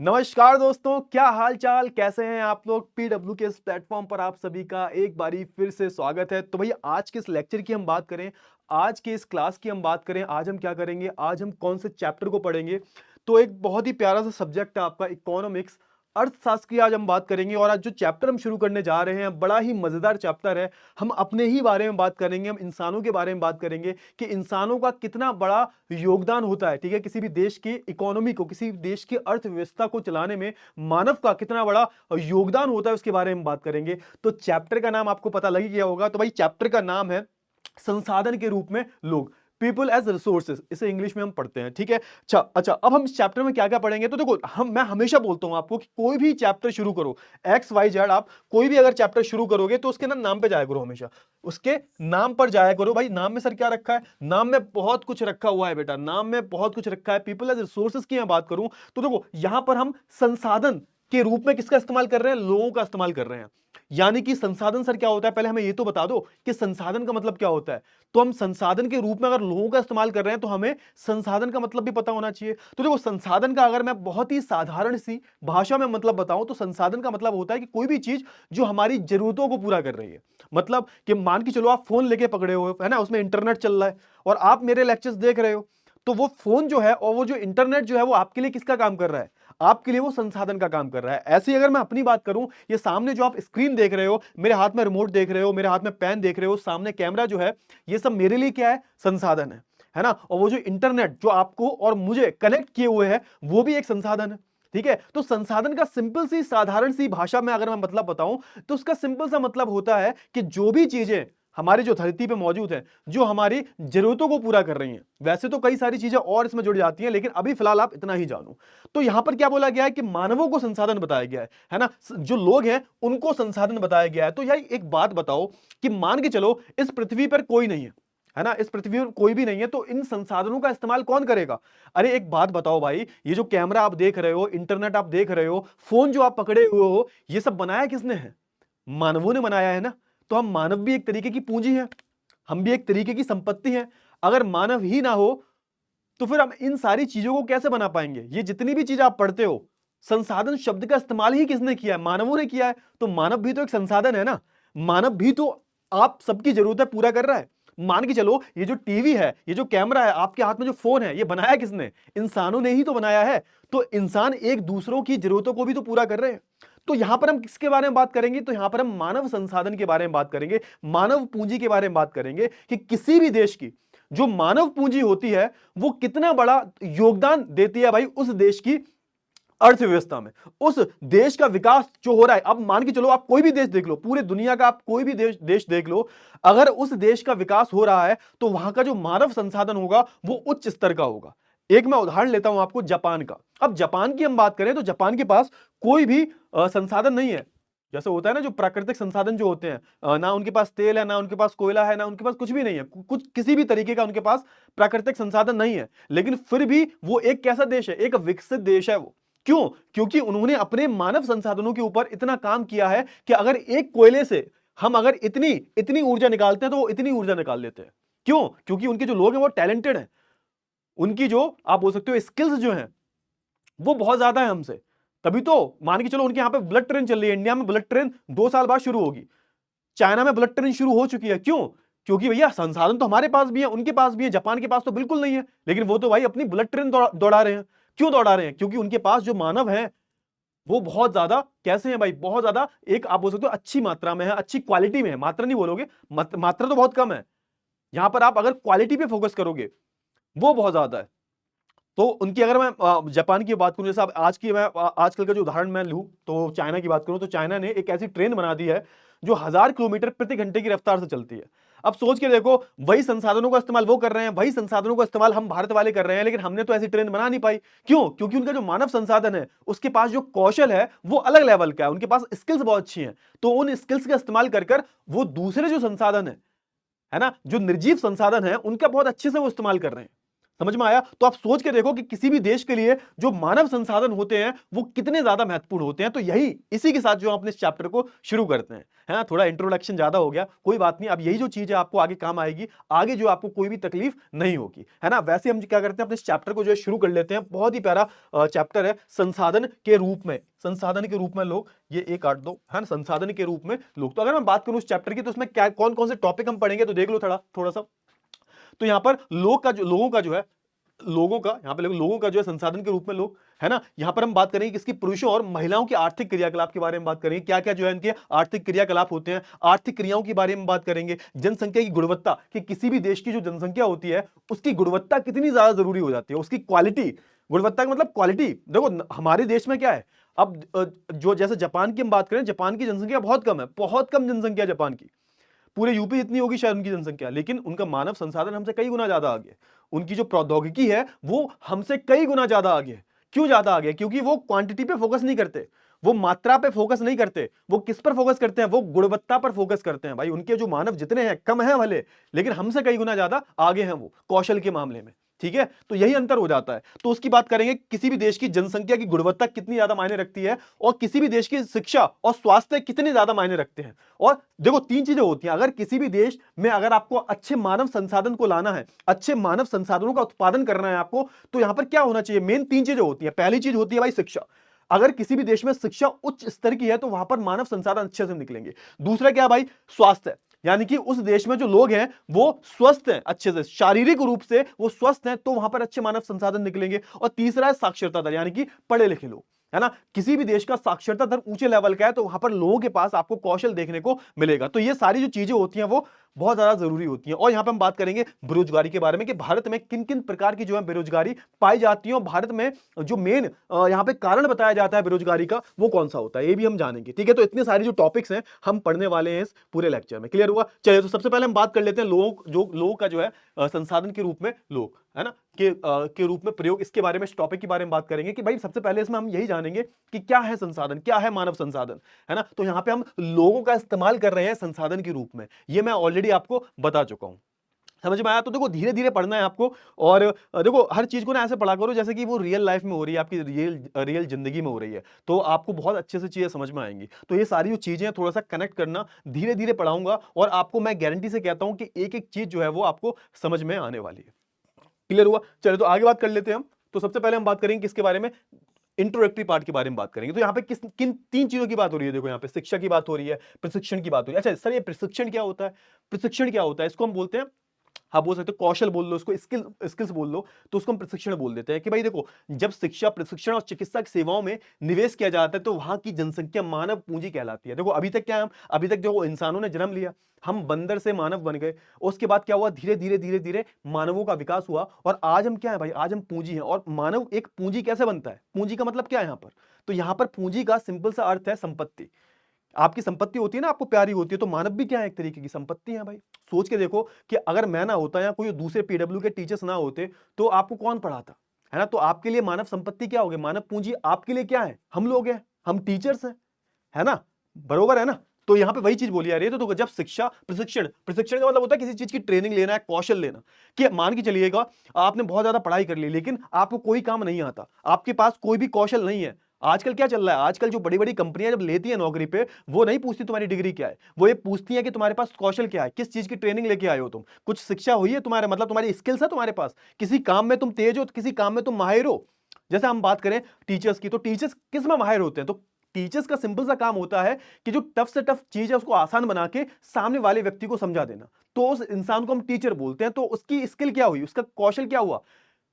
नमस्कार दोस्तों, क्या हाल चाल, कैसे हैं आप लोग। पीडब्ल्यू के इस प्लेटफॉर्म पर आप सभी का एक बारी फिर से स्वागत है। तो भैया आज के इस लेक्चर की हम बात करें, आज के इस क्लास की हम बात करें, आज हम क्या करेंगे, आज हम कौन से चैप्टर को पढ़ेंगे। तो एक बहुत ही प्यारा सा सब्जेक्ट है आपका इकोनॉमिक्स, अर्थशास्त्र की आज हम बात करेंगे। और आज जो चैप्टर हम शुरू करने जा रहे हैं बड़ा ही मजेदार चैप्टर है। हम अपने ही बारे में बात करेंगे, हम इंसानों के बारे में बात करेंगे कि इंसानों का कितना बड़ा योगदान होता है, ठीक है, किसी भी देश की इकोनॉमी को, किसी भी देश की अर्थव्यवस्था को चलाने में मानव का कितना बड़ा योगदान होता है, उसके बारे में बात करेंगे। तो चैप्टर का नाम आपको पता लग ही गया होगा। तो भाई चैप्टर का नाम है संसाधन के रूप में लोग, पीपल एज रिसोर्सेज, इसे इंग्लिश में हम पढ़ते हैं, ठीक है। अच्छा, अब हम इस चैप्टर में क्या क्या पढ़ेंगे। तो देखो, मैं हमेशा बोलता हूं आपको कि कोई भी चैप्टर शुरू करो, एक्स वाई जेड, आप कोई भी अगर चैप्टर शुरू करोगे तो उसके ना नाम पे जाया करो, हमेशा उसके नाम पर जाया करो। भाई नाम में सर क्या रखा है, नाम में बहुत कुछ रखा हुआ है बेटा, नाम में बहुत कुछ रखा है। पीपल एज रिसोर्सेज की मैं बात करूं तो देखो, यहां पर हम संसाधन के रूप में किसका इस्तेमाल कर रहे हैं, लोगों का इस्तेमाल कर रहे हैं। यानी कि संसाधन सर क्या होता है, पहले हमें ये तो बता दो कि संसाधन का मतलब क्या होता है। तो हम संसाधन के रूप में अगर लोगों का इस्तेमाल कर रहे हैं तो हमें संसाधन का मतलब भी पता होना चाहिए। तो देखो, संसाधन का अगर मैं बहुत ही साधारण सी भाषा में मतलब बताऊं तो संसाधन का मतलब होता है कि कोई भी चीज जो हमारी जरूरतों को पूरा कर रही है। मतलब कि मान के चलो आप फोन लेके पकड़े हुए हो, है ना, उसमें इंटरनेट चल रहा है और आप मेरे लेक्चर्स देख रहे हो। तो वो फोन जो है और वो जो इंटरनेट जो है वो आपके लिए किसका काम कर रहा है, आपके लिए वो संसाधन का काम कर रहा है। ऐसे ही अगर मैं अपनी बात करूं, ये सामने जो आप स्क्रीन देख रहे हो, मेरे हाथ में रिमोट देख रहे हो, मेरे हाथ में पेन देख रहे हो, सामने कैमरा जो है, ये सब मेरे लिए क्या है, संसाधन है ना। और वो जो इंटरनेट जो आपको और मुझे कनेक्ट किए हुए है वो भी एक संसाधन है, ठीक है। तो संसाधन का सिंपल सी साधारण सी भाषा में अगर मैं मतलब बताऊं तो उसका सिंपल सा मतलब होता है कि जो भी चीजें हमारी जो धरती पे मौजूद है, जो हमारी जरूरतों को पूरा कर रही हैं। वैसे तो कई सारी चीजें और इसमें जुड़ जाती हैं, लेकिन अभी फिलहाल आप इतना ही जानो। तो यहां पर क्या बोला गया है कि मानवों को संसाधन बताया गया है ना, जो लोग हैं उनको संसाधन बताया गया है। तो यार एक बात बताओ कि मान के चलो इस पृथ्वी पर कोई नहीं है ना, इस पृथ्वी पर कोई भी नहीं है, तो इन संसाधनों का इस्तेमाल कौन करेगा। अरे एक बात बताओ भाई, ये जो कैमरा आप देख रहे हो, इंटरनेट आप देख रहे हो, फोन जो आप पकड़े हुए हो, ये सब बनाया किसने है, मानवों ने बनाया है ना। तो हम मानव भी एक तरीके की पूंजी है, हम भी एक तरीके की संपत्ति है। अगर मानव ही ना हो तो फिर हम इन सारी चीजों को कैसे बना पाएंगे। ये जितनी भी चीज आप पढ़ते हो, संसाधन शब्द का इस्तेमाल ही किसने किया है, मानवों ने किया है। तो मानव भी तो एक संसाधन है ना, मानव भी तो आप सबकी जरूरतें पूरा कर रहा है। मान के चलो ये जो टीवी है, ये जो कैमरा है, आपके हाथ में जो फोन है, ये बनाया किसने, इंसानों ने ही तो बनाया है। तो इंसान एक दूसरों की जरूरतों को भी तो पूरा कर रहे हैं। तो यहां पर हम किसके बारे में बात करेंगे, तो यहां पर हम मानव संसाधन के बारे में बात करेंगे, मानव पूंजी के बारे में बात करेंगे कि किसी भी देश की जो मानव पूंजी होती है वो कितना बड़ा योगदान देती है भाई उस देश की अर्थव्यवस्था में, उस देश का विकास जो हो रहा है। अब मान के चलो आप कोई भी देश देख लो, पूरे दुनिया का आप कोई भी देश देख लो, अगर उस देश का विकास हो रहा है तो वहां का जो मानव संसाधन होगा वो उच्च स्तर का होगा। एक मैं उदाहरण लेता हूं आपको जापान का। अब जापान की हम बात करें तो जापान के पास कोई भी संसाधन नहीं है। जैसे होता है ना, जो प्राकृतिक संसाधन जो होते हैं, ना उनके पास तेल है, ना उनके पास कोयला है, ना उनके पास कुछ भी नहीं है, कुछ किसी भी तरीके का उनके पास प्राकृतिक संसाधन नहीं है। लेकिन फिर भी वो एक कैसा देश है, एक विकसित देश है वो। क्यों, क्योंकि उन्होंने अपने मानव संसाधनों के ऊपर इतना काम किया है कि अगर एक कोयले से हम अगर इतनी इतनी ऊर्जा निकालते हैं तो वो इतनी ऊर्जा निकाल लेते हैं। क्यों, क्योंकि उनके जो लोग हैं वो टैलेंटेड हैं, उनकी जो आप बोल सकते हो स्किल्स जो हैं वो बहुत ज्यादा है हमसे। तभी तो मान के चलो उनके यहाँ पे ब्लड ट्रेन चल रही है, इंडिया में ब्लड ट्रेन 2 साल बाद शुरू होगी, चाइना में ब्लड ट्रेन शुरू हो चुकी है। क्यों, क्योंकि भैया संसाधन तो हमारे पास भी है, उनके पास भी है, जापान के पास तो बिल्कुल नहीं है, लेकिन वो तो भाई अपनी बुलेट ट्रेन दौड़ा रहे हैं। क्यों दौड़ा रहे हैं, क्योंकि उनके पास जो मानव है वो बहुत ज्यादा कैसे हैं भाई, बहुत ज्यादा एक आप बोल सकते हो अच्छी मात्रा में है, अच्छी क्वालिटी में है। मात्रा नहीं बोलोगे, मात्रा तो बहुत कम है, यहां पर आप अगर क्वालिटी पे फोकस करोगे वो बहुत ज्यादा है। तो उनकी अगर मैं जापान की बात करूं, जैसे अब आज की मैं आजकल का जो उदाहरण मैं लूं तो चाइना की बात करूं, तो चाइना ने एक ऐसी ट्रेन बना दी है जो 1000 किलोमीटर प्रति घंटे की रफ्तार से चलती है। अब सोच के देखो, वही संसाधनों का इस्तेमाल वो कर रहे हैं, वही संसाधनों का इस्तेमाल हम भारत वाले कर रहे हैं, लेकिन हमने तो ऐसी ट्रेन बना नहीं पाई। क्यों, क्योंकि उनका जो मानव संसाधन है, उसके पास जो कौशल है वो अलग लेवल का है, उनके पास स्किल्स बहुत अच्छी हैं। तो उन स्किल्स का इस्तेमाल कर कर वो दूसरे जो संसाधन है ना, जो निर्जीव संसाधन है, उनका बहुत अच्छे से वो इस्तेमाल कर रहे हैं। समझ में आया? तो आप सोच के देखो कि किसी भी देश के लिए जो मानव संसाधन होते हैं वो कितने ज्यादा महत्वपूर्ण होते हैं। तो यही इसी के साथ जो हम अपने इस चैप्टर को शुरू करते हैं, है ना? थोड़ा इंट्रोडक्शन ज्यादा हो गया, कोई बात नहीं। अब यही जो चीज है आपको आगे काम आएगी, आगे जो आपको कोई भी तकलीफ नहीं होगी, है ना? वैसे हम क्या करते हैं, अपने इस चैप्टर को जो है शुरू कर लेते हैं। बहुत ही प्यारा चैप्टर है, संसाधन के रूप में। संसाधन के रूप में लोग, ये एक काट दो, है ना? संसाधन के रूप में लोग। तो अगर मैं बात करूं उस चैप्टर की, तो उसमें क्या कौन कौन से टॉपिक हम पढ़ेंगे, तो देख लो थोड़ा थोड़ा सा। तो यहां पर लोगों का जो है, लोगों का यहां पे लोगों का जो है संसाधन के रूप में लोग, है ना? यहां पर हम बात करेंगे किसकी, पुरुषों और महिलाओं के आर्थिक क्रियाकलाप के बारे में बात करेंगे। क्या क्या जो है इनके आर्थिक क्रियाकलाप होते हैं, आर्थिक क्रियाओं के बारे में बात करेंगे। जनसंख्या की गुणवत्ता, कि किसी भी देश की जो जनसंख्या होती है उसकी गुणवत्ता कितनी ज्यादा जरूरी हो जाती है, उसकी क्वालिटी। गुणवत्ता का मतलब क्वालिटी। देखो हमारे देश में क्या है, अब जो जैसे जापान की हम बात करें, जापान की जनसंख्या बहुत कम है, बहुत कम जनसंख्या है जापान की। पूरे यूपी जितनी होगी शायद उनकी जनसंख्या, लेकिन उनका मानव संसाधन हमसे कई गुना ज्यादा आगे है। उनकी जो प्रौद्योगिकी है वो हमसे कई गुना ज्यादा आगे है। क्यों ज्यादा आगे है? क्योंकि वो क्वांटिटी पे फोकस नहीं करते, वो मात्रा पे फोकस नहीं करते, वो किस पर फोकस करते हैं, वो गुणवत्ता पर फोकस करते हैं। भाई उनके जो मानव जितने हैं कम है भले, लेकिन हमसे कई गुना ज्यादा आगे हैं वो कौशल के मामले में। ठीक है, तो यही अंतर हो जाता है। तो उसकी बात करेंगे, किसी भी देश की जनसंख्या की गुणवत्ता कितनी ज्यादा मायने रखती है, और किसी भी देश की शिक्षा और स्वास्थ्य कितने ज्यादा मायने रखते हैं। और देखो तीन चीजें होती हैं, अगर किसी भी देश में अगर आपको अच्छे मानव संसाधन को लाना है, अच्छे मानव संसाधनों का उत्पादन करना है आपको, तो यहां पर क्या होना चाहिए, मेन तीन चीजें होती हैं। पहली चीज होती है भाई शिक्षा। अगर किसी भी देश में शिक्षा उच्च स्तर की है तो वहां पर मानव संसाधन अच्छे से निकलेंगे। दूसरा क्या है भाई, स्वास्थ्य, यानी कि उस देश में जो लोग हैं वो स्वस्थ हैं, अच्छे से शारीरिक रूप से वो स्वस्थ हैं, तो वहां पर अच्छे मानव संसाधन निकलेंगे। और तीसरा है साक्षरता दर, यानी कि पढ़े लिखे लोग, है ना? किसी भी देश का साक्षरता दर ऊंचे लेवल का है तो वहां पर लोगों के पास आपको कौशल देखने को मिलेगा। तो ये सारी जो चीजें होती हैं वो बहुत ज्यादा जरूरी होती हैं। और यहां पे हम बात करेंगे बेरोजगारी के बारे में, कि भारत में किन किन प्रकार की जो है बेरोजगारी पाई जाती है, और भारत में जो मेन यहां पे कारण बताया जाता है बेरोजगारी का, वो कौन सा होता है, ये भी हम जानेंगे। ठीक है, तो इतने सारे जो टॉपिक्स हैं हम पढ़ने वाले हैं इस पूरे लेक्चर में। क्लियर हुआ? चलिए, तो सबसे पहले हम बात कर लेते हैं लोगों का जो है संसाधन के रूप में लोग, है ना, के रूप में प्रयोग। इसके बारे में, इस टॉपिक के बारे में बात करेंगे कि भाई सबसे पहले इसमें हम यही जानेंगे कि क्या है संसाधन, क्या है मानव संसाधन, है ना? तो यहां पे हम लोगों का इस्तेमाल कर रहे हैं संसाधन के रूप में, ये मैं ऑलरेडी आपको बता चुका हूं। समझ में आया? तो देखो धीरे धीरे पढ़ना है आपको। और देखो हर चीज को ना ऐसे पढ़ा करो जैसे कि वो रियल लाइफ में हो रही है, आपकी रियल रियल जिंदगी में हो रही है, तो आपको बहुत अच्छे से चीजें समझ में आएंगी। तो ये सारी जो चीजें हैं थोड़ा सा कनेक्ट करना, धीरे धीरे पढ़ाऊंगा, और आपको मैं गारंटी से कहता हूं कि एक एक चीज जो है वो आपको समझ में आने वाली है। क्लियर हुआ? चलो, तो आगे बात कर लेते हैं हम। तो सबसे पहले हम बात करेंगे किसके बारे में, इंट्रोडक्टरी पार्ट के बारे में बात करेंगे। तो यहाँ पे किन तीन चीजों की बात हो रही है, देखो यहाँ पे शिक्षा की बात हो रही है, प्रशिक्षण की बात हो रही है। अच्छा सर, ये प्रशिक्षण क्या होता है? प्रशिक्षण क्या होता है, इसको हम बोलते हैं, हाँ बोल सकते हो कौशल बोल लो, उसको स्किल्स बोल लो, तो उसको हम प्रशिक्षण बोल देते हैं। कि भाई देखो, जब शिक्षा, प्रशिक्षण और चिकित्सा की सेवाओं में निवेश किया जाता है तो वहां की जनसंख्या मानव पूंजी कहलाती है। देखो अभी तक क्या है, हम अभी तक देखो इंसानों ने जन्म लिया, हम बंदर से मानव बन गए, उसके बाद क्या हुआ, धीरे धीरे धीरे धीरे मानवों का विकास हुआ, और आज हम क्या है भाई, आज हम पूंजी हैं। और मानव एक पूंजी कैसे बनता है, पूंजी का मतलब क्या है यहाँ पर? तो यहाँ पर पूंजी का सिंपल सा अर्थ है संपत्ति। आपकी संपत्ति होती है ना, आपको प्यारी होती है, तो मानव भी क्या है, एक तरीके की संपत्ति है भाई। सोच के देखो कि अगर मैं ना होता या कोई दूसरे पीडब्ल्यू के टीचर्स ना होते तो आपको कौन पढ़ाता, है ना? तो आपके लिए मानव संपत्ति क्या होगी, मानव पूंजी आपके लिए क्या है, हम लोग हैं, हम टीचर्स हैं, है ना? बरोबर है ना? तो यहां पे वही चीज बोली जा रही है। तो जब शिक्षा, प्रशिक्षण, प्रशिक्षण का मतलब होता है किसी चीज की ट्रेनिंग लेना है, कौशल लेना। कि मान के चलिएगा आपने बहुत ज्यादा पढ़ाई कर ली, लेकिन आपको कोई काम नहीं आता, आपके पास कोई भी कौशल नहीं है। आजकल क्या चल रहा है, आजकल जो बड़ी बड़ी कंपनियां जब लेती है नौकरी पे, वो नहीं पूछती तुम्हारी डिग्री क्या है, वो ये पूछती है कि तुम्हारे पास कौशल क्या है, किस चीज की ट्रेनिंग लेके आए हो तुम, कुछ शिक्षा हुई है तुम्हारे, मतलब तुम्हारी स्किल्स है तुम्हारे पास, किसी काम में तुम तेज हो, किसी काम में तुम माहिर हो। जैसे हम बात करें टीचर्स की, तो टीचर्स किस में माहिर होते हैं? तो टीचर्स का सिंपल सा काम होता है कि जो टफ से टफ चीज है उसको आसान बना के सामने वाले व्यक्ति को समझा देना, तो उस इंसान को हम टीचर बोलते हैं। तो उसकी स्किल क्या हुई, उसका कौशल क्या हुआ?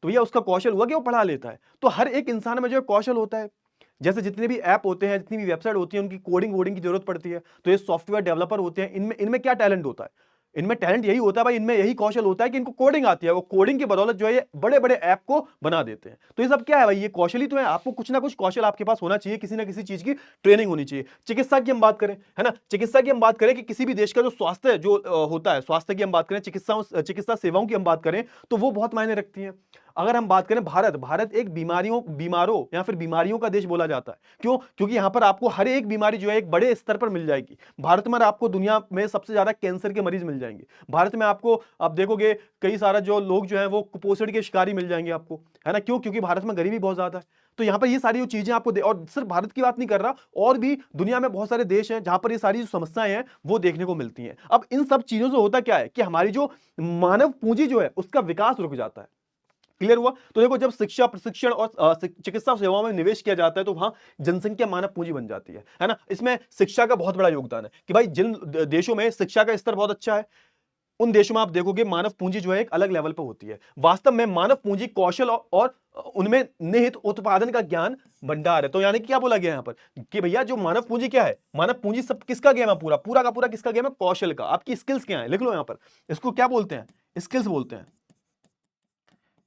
तो यह उसका कौशल हुआ कि वो पढ़ा लेता है। तो हर एक इंसान में जो है कौशल होता है। जैसे जितने भी ऐप होते हैं, जितनी भी वेबसाइट होती है, उनकी कोडिंग वोडिंग की जरूरत पड़ती है, तो ये सॉफ्टवेयर डेवलपर होते हैं, इनमें इनमें क्या टैलेंट होता है, इनमें टैलेंट यही होता है भाई, इनमें यही कौशल होता है कि इनको कोडिंग आती है, वो कोडिंग की बदौलत जो है ये बड़े बड़े ऐप को बना देते हैं। तो ये सब क्या है भाई, ये कौशल ही तो है। आपको कुछ ना कुछ कौशल आपके पास होना चाहिए, किसी ना किसी चीज की ट्रेनिंग होनी चाहिए। चिकित्सा की हम बात करें, है ना, चिकित्सा की हम बात करें कि किसी भी देश का जो स्वास्थ्य जो होता है, स्वास्थ्य की हम बात करें, चिकित्सा सेवाओं की हम बात करें, तो वो बहुत मायने रखती है। अगर हम बात करें भारत एक बीमारों या फिर बीमारियों का देश बोला जाता है। क्यों? क्योंकि यहां पर आपको हर एक बीमारी जो है एक बड़े स्तर पर मिल जाएगी। भारत में आपको दुनिया में सबसे ज्यादा कैंसर के मरीज मिल जाएंगे। भारत में आपको आप देखोगे कई सारा जो लोग जो है वो कुपोषण के शिकारी मिल जाएंगे आपको, है ना? क्यों? क्योंकि भारत में गरीबी बहुत ज्यादा है। तो यहाँ पर ये सारी जो चीजें आपको और सिर्फ भारत की बात नहीं कर रहा, और भी दुनिया में बहुत सारे देश हैं जहां पर ये सारी जो समस्याएं हैं वो देखने को मिलती हैं। अब इन सब चीजों से होता क्या है कि हमारी जो मानव पूंजी जो है उसका विकास रुक जाता है। क्लियर हुआ? तो देखो, जब शिक्षा, प्रशिक्षण और चिकित्सा सेवाओं में निवेश किया जाता है तो वहां जनसंख्या मानव पूंजी बन जाती है ना? इसमें शिक्षा का बहुत बड़ा योगदान है कि भाई जिन देशों में शिक्षा का स्तर बहुत अच्छा है, उन देशों में आप देखोगे मानव पूंजी जो है एक अलग लेवल पर होती है। वास्तव में मानव पूंजी कौशल और उनमें निहित उत्पादन का ज्ञान भंडार है। तो यानी कि क्या बोला गया यहां पर कि भैया जो मानव पूंजी क्या है, मानव पूंजी सब किसका गेम है? पूरा पूरा का पूरा किसका गेम है? कौशल का। आपकी स्किल्स क्या है? लिख लो यहां पर, इसको क्या बोलते हैं? स्किल्स बोलते हैं।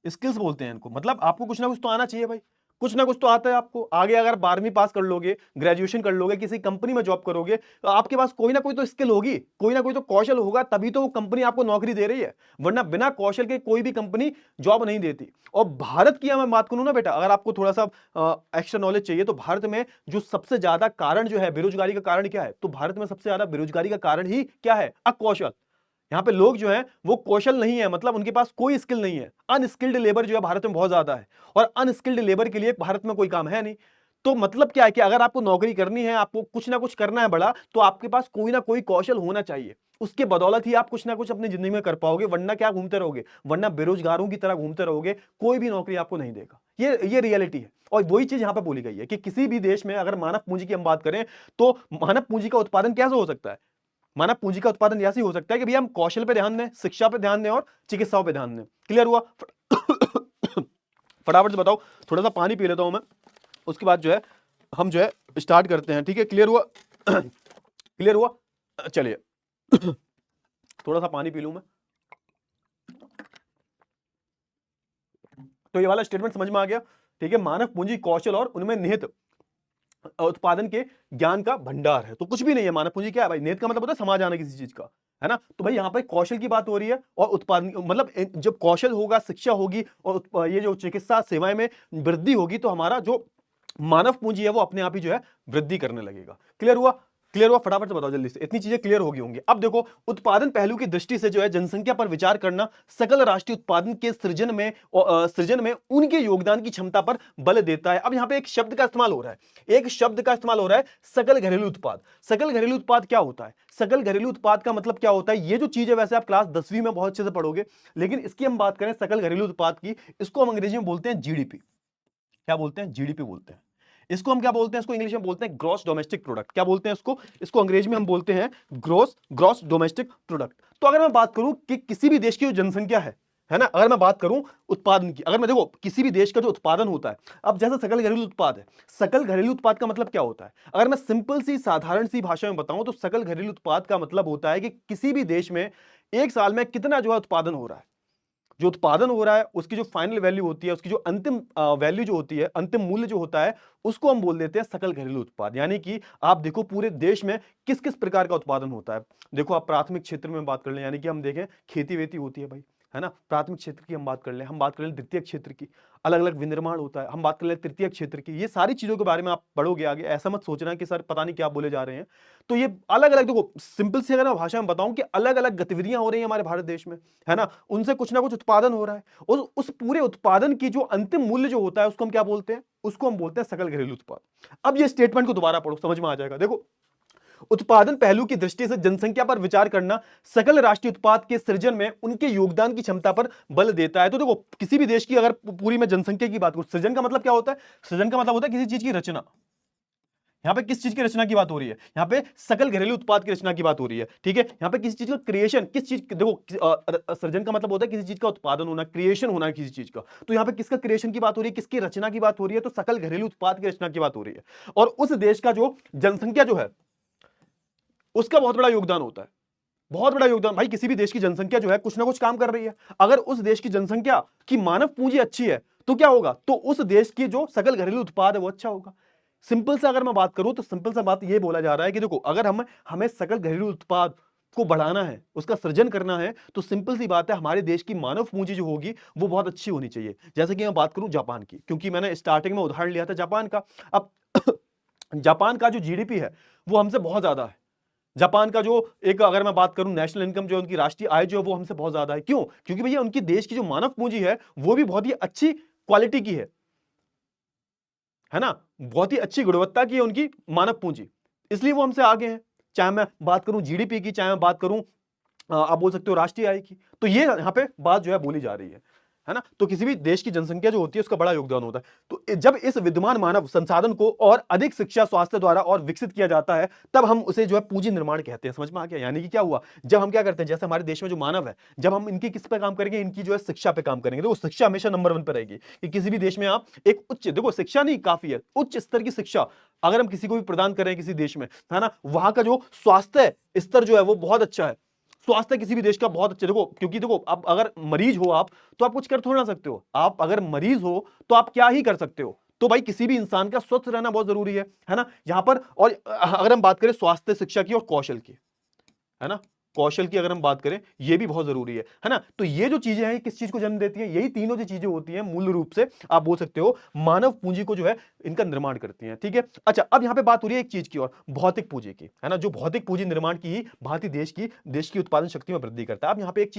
स्किल्स बोलते हैं इनको। मतलब आपको कुछ ना कुछ तो आना चाहिए भाई, कुछ ना कुछ तो आता है आपको। आगे अगर 12वीं पास कर लोगे, ग्रेजुएशन कर लोगे, किसी कंपनी में जॉब करोगे, तो आपके पास कोई ना कोई तो स्किल होगी, कोई ना कोई तो कौशल होगा, तभी तो वो कंपनी आपको नौकरी दे रही है। वरना बिना कौशल के कोई भी कंपनी जॉब नहीं देती। और भारत की मैं बात करूं ना बेटा, अगर आपको थोड़ा सा एक्स्ट्रा नॉलेज चाहिए, तो भारत में जो सबसे ज्यादा कारण जो है बेरोजगारी का कारण क्या है, तो भारत में सबसे ज्यादा बेरोजगारी का कारण ही क्या है? अकौशल। यहाँ पे लोग जो हैं वो कौशल नहीं है, मतलब उनके पास कोई स्किल नहीं है। अनस्किल्ड लेबर जो है भारत में बहुत ज्यादा है, और अनस्किल्ड लेबर के लिए भारत में कोई काम है नहीं। तो मतलब क्या है कि अगर आपको नौकरी करनी है, आपको कुछ ना कुछ करना है बड़ा, तो आपके पास कोई ना कोई कौशल होना चाहिए। उसके बदौलत ही आप कुछ ना कुछ अपनी जिंदगी में कर पाओगे, वरना क्या घूमते रहोगे? वरना बेरोजगारों की तरह घूमते रहोगे, कोई भी नौकरी आपको नहीं देगा। ये रियलिटी है। और वही चीज यहां पर बोली गई है कि किसी भी देश में अगर मानव पूंजी की हम बात करें, तो मानव पूंजी का उत्पादन कैसे हो सकता है? मानव पूंजी का उत्पादन ऐसे ही हो सकता है कि भैया हम कौशल पे ध्यान दें, शिक्षा पे ध्यान दें और चिकित्साओं पे ध्यान दें। क्लियर हुआ? फटाफट से बताओ, थोड़ा सा पानी पी लेता हूं मैं, उसके बाद जो है हम जो है स्टार्ट करते हैं। ठीक है? क्लियर हुआ? क्लियर हुआ? चलिए, थोड़ा सा पानी पी लूं मैं। तो ये वाला स्टेटमेंट समझ में आ गया? ठीक है, मानव पूंजी कौशल और उनमें निहित उत्पादन के ज्ञान का भंडार है। तो कुछ भी नहीं है, मानव पूंजी क्या है भाई? निहित का मतलब होता है समाज आना किसी चीज का, है ना? तो भाई यहाँ पे कौशल की बात हो रही है, और उत्पादन मतलब जब कौशल होगा, शिक्षा होगी, और ये जो चिकित्सा सेवाएं में वृद्धि होगी, तो हमारा जो मानव पूंजी है वो अपने आप ही जो है वृद्धि करने लगेगा। क्लियर हुआ? क्लियर हुआ? फटाफट से बताओ जल्दी से, इतनी चीजें क्लियर होगी होंगी। अब देखो, उत्पादन पहलू की दृष्टि से जो है जनसंख्या पर विचार करना सकल राष्ट्रीय उत्पादन के सृजन में उनके योगदान की क्षमता पर बल देता है। अब यहां पे एक शब्द का इस्तेमाल हो रहा है, एक शब्द का इस्तेमाल हो रहा है, सकल घरेलू उत्पाद। सकल घरेलू उत्पाद क्या होता है? सकल घरेलू उत्पाद का मतलब क्या होता है? ये जो चीज है, वैसे आप क्लास 10वीं में बहुत अच्छे से पढ़ोगे, लेकिन इसकी हम बात करें सकल घरेलू उत्पाद की, इसको हम अंग्रेजी में बोलते हैं जीडीपी। क्या बोलते हैं? जीडीपी बोलते हैं। इसको हम क्या बोलते हैं? इसको इंग्लिश में बोलते हैं ग्रॉस डोमेस्टिक प्रोडक्ट। क्या बोलते हैं इसको? इसको अंग्रेजी में हम बोलते हैं ग्रॉस डोमेस्टिक प्रोडक्ट। तो अगर मैं बात करूं कि किसी भी देश की जो जनसंख्या है ना, अगर मैं बात करूं उत्पादन की, अगर मैं देखो किसी भी देश का जो उत्पादन होता है, अब जैसे सकल घरेलू उत्पाद है, सकल घरेलू उत्पाद का मतलब क्या होता है? अगर मैं सिंपल सी साधारण सी भाषा में बताऊं, तो सकल घरेलू उत्पाद का मतलब होता है कि किसी भी देश में एक साल में कितना जो है उत्पादन हो रहा है। जो उत्पादन हो रहा है उसकी जो फाइनल वैल्यू होती है, उसकी जो अंतिम वैल्यू जो होती है, अंतिम मूल्य जो होता है, उसको हम बोल देते हैं सकल घरेलू उत्पाद। यानी कि आप देखो पूरे देश में किस किस प्रकार का उत्पादन होता है। देखो, आप प्राथमिक क्षेत्र में बात कर लें, यानी कि हम देखें खेती वेती होती है भाई, है ना? प्राथमिक क्षेत्र की हम बात कर लें, हम बात कर लें द्वितीय क्षेत्र की, अलग अलग विनिर्माण होता है, हम बात कर लें तृतीय क्षेत्र की। ये सारी चीजों के बारे में आप पढ़ोगे आगे, ऐसा मत सोचना कि सर पता नहीं क्या बोले जा रहे हैं। तो ये अलग अलग, देखो सिंपल सी अगर मैं भाषा में बताऊं कि अलग अलग गतिविधियां हो रही हैं हमारे भारत देश में, है ना? उनसे कुछ ना कुछ उत्पादन हो रहा है, और उस पूरे उत्पादन की जो अंतिम मूल्य जो होता है उसको हम क्या बोलते हैं? उसको हम बोलते हैं सकल घरेलू उत्पाद। अब ये स्टेटमेंट को दोबारा पढ़ो, समझ में आ जाएगा। देखो, उत्पादन पहलू की दृष्टि से जनसंख्या पर विचार करना सकल राष्ट्रीय उत्पाद के सृजन में उनके योगदान की क्षमता पर बल देता है। तो देखो, किसी भी देश की अगर पूरी में जनसंख्या की बात करूं, सृजन का मतलब क्या होता है? सृजन का मतलब होता है किसी चीज की रचना। यहां पे किस चीज की रचना की बात हो रही है? यहां पे सकल घरेलू उत्पाद की रचना की बात हो रही है। ठीक है? यहां पे किसी चीज का क्रिएशन, किस चीज, देखो सृजन का मतलब होता है किसी चीज का उत्पादन होना, क्रिएशन होना किसी चीज का। तो यहां पे किसका क्रिएशन की बात हो रही है, किसकी रचना की बात हो रही है? तो सकल घरेलू उत्पाद की रचना की बात हो रही है। और उस देश का जो जनसंख्या जो है उसका बहुत बड़ा योगदान होता है, बहुत बड़ा योगदान। भाई किसी भी देश की जनसंख्या जो है कुछ ना कुछ काम कर रही है। अगर उस देश की जनसंख्या की मानव पूंजी अच्छी है, तो क्या होगा? तो उस देश की जो सकल घरेलू उत्पाद है वो अच्छा होगा। सिंपल सा अगर मैं बात करूं, तो सिंपल सा बात ये बोला जा रहा है कि देखो, अगर हमें सकल घरेलू उत्पाद को बढ़ाना है, उसका सृजन करना है, तो सिंपल सी बात है, हमारे देश की मानव पूंजी जो होगी वो बहुत अच्छी होनी चाहिए। जैसे कि मैं बात करूं जापान की, क्योंकि मैंने स्टार्टिंग में उदाहरण लिया था जापान का। अब जापान का जो जीडीपी है वो हमसे बहुत ज्यादा है। जापान का जो एक अगर मैं बात करूं नेशनल इनकम जो उनकी राष्ट्रीय आय जो है वो हमसे बहुत ज्यादा है। क्यों? क्योंकि भैया उनकी देश की जो मानव पूंजी है वो भी बहुत ही अच्छी क्वालिटी की है ना? बहुत ही अच्छी गुणवत्ता की है उनकी मानव पूंजी, इसलिए वो हमसे आगे हैं। चाहे मैं बात करूं जीडीपी की, चाहे मैं बात करूं आप बोल सकते हो राष्ट्रीय आय की। तो ये यहाँ पे बात जो है बोली जा रही है ना? तो किसी भी देश की जनसंख्या जो होती है उसका बड़ा योगदान होता है। तो जब इस विद्यमान मानव संसाधन को और अधिक शिक्षा स्वास्थ्य द्वारा और विकसित किया जाता है, तब हम उसे जो है पूंजी निर्माण कहते हैं। समझ में आ गया? यानी कि क्या हुआ, जब हम क्या करते हैं, जैसे हमारे देश में जो मानव है, जब हम इनकी किस पे काम करेंगे, इनकी जो है शिक्षा पे काम करेंगे, तो शिक्षा हमेशा नंबर 1 पे रहेगी। कि किसी भी देश में आप एक उच्च, देखो शिक्षा नहीं काफी है, उच्च स्तर की शिक्षा अगर हम किसी को भी प्रदान करें किसी देश में, है ना, वहां का जो स्वास्थ्य स्तर जो है वो बहुत अच्छा है। स्वास्थ्य किसी भी देश का बहुत अच्छा, देखो क्योंकि देखो अब अगर मरीज हो आप, तो आप कुछ कर थोड़ा ना सकते हो। आप अगर मरीज हो तो आप क्या ही कर सकते हो? तो भाई किसी भी इंसान का स्वस्थ रहना बहुत जरूरी है ना, यहां पर। और अगर हम बात करें स्वास्थ्य शिक्षा की और कौशल की, है ना, कौशल की अगर हम बात करें, ये भी बहुत जरूरी है ना। तो ये जो चीजें हैं ये किस चीज को जन्म देती हैं? यही तीनों जो चीजें होती हैं मूल रूप से आप बोल सकते हो मानव पूंजी को जो है इनका निर्माण करती हैं। ठीक है, अच्छा अब यहां पे बात हो रही है एक चीज की और, भौतिक पूंजी की, है ना। जो भौतिक पूंजी निर्माण की ही भारतीय देश की उत्पादन शक्ति में वृद्धि करता है। अब यहां पे एक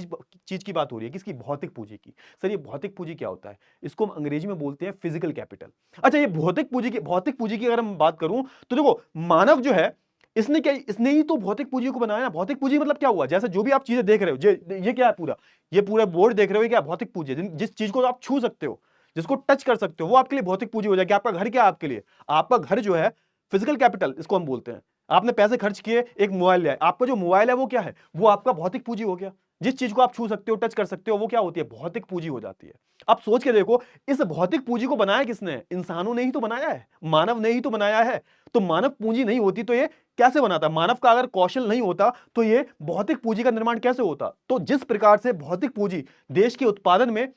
चीज की बात हो रही है, किसकी? भौतिक पूंजी की। सर ये भौतिक पूंजी क्या होता है? इसको हम अंग्रेजी में बोलते हैं फिजिकल कैपिटल। अच्छा ये भौतिक पूंजी की अगर हम बात करूं, तो देखो मानव जो है इसने ही तो भौतिक पूंजी को बनाया ना। भौतिक पूंजी मतलब क्या हुआ? जैसे जो भी आप चीजें देख रहे हो, ये क्या है पूरा, ये पूरा बोर्ड देख रहे हो, ये क्या है? भौतिक पूंजी है। जिस चीज को आप छू सकते हो, जिसको टच कर सकते हो, वो आपके लिए भौतिक पूंजी हो जाएगी। आपका घर क्या है आपके लिए? आपका घर जो है फिजिकल कैपिटल इसको हम बोलते हैं। आपने पैसे खर्च किए, एक मोबाइल लिया, आपका जो मोबाइल है वो क्या है? वो आपका भौतिक पूंजी हो गया। जिस चीज को आप छू सकते हो, टच कर सकते हो, वो क्या होती है? भौतिक पूंजी हो जाती है। अब सोच के देखो, इस भौतिक पूंजी को बनाया किसने? इंसानों ने ही तो बनाया है, मानव ने ही तो बनाया है। तो मानव पूंजी नहीं होती तो ये कैसे बनाता? मानव का अगर कौशल नहीं होता तो ये भौतिक पूंजी का निर्माण कैसे होता? तो जिस प्रकार से भौतिक पूंजी देश के उत्पादन में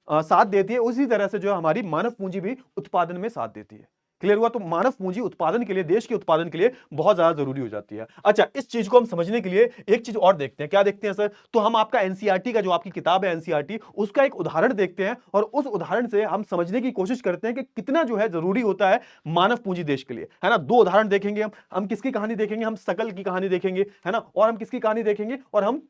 साथ देती है, उसी तरह से जो है हमारी मानव पूंजी भी उत्पादन में साथ देती है। क्लियर हुआ? तो मानव पूंजी उत्पादन के लिए, देश के उत्पादन के लिए बहुत ज्यादा जरूरी हो जाती है। अच्छा इस चीज को हम समझने के लिए एक चीज और देखते हैं। क्या देखते हैं सर? तो हम आपका एनसीईआरटी का जो आपकी किताब है एनसीईआरटी, उसका एक उदाहरण देखते हैं और उस उदाहरण से हम समझने की कोशिश करते हैं कि कितना जो है जरूरी होता है मानव पूंजी देश के लिए, है ना। दो उदाहरण देखेंगे हम किसकी कहानी देखेंगे? हम शकल की कहानी देखेंगे, है ना। और हम किसकी कहानी देखेंगे? और हम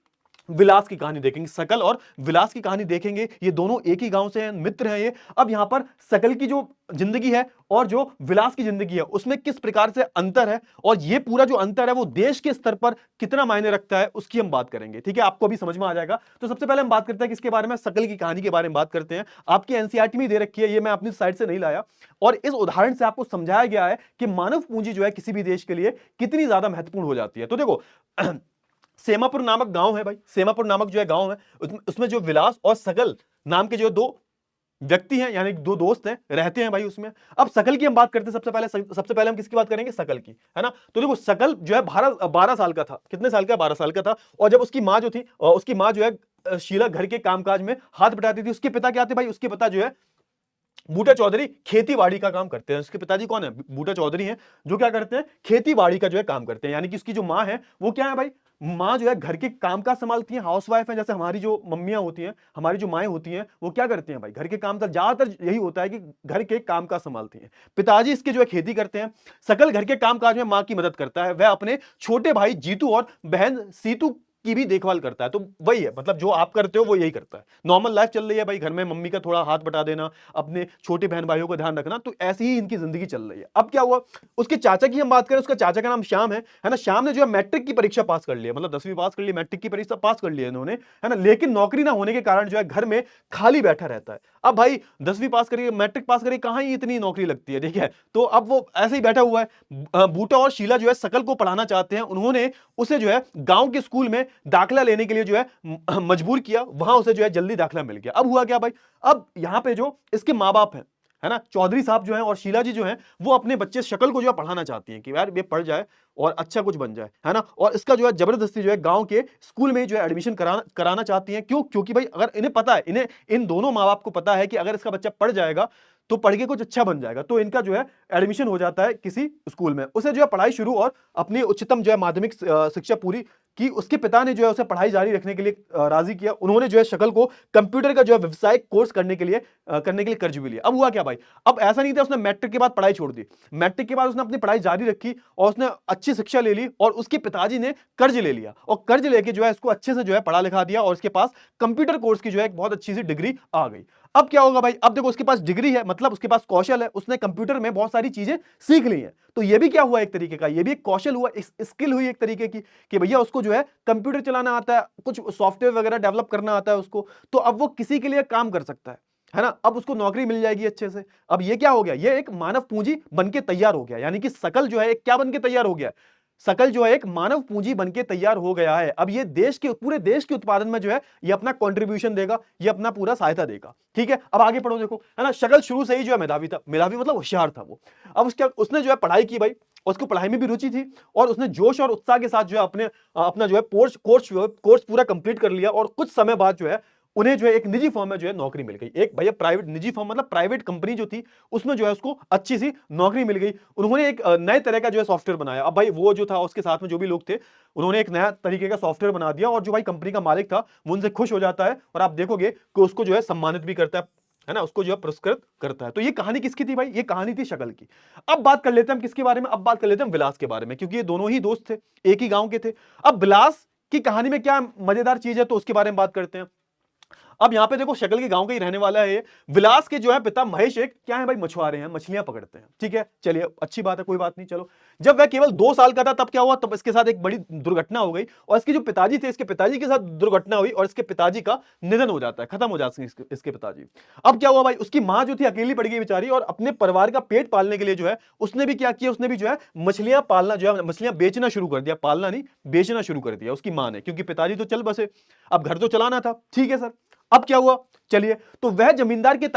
विलास की कहानी देखेंगे। शकल और विलास की कहानी देखेंगे। ये दोनों एक ही गांव से हैं, मित्र हैं ये। अब यहां पर शकल की जो जिंदगी है और जो विलास की जिंदगी है उसमें किस प्रकार से अंतर है, और ये पूरा जो अंतर है वो देश के स्तर पर कितना मायने रखता है, उसकी हम बात करेंगे। ठीक है, आपको अभी समझ में आ जाएगा। तो सबसे पहले हम बात करते हैं किसके बारे में? शकल की कहानी के बारे में बात करते हैं। आपकी एनसीईआरटी में दे रखी है, ये मैं अपनी साइड से नहीं लाया। और इस उदाहरण से आपको समझाया गया है कि मानव पूंजी जो है किसी भी देश के लिए कितनी ज्यादा महत्वपूर्ण हो जाती है। तो देखो सेमापुर नामक गांव है भाई, सेमापुर नामक जो है गांव है, उसमें जो विलास और सकल नाम के जो दो व्यक्ति हैं, यानी दो दोस्त हैं, रहते हैं भाई उसमें। अब सकल की हम बात करते हैं। सबसे पहले हम किसकी बात करेंगे? सकल की, है ना। तो देखो सकल जो है 12 साल का था। कितने साल का? 12 साल का था। और जब उसकी माँ जो थी, उसकी माँ जो है शीला घर के कामकाज में हाथ बटाती थी। उसके पिता क्या थे भाई? उसके पिता जो है बूटा चौधरी खेती बाड़ी का काम करते हैं। उसके पिताजी कौन है? बूटा चौधरी हैं, जो क्या करते हैं? खेती बाड़ी का जो है काम करते हैं। यानी कि उसकी जो माँ है वो क्या है भाई? माँ जो है घर के काम काज संभालती है, हाउस वाइफ है। जैसे हमारी जो मम्मियां होती हैं, हमारी जो माएँ होती हैं, वो क्या करती हैं भाई? घर के काम, ज्यादातर यही होता है कि घर के काम काज संभालती हैं। पिताजी इसके जो है खेती करते हैं। सकल घर के काम काज में माँ की मदद करता है। वह अपने छोटे भाई जीतू और बहन सीतू की भी देखभाल करता है। तो वही है, मतलब जो आप करते हो वो यही करता है। नॉर्मल लाइफ चल रही है भाई, घर में मम्मी का थोड़ा हाथ बटा देना, अपने छोटे बहन भाइयों का ध्यान रखना। तो ऐसी ही इनकी जिंदगी चल रही है। अब क्या हुआ, उसके चाचा की हम बात करें, उसका चाचा का नाम श्याम है ना। श्याम ने जो है मैट्रिक की परीक्षा पास कर लिया, मतलब 10वीं पास कर ली, मैट्रिक की परीक्षा पास कर लिया इन्होंने, है ना। लेकिन नौकरी ना होने के कारण जो है घर में खाली बैठा रहता है। अब भाई 10वीं पास करिए, मैट्रिक पास करिए, कहां ही इतनी नौकरी लगती है, ठीक है। तो अब वो ऐसे ही बैठा हुआ है। बूटा और शीला जो है सकल को पढ़ाना चाहते हैं। उन्होंने उसे जो है गांव के स्कूल में दाखिला लेने के लिए जो है मजबूर किया। वहां उसे जो है जल्दी दाखिला मिल गया। अब हुआ क्या भाई? अब यहां पे जो इसके माँ बाप हैं, है ना, चौधरी साहब जो हैं और शीला जी जो हैं, वो अपने बच्चे शकल को जो है पढ़ाना चाहती हैं कि यार ये पढ़ जाए और अच्छा कुछ बन जाए, है ना। और इसका जो है जबरदस्ती जो है गांव के स्कूल में जो है एडमिशन कराना चाहती हैं। क्यों? क्योंकि भाई अगर इन्हें पता है, इन्हें इन दोनों माँ बाप को पता है कि अगर इसका बच्चा पढ़ जाएगा तो पढ़ के कुछ अच्छा बन जाएगा, तो इनका जो है एडमिशन हो जाता है किसी स्कूल में। उसे जो है पढ़ाई शुरू और अपनी उच्चतम जो है माध्यमिक शिक्षा पूरी की। उसके पिता ने जो है उसे पढ़ाई जारी रखने के लिए राजी किया। उन्होंने जो है शकल को कंप्यूटर का जो है व्यावसायिक कोर्स करने के लिए कर्ज भी लिया। अब हुआ क्या भाई, अब ऐसा नहीं था उसने मैट्रिक के बाद पढ़ाई छोड़ दी, मैट्रिक के बाद उसने अपनी पढ़ाई जारी रखी और उसने अच्छी शिक्षा ले ली, और उसके पिताजी ने कर्ज ले लिया और कर्ज लेके जो है इसको अच्छे से जो है पढ़ा लिखा दिया, और इसके पास कंप्यूटर कोर्स की जो है एक बहुत अच्छी सी डिग्री आ गई। अब क्या होगा भाई, अब देखो उसके पास डिग्री है, मतलब उसके पास कौशल है, उसने कंप्यूटर में बहुत सारी चीजें सीख ली हैं। तो ये भी क्या हुआ, एक तरीके का ये भी एक कौशल हुआ, स्किल हुई एक तरीके की, कि भैया उसको जो है कंप्यूटर चलाना आता है, कुछ सॉफ्टवेयर वगैरह डेवलप करना आता है उसको, तो अब वो किसी के लिए काम कर सकता है ना। अब उसको नौकरी मिल जाएगी अच्छे से। अब ये क्या हो गया, ये एक मानव पूंजी बनके तैयार हो गया, यानी कि सकल जो है एक क्या बनके तैयार हो गया, सकल जो है एक मानव पूंजी बनके तैयार हो गया है। अब ये पूरे देश के उत्पादन में जो है ये अपना कंट्रीब्यूशन देगा, ये अपना पूरा सहायता देगा। ठीक है, अब आगे पढ़ो, देखो है ना, शकल शुरू से ही जो है मेधावी था, मेधावी मतलब होशियार था वो। अब उसने जो है पढ़ाई की भाई, उसको पढ़ाई में भी रुचि थी, और उसने जोश और उत्साह के साथ जो है अपना जो है कोर्स पूरा कंप्लीट कर लिया। और कुछ समय बाद जो है उन्हें जो है एक निजी फर्म में जो है नौकरी मिल गई। एक भैया प्राइवेट निजी फर्म मतलब प्राइवेट कंपनी जो थी, उसमें जो है उसको अच्छी सी नौकरी मिल गई। उन्होंने एक नए तरह का जो है सॉफ्टवेयर बनाया। अब भाई वो जो था उसके साथ में जो भी लोग थे, उन्होंने एक नया तरीके का सॉफ्टवेयर बना दिया, और जो भाई कंपनी का मालिक था वो उनसे खुश हो जाता है, और आप देखोगे कि उसको जो है सम्मानित भी करता है ना, उसको जो है पुरस्कृत करता है। तो ये कहानी किसकी थी भाई, ये कहानी थी शकल की। अब बात कर लेते हैं हम किसके बारे में, अब बात कर लेते हैं विलास के बारे में, क्योंकि ये दोनों ही दोस्त थे, एक ही गांव के थे। अब विलास की कहानी में क्या मजेदार चीज है, तो उसके बारे में बात करते हैं। अब यहां पे देखो शकल के गांव का ही रहने वाला है ये। विलास के जो है पिता महेश एक क्या है भाई, मछुआरे हैं, मछलियां पकड़ते हैं। ठीक है, चलिए अच्छी बात है, कोई बात नहीं। चलो, जब वह केवल 2 साल का था तब क्या हुआ, तब इसके साथ एक बड़ी दुर्घटना हो गई, और इसके जो पिताजी थे, इसके पिताजी के साथ दुर्घटना हुई, और इसके पिताजी का निधन हो जाता है, खत्म हो जाते हैं इसके पिताजी। अब क्या हुआ भाई, उसकी मां जो थी अकेली पड़ गई बेचारी, और अपने परिवार का पेट पालने के लिए जो है उसने भी क्या किया, उसने भी जो है मछलियां पालना, जो है मछलियां बेचना शुरू कर दिया, पालना नहीं बेचना शुरू कर दिया उसकी मां ने, क्योंकि पिताजी तो चल बसे, अब घर तो चलाना था। ठीक है सर, अब क्या हुआ, चलिए, तो वह जमींदार के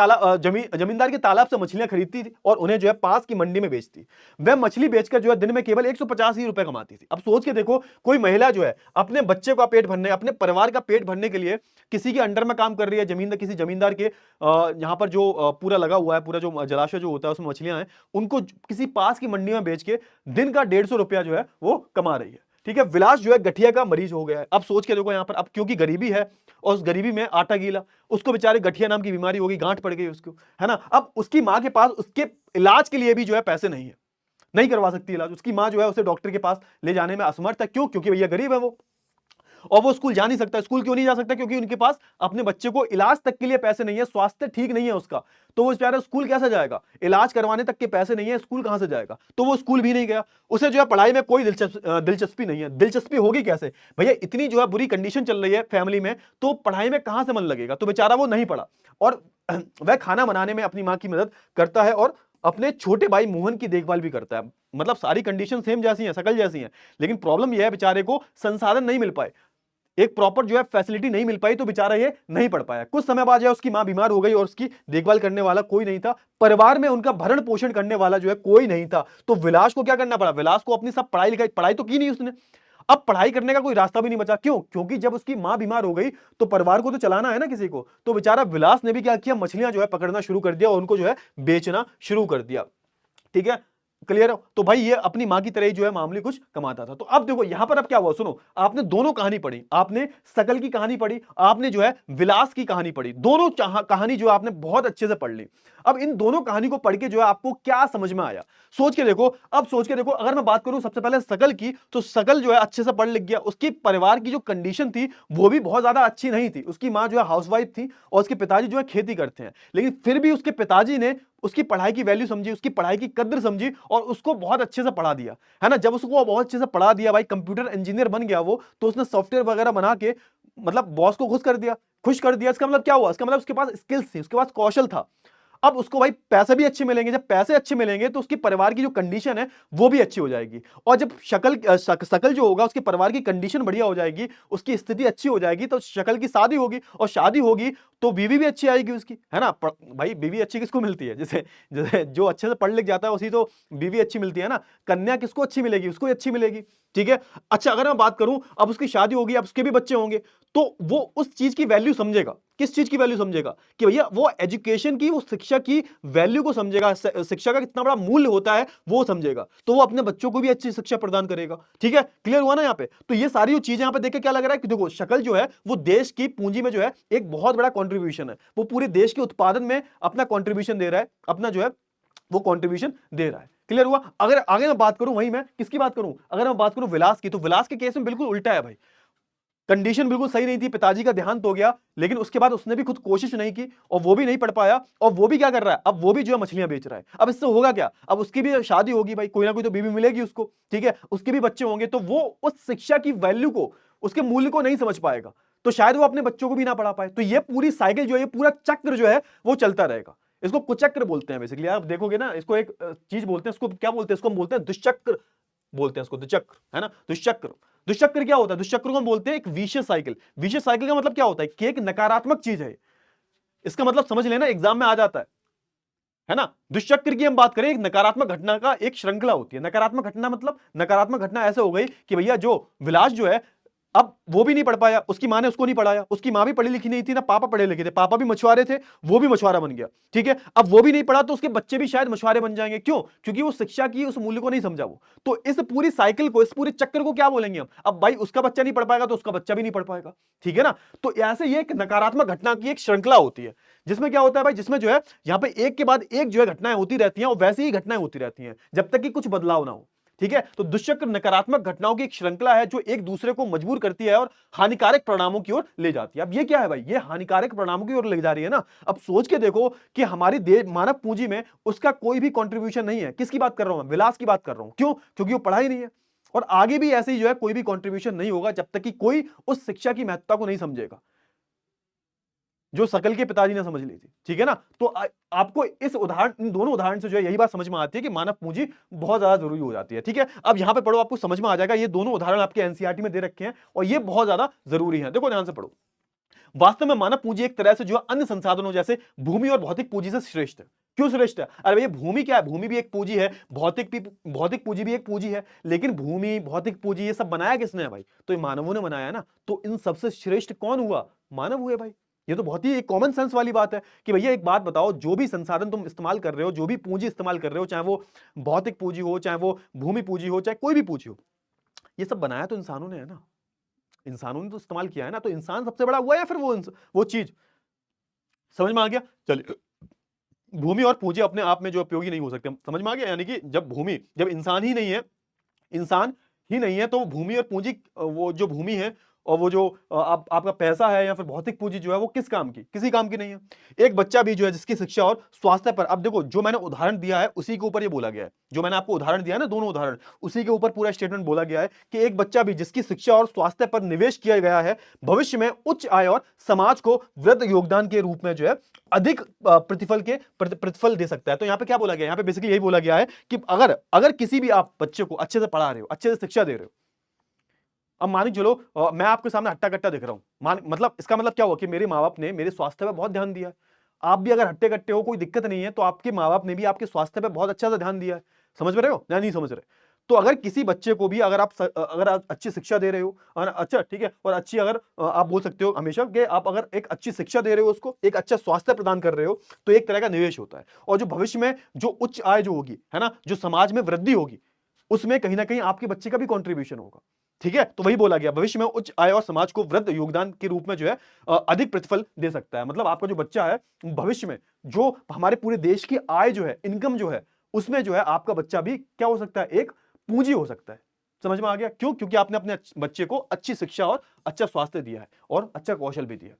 तालाब से मछलियां खरीदती थी और उन्हें जो है पास की मंडी में बेचती। वह मछली बेचकर जो है दिन में केवल 150 ही रुपए कमाती थी। अब सोच के देखो, कोई महिला जो है अपने बच्चे का पेट भरने, अपने परिवार का पेट भरने के लिए किसी के अंडर में काम कर रही है, किसी जमींदार के यहाँ पर जो पूरा लगा हुआ है, पूरा जो जलाशय जो होता है उसमें मछलियां हैं, उनको किसी पास की मंडी में बेच के दिन का 150 रुपया जो है वो कमा रही है। ठीक है, विलास जो है गठिया का मरीज हो गया है। अब सोच के देखो यहाँ पर, अब क्योंकि गरीबी है और उस गरीबी में आटा गीला, उसको बेचारे गठिया नाम की बीमारी हो गई, गांठ पड़ गई उसको, है ना। अब उसकी मां के पास उसके इलाज के लिए भी जो है पैसे नहीं है, नहीं करवा सकती इलाज। उसकी मां जो है उसे डॉक्टर के पास ले जाने में असमर्थ है। क्यों, क्योंकि भैया गरीब है वो, और वो स्कूल जा नहीं सकता। स्कूल क्यों नहीं जा सकता, क्योंकि उनके पास अपने बच्चे को इलाज तक के लिए पैसे नहीं है, स्वास्थ्य ठीक नहीं है उसका, तो वो बेचारा स्कूल कैसे जाएगा, इलाज करवाने तक के पैसे नहीं है, स्कूल कहां से जाएगा, तो वो स्कूल भी नहीं गया। उसे जो है पढ़ाई में कोई दिलचस्पी नहीं है। दिलचस्पी होगी कैसे भैया, इतनी जो है बुरी कंडीशन चल रही है फैमिली में, तो पढ़ाई में कहां से मन लगेगा, तो बेचारा वो नहीं पढ़ा। और वह खाना बनाने में अपनी मां की मदद करता है, और अपने छोटे भाई मोहन की देखभाल भी करता है। मतलब सारी कंडीशन सेम जैसी हैं, शकल जैसी हैं, लेकिन प्रॉब्लम यह है बेचारे को संसाधन नहीं मिल पाए, एक प्रॉपर जो है फैसिलिटी नहीं मिल पाई, तो बेचारा ये नहीं पढ़ पाया। कुछ समय बाद जो है उसकी मां बीमार हो गई, और उसकी देखभाल करने वाला कोई नहीं था, परिवार में उनका भरण पोषण करने वाला जो है कोई नहीं था। तो विलास को क्या करना पड़ा, विलास को अपनी सब पढ़ाई तो की नहीं उसने, अब पढ़ाई करने का कोई रास्ता भी नहीं बचा। क्यों, क्योंकि जब उसकी मां बीमार हो गई तो परिवार को तो चलाना है ना किसी को, तो बेचारा विलास ने भी क्या किया, मछलियां जो है पकड़ना शुरू कर दिया और उनको जो है बेचना शुरू कर दिया। ठीक है, क्लियर हो, तो भाई ये अपनी मां की तरह ही जो है मामूली कुछ कमाता था। तो अब देखो यहां पर अब क्या हुआ, सुनो, आपने दोनों कहानी पढ़ी, आपने सकल की कहानी पढ़ी, आपने जो है विलास की कहानी पढ़ी, दोनों कहानी जो आपने बहुत अच्छे से पढ़ ली। अब इन दोनों कहानी को पढ़ के जो है आपको क्या समझ में आया, सोच के देखो। अब सोच के देखो, अगर मैं बात करूं सबसे पहले सकल की, तो सकल जो है अच्छे से पढ़ लिख गया। उसकी परिवार की जो कंडीशन थी वो भी बहुत ज्यादा अच्छी नहीं थी। उसकी मां जो है हाउसवाइफ थी, और उसके पिताजी जो है खेती करते हैं, लेकिन फिर भी उसके पिताजी ने उसकी पढ़ाई की वैल्यू समझी, उसकी पढ़ाई की कद्र समझी, और उसको बहुत अच्छे से पढ़ा दिया, है ना। जब उसको बहुत अच्छे से पढ़ा दिया भाई, कंप्यूटर इंजीनियर बन गया वो, तो उसने सॉफ्टवेयर वगैरह बना के मतलब बॉस को खुश कर दिया। इसका मतलब क्या हुआ, इसका मतलब उसके पास स्किल्स थी, उसके पास कौशल था। अब उसको भाई पैसे भी अच्छे मिलेंगे, जब पैसे अच्छे मिलेंगे तो उसकी परिवार की जो कंडीशन है वो भी अच्छी हो जाएगी, और जब शकल जो होगा उसके परिवार की कंडीशन बढ़िया हो जाएगी, उसकी स्थिति अच्छी हो जाएगी, तो शकल की शादी होगी, और शादी होगी तो बीवी भी अच्छी आएगी उसकी, है ना? भाई बीवी अच्छी किसको मिलती है? जैसे जैसे जो अच्छे से पढ़ लिख जाता है उसी तो बीवी अच्छी मिलती है ना। कन्या किसको अच्छी मिलेगी? उसको ही अच्छी मिलेगी, ठीक है? अच्छा, अगर मैं बात करूं, अब उसकी शादी होगी, अब उसके भी बच्चे होंगे, तो वो उस चीज की वैल्यू समझेगा। किस चीज की वैल्यू समझेगा? कि भैया वो एजुकेशन की, वो शिक्षा की वैल्यू को समझेगा, शिक्षा का कितना बड़ा मूल्य होता है वो समझेगा, तो वो अपने बच्चों को भी अच्छी शिक्षा प्रदान करेगा। ठीक है, क्लियर हुआ ना यहाँ पे? तो ये सारी जो चीजें यहाँ पे देख के क्या लग रहा है कि देखो, शक्ल जो है वो देश की पूंजी में जो है एक बहुत बड़ा कॉन्ट्रीब्यूशन है, वो पूरे देश के उत्पादन में अपना कॉन्ट्रीब्यूशन दे रहा है, अपना जो है वो कंट्रीब्यूशन दे रहा है। क्लियर हुआ? अगर आगे मैं बात करूं, वही मैं किसकी बात करूं, अगर मैं बात करूं विलास की, तो विलास के केस में बिल्कुल उल्टा है भाई। कंडीशन बिल्कुल सही नहीं थी, पिताजी का देहांत हो गया, लेकिन उसके बाद उसने भी खुद कोशिश नहीं की और वो भी नहीं पढ़ पाया, और वो भी क्या कर रहा है, अब वो भी जो है मछलियां बेच रहा है। अब इससे होगा क्या? अब उसकी भी शादी होगी भाई, कोई ना कोई तो बीवी मिलेगी उसको, ठीक है, उसके भी बच्चे होंगे, तो वो उस शिक्षा की वैल्यू को, उसके मूल्य को नहीं समझ पाएगा, तो शायद वो अपने बच्चों को भी ना पढ़ा पाए। तो ये पूरी साइकिल जो है, ये पूरा चक्र जो है वो चलता रहेगा। इसको कुचक्र बोलते हैं बेसिकली। आप देखोगे ना, इसको एक चीज बोलते हैं, इसको क्या बोलते हैं? इसको हम बोलते हैं दुष्चक्र, बोलते हैं इसको दुष्चक्र, है ना? दुष्चक्र। दुष्चक्र क्या होता है? दुष्चक्र को हम बोलते हैं एक विशेष साइकिल। विशेष साइकिल का मतलब क्या होता है? कि एक नकारात्मक चीज है, इसका मतलब समझ लेना, एग्जाम में आ जाता है ना? दुष्चक्र की हम बात करें, एक नकारात्मक घटना का एक श्रृंखला होती है। नकारात्मक घटना मतलब, नकारात्मक घटना ऐसे हो गई कि भैया जो विलास जो है, अब वो भी नहीं पढ़ पाया, उसकी मां ने उसको नहीं पढ़ाया, उसकी मां भी पढ़ी लिखी नहीं थी ना, पापा पढ़े लिखे थे, पापा भी मछुआरे थे, वो भी मछुआरा बन गया, ठीक है? अब वो भी नहीं पढ़ा तो उसके बच्चे भी शायद मछुआरे बन जाएंगे। क्यों? क्योंकि वो शिक्षा की उस मूल्य को नहीं समझा वो। तो इस पूरी साइकिल को, इस पूरे चक्कर को क्या बोलेंगे हम? अब भाई उसका बच्चा नहीं पढ़ पाएगा तो उसका बच्चा भी नहीं पढ़ पाएगा, ठीक है ना? तो ऐसे ये एक नकारात्मक घटना की एक श्रृंखला होती है, जिसमें क्या होता है भाई, जिसमें जो है यहाँ पे एक के बाद एक जो है घटनाएं होती रहती हैं, और वैसी ही घटनाएं होती रहती हैं जब तक कि कुछ बदलाव ना हो, ठीक है? तो दुष्चक्र नकारात्मक घटनाओं की एक श्रृंखला है जो एक दूसरे को मजबूर करती है और हानिकारक परिणामों की ओर ले जाती है। अब ये क्या है भाई? ये हानिकारक परिणामों की ओर ले जा रही है ना। अब सोच के देखो कि हमारी देश मानव पूंजी में उसका कोई भी कंट्रीब्यूशन नहीं है। किसकी बात कर रहा हूं मैं? विलास की बात कर रहा हूं। क्यों? क्योंकि वो पढ़ा ही नहीं है, और आगे भी ऐसे ही जो है कोई भी कंट्रीब्यूशन नहीं होगा जब तक कि कोई उस शिक्षा की महत्ता को नहीं समझेगा जो सकल के पिताजी ने समझ ली थी, ठीक है ना? तो आपको इस उदाहरण, इन दोनों उदाहरण से जो है यही बात समझ में आती है कि मानव पूंजी बहुत ज्यादा जरूरी हो जाती है, ठीक है? अब यहां पे पढ़ो, आपको समझ में आ जाएगा। ये दोनों उदाहरण आपके एनसीईआरटी में दे रखे हैं और ये बहुत ज्यादा जरूरी है। देखो ध्यान से पढ़ो। वास्तव में मानव पूंजी एक तरह से जो है अन्य संसाधनों जैसे भूमि और भौतिक पूंजी से श्रेष्ठ है। क्यों श्रेष्ठ है? अरे भैया, भूमि क्या है? भूमि भी एक पूंजी है, भौतिक पूंजी भी एक पूंजी है, लेकिन भूमि, भौतिक पूंजी, ये सब बनाया किसने है भाई? तो ये मानवों ने बनाया है ना। तो इन सबसे श्रेष्ठ कौन हुआ? मानव हुए भाई। ये तो बहुत ही एक कॉमन सेंस वाली बात है कि भैया एक बात बताओ, जो भी संसाधन तुम इस्तेमाल कर रहे हो, जो भी पूंजी इस्तेमाल कर रहे हो, चाहे वो भौतिक पूंजी हो, चाहे वो भूमि पूंजी हो, चाहे कोई भी पूंजी हो, ये सब बनाया तो इंसानों ने है ना। इंसानों ने तो इस्तेमाल किया है ना। तो इंसान सबसे बड़ा हुआ या फिर वो चीज? समझ में आ गया? चलिए, भूमि और पूंजी अपने आप में जो उपयोगी नहीं हो सकते, समझ में आ गया? यानी कि जब भूमि, जब इंसान ही नहीं है, इंसान ही नहीं है, तो भूमि और पूंजी, वो जो भूमि है और वो जो आपका पैसा है या फिर भौतिक पूंजी जो है, वो किस काम की? किसी काम की नहीं है। एक बच्चा भी जो है जिसकी शिक्षा और स्वास्थ्य पर, अब देखो जो मैंने उदाहरण दिया है उसी के ऊपर ये बोला गया है, जो मैंने आपको उदाहरण दिया है ना, दोनों उदाहरण, उसी के ऊपर पूरा स्टेटमेंट बोला गया है कि एक बच्चा भी जिसकी शिक्षा और स्वास्थ्य पर निवेश किया गया है, भविष्य में उच्च आय और समाज को वृद्ध योगदान के रूप में जो है अधिक प्रतिफल दे सकता है। तो यहाँ पे क्या बोला गया? यहाँ पे बेसिकली यही बोला गया है कि अगर अगर किसी भी आप बच्चे को अच्छे से पढ़ा रहे हो, अच्छे से शिक्षा दे रहे हो, अब मान के चलो मैं आपके सामने हट्टा कट्टा दिख रहा हूं, मतलब इसका मतलब क्या हुआ कि मेरे माँ बाप ने मेरे स्वास्थ्य पे बहुत ध्यान दिया है। आप भी अगर हट्टे कट्टे हो, कोई दिक्कत नहीं है, तो आपके माँ बाप ने भी आपके स्वास्थ्य पे बहुत अच्छा से ध्यान दिया है। समझ में रहे हो या नहीं समझ रहे? तो अगर किसी बच्चे को भी अगर आप अच्छी शिक्षा दे रहे हो, और अच्छा ठीक है, और अच्छी, अगर आप बोल सकते हो हमेशा कि आप अगर एक अच्छी शिक्षा दे रहे हो, उसको एक अच्छा स्वास्थ्य प्रदान कर रहे हो, तो एक तरह का निवेश होता है। और जो भविष्य में जो उच्च आय जो होगी, है ना, जो समाज में वृद्धि होगी, उसमें कहीं ना कहीं आपके बच्चे का भी कॉन्ट्रीब्यूशन होगा। ठीक है, तो वही बोला गया, भविष्य में उच्च आय और समाज को वृद्ध योगदान के रूप में जो है अधिक प्रतिफल दे सकता है। मतलब आपका जो बच्चा है, भविष्य में जो हमारे पूरे देश की आय जो है, इनकम जो है, उसमें जो है आपका बच्चा भी क्या हो सकता है? एक पूंजी हो सकता है। समझ में आ गया? क्यों? क्योंकि आपने अपने बच्चे को अच्छी शिक्षा और अच्छा स्वास्थ्य दिया है और अच्छा कौशल भी दिया है।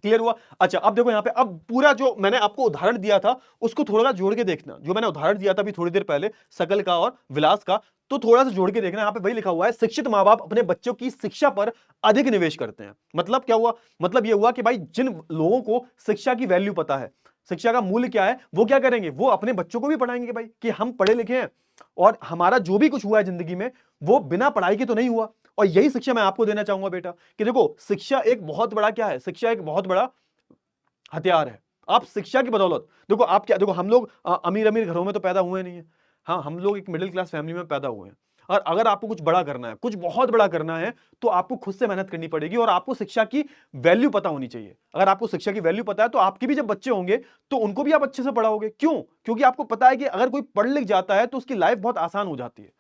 क्लियर हुआ? अच्छा, अब देखो यहाँ पे, अब पूरा जो मैंने आपको उदाहरण दिया था उसको थोड़ा सा जोड़ के देखना। जो मैंने उदाहरण दिया था अभी थोड़ी देर पहले, सकल का और विलास का, तो थोड़ा सा जोड़ के देखना। यहाँ पे वही लिखा हुआ है, शिक्षित माँ बाप अपने बच्चों की शिक्षा पर अधिक निवेश करते हैं। मतलब क्या हुआ? मतलब ये हुआ कि भाई जिन लोगों को शिक्षा की वैल्यू पता है, शिक्षा का मूल्य क्या है, वो क्या करेंगे? वो अपने बच्चों को भी पढ़ाएंगे भाई, कि हम पढ़े लिखे हैं और हमारा जो भी कुछ हुआ है जिंदगी में, वो बिना पढ़ाई के तो नहीं हुआ। और यही शिक्षा मैं आपको देना चाहूंगा बेटा, कि देखो शिक्षा एक बहुत बड़ा क्या है? शिक्षा एक बहुत बड़ा हथियार है। आप शिक्षा की बदौलत देखो, आप क्या देखो, हम लोग अमीर-अमीर घरों में तो पैदा हुए नहीं है। हाँ, हम लोग एक मिडिल क्लास फैमिली में पैदा हुए हैं। और अगर आपको कुछ बड़ा करना है, कुछ बहुत बड़ा करना है, तो आपको खुद से मेहनत करनी पड़ेगी और आपको शिक्षा की वैल्यू पता होनी चाहिए। अगर आपको शिक्षा की वैल्यू पता है, तो आपके भी जब बच्चे होंगे, तो उनको भी आप अच्छे से पढ़ाओगे। क्यों? क्योंकि आपको पता है कि अगर कोई पढ़ लिख जाता है, तो उसकी लाइफ बहुत आसान हो जाती है।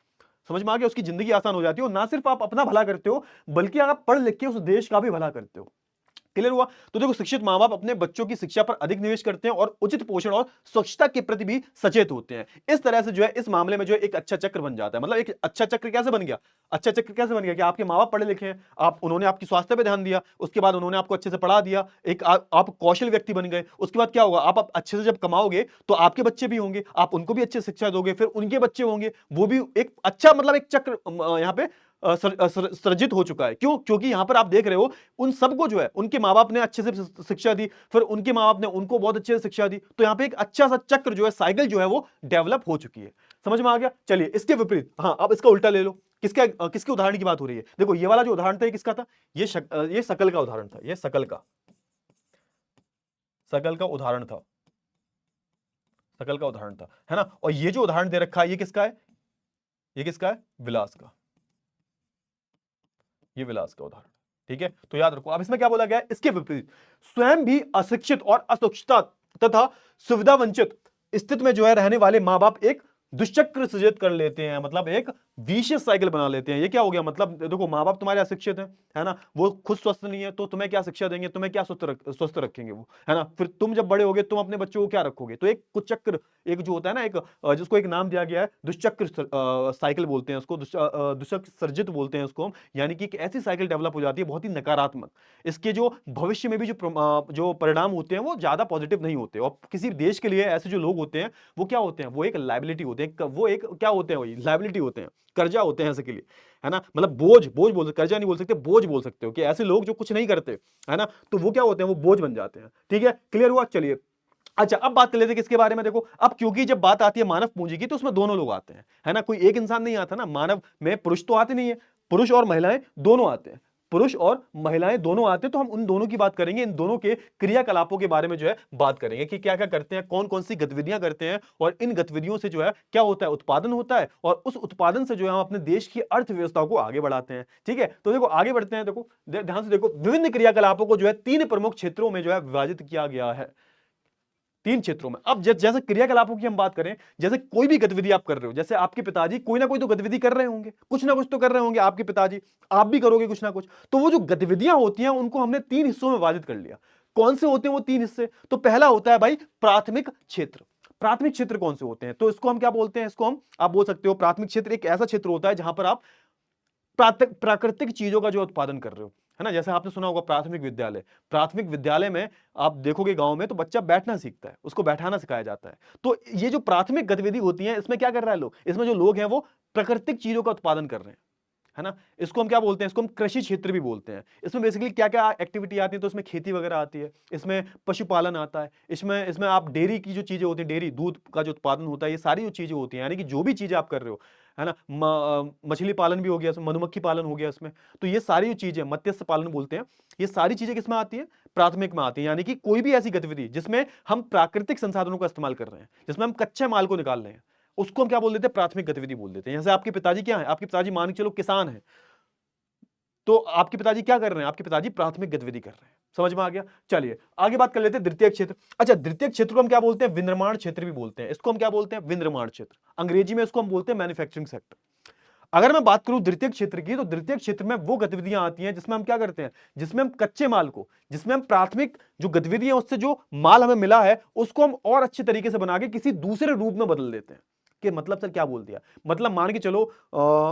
समझ में आ गया? उसकी जिंदगी आसान हो जाती है और ना सिर्फ आप अपना भला करते हो, बल्कि आप पढ़ लिख के उस देश का भी भला करते हो। क्लियर हुआ? तो देखो, शिक्षित माँ-बाप अपने बच्चों की शिक्षा पर अधिक निवेश करते हैं और उचित पोषण और स्वच्छता के प्रति भी सचेत होते हैं। इस तरह से जो है, इस मामले में जो है एक अच्छा चक्र बन जाता है। मतलब एक अच्छा चक्र कैसे बन गया? अच्छा चक्र कैसे बन गया कि आपके माँ-बाप पढ़े लिखे हैं, उन्होंने आपकी स्वास्थ्य पे ध्यान दिया, उसके बाद उन्होंने आपको अच्छे से पढ़ा दिया, एक आप कौशल व्यक्ति बन गए। उसके बाद क्या होगा? आप अच्छे से जब कमाओगे, तो आपके बच्चे भी होंगे, आप उनको भी अच्छी शिक्षा दोगे, फिर उनके बच्चे होंगे, वो भी एक अच्छा, मतलब एक चक्र यहाँ पे सृजित हो चुका है। क्यों? क्योंकि यहां पर आप देख रहे हो, उन सबको जो है उनके माँ-बाप ने अच्छे से शिक्षा दी, फिर उनके माँ-बाप ने उनको बहुत अच्छे से शिक्षा दी। तो यहां पे एक अच्छा-सा चक्र जो है, साइकिल जो है वो डेवलप हो चुकी है। समझ में आ गया? चलिए, इसके विपरीत हाँ, अब इसका उल्टा ले लो। किसके उदाहरण की बात हो रही है? देखो, ये वाला जो उदाहरण था, ये किसका था? ये शकल का उदाहरण था। ये शकल का उदाहरण था। शकल का उदाहरण था, है ना? और ये जो उदाहरण दे रखा है, ये किसका है? ये किसका है? विलास का। ये विलास का उदाहरण, ठीक है? तो याद रखो। अब इसमें क्या बोला गया है? इसके विपरीत स्वयं भी अशिक्षित और अस्वच्छता तथा सुविधा वंचित स्थिति में जो है रहने वाले मां बाप एक दुष्चक्र सृजित कर लेते हैं। मतलब एक विशियस साइकिल बना लेते हैं। ये क्या हो गया? मतलब देखो, मां बाप तुम्हारे अशिक्षित हैं, है ना? वो खुद स्वस्थ नहीं है, तो तुम्हें क्या शिक्षा देंगे? तुम्हें क्या स्वस्थ रखेंगे वो, है ना? फिर तुम जब बड़े होगे, तुम अपने बच्चों को क्या रखोगे? तो एक कुचक्र, एक जो होता है ना, एक जिसको एक नाम दिया गया है, दुष्चक्र साइकिल बोलते हैं उसको, दुष्चक्र सर्जित बोलते हैं उसको हम। यानी कि एक ऐसी साइकिल डेवलप हो जाती है, बहुत ही नकारात्मक। इसके जो भविष्य में भी जो परिणाम होते हैं, वो ज्यादा पॉजिटिव नहीं होते। और किसी देश के लिए ऐसे जो लोग होते हैं, वो क्या होते हैं? वो एक लाइबिलिटी होते हैं। वो एक क्या होते हैं? वही लाइबिलिटी होते हैं, कर्जा होते हैं ऐसे के लिए, है ना? मतलब बोझ बोझ बोल सकते, कर्जा नहीं बोल सकते, बोझ बोल सकते हो कि ऐसे लोग जो कुछ नहीं करते, है ना? तो वो क्या होते हैं? वो बोझ बन जाते हैं। ठीक है, क्लियर हुआ? चलिए, अच्छा, अब बात कर लेते हैं किसके बारे में। देखो, अब क्योंकि जब बात आती है मानव पूंजी की, तो उसमें दोनों लोग आते हैं, है ना? कोई एक इंसान नहीं आता ना। मानव में पुरुष तो आते नहीं है, पुरुष और महिलाएं दोनों आते हैं। पुरुष और महिलाएं दोनों आते हैं। तो हम उन दोनों की बात करेंगे, इन दोनों के क्रियाकलापों के बारे में जो है बात करेंगे कि क्या क्या करते हैं, कौन कौन सी गतिविधियां करते हैं, और इन गतिविधियों से जो है क्या होता है? उत्पादन होता है, और उस उत्पादन से जो है हम अपने देश की अर्थव्यवस्था को आगे बढ़ाते हैं। ठीक है, तो देखो, आगे बढ़ते हैं। देखो, ध्यान से देखो, विभिन्न क्रियाकलापों को जो है तीन प्रमुख क्षेत्रों में जो है विभाजित किया गया है, तीन क्षेत्रों में। अब जैसे क्रियाकलापों की हम बात करें, जैसे कोई भी गतिविधि आप कर रहे हो, जैसे आपके पिताजी कोई ना कोई तो गतिविधि कर रहे होंगे, कुछ ना कुछ तो कर रहे होंगे आपके पिताजी, आप भी करोगे कुछ ना कुछ। तो वो जो गतिविधियां होती हैं, उनको हमने तीन हिस्सों में विभाजित कर लिया। कौन से होते हैं वो तीन हिस्से? तो पहला होता है भाई प्राथमिक क्षेत्र। प्राथमिक क्षेत्र कौन से होते हैं? तो इसको हम क्या बोलते हैं? इसको हम, आप बोल सकते हो, प्राथमिक क्षेत्र एक ऐसा क्षेत्र होता है जहां पर आप प्राकृतिक चीजों का जो उत्पादन कर रहे हो, है ना? जैसे आपने सुना होगा प्राथमिक विद्यालय। प्राथमिक विद्यालय में आप देखोगे गांव में, तो बच्चा बैठना सीखता है, उसको बैठाना सिखाया जाता है। तो ये जो प्राथमिक गतिविधि होती है, इसमें क्या कर रहा है लोग? इसमें जो लोग हैं, वो प्राकृतिक चीजों का उत्पादन कर रहे हैं, है ना? इसको हम क्या बोलते हैं? इसको हम कृषि क्षेत्र भी बोलते हैं। इसमें बेसिकली क्या क्या एक्टिविटी आती है? तो इसमें खेती वगैरह आती है, इसमें पशुपालन आता है, इसमें इसमें आप डेयरी की जो चीजें होती हैं, डेयरी दूध का जो उत्पादन होता है, ये सारी जो चीजें होती हैं, यानी कि जो भी चीजें आप कर रहे हो, है ना? मछली पालन भी हो गया इसमें, मधुमक्खी पालन हो गया इसमें। तो ये सारी जो चीजें, मत्स्य पालन बोलते हैं, ये सारी चीजें किसमें आती है? प्राथमिक में आती है। यानी कि कोई भी ऐसी गतिविधि जिसमें हम प्राकृतिक संसाधनों का इस्तेमाल कर रहे हैं, जिसमें हम कच्चे माल को निकाल रहे हैं, उसको हम क्या बोल देते हैं? प्राथमिक गतिविधि बोल देते हैं। जैसे आपके पिताजी क्या है? आपके पिताजी मान के चलो किसान है, तो आपके पिताजी क्या कर रहे हैं? आपके पिताजी प्राथमिक गतिविधि कर रहे हैं। समझ में आ गया? चलिए, आगे बात कर लेते हैं द्वितीय क्षेत्र। अच्छा, द्वितीय क्षेत्र को हम क्या बोलते हैं? विनिर्माण क्षेत्र भी बोलते हैं। इसको हम क्या बोलते हैं? विनिर्माण क्षेत्र। अंग्रेजी में इसको हम बोलते हैं मैन्युफैक्चरिंग सेक्टर। अगर मैं बात करूं द्वितीय क्षेत्र की, तो द्वितीय क्षेत्र में वो गतिविधियां आती हैं जिसमें हम क्या करते हैं? जिसमें हम कच्चे माल को, जिसमें हम प्राथमिक जो गतिविधि है, उससे जो माल हमें मिला है, उसको हम और अच्छे तरीके से बना के किसी दूसरे रूप में बदल देते हैं। कि मतलब सर क्या बोल दिया? मतलब मान के चलो,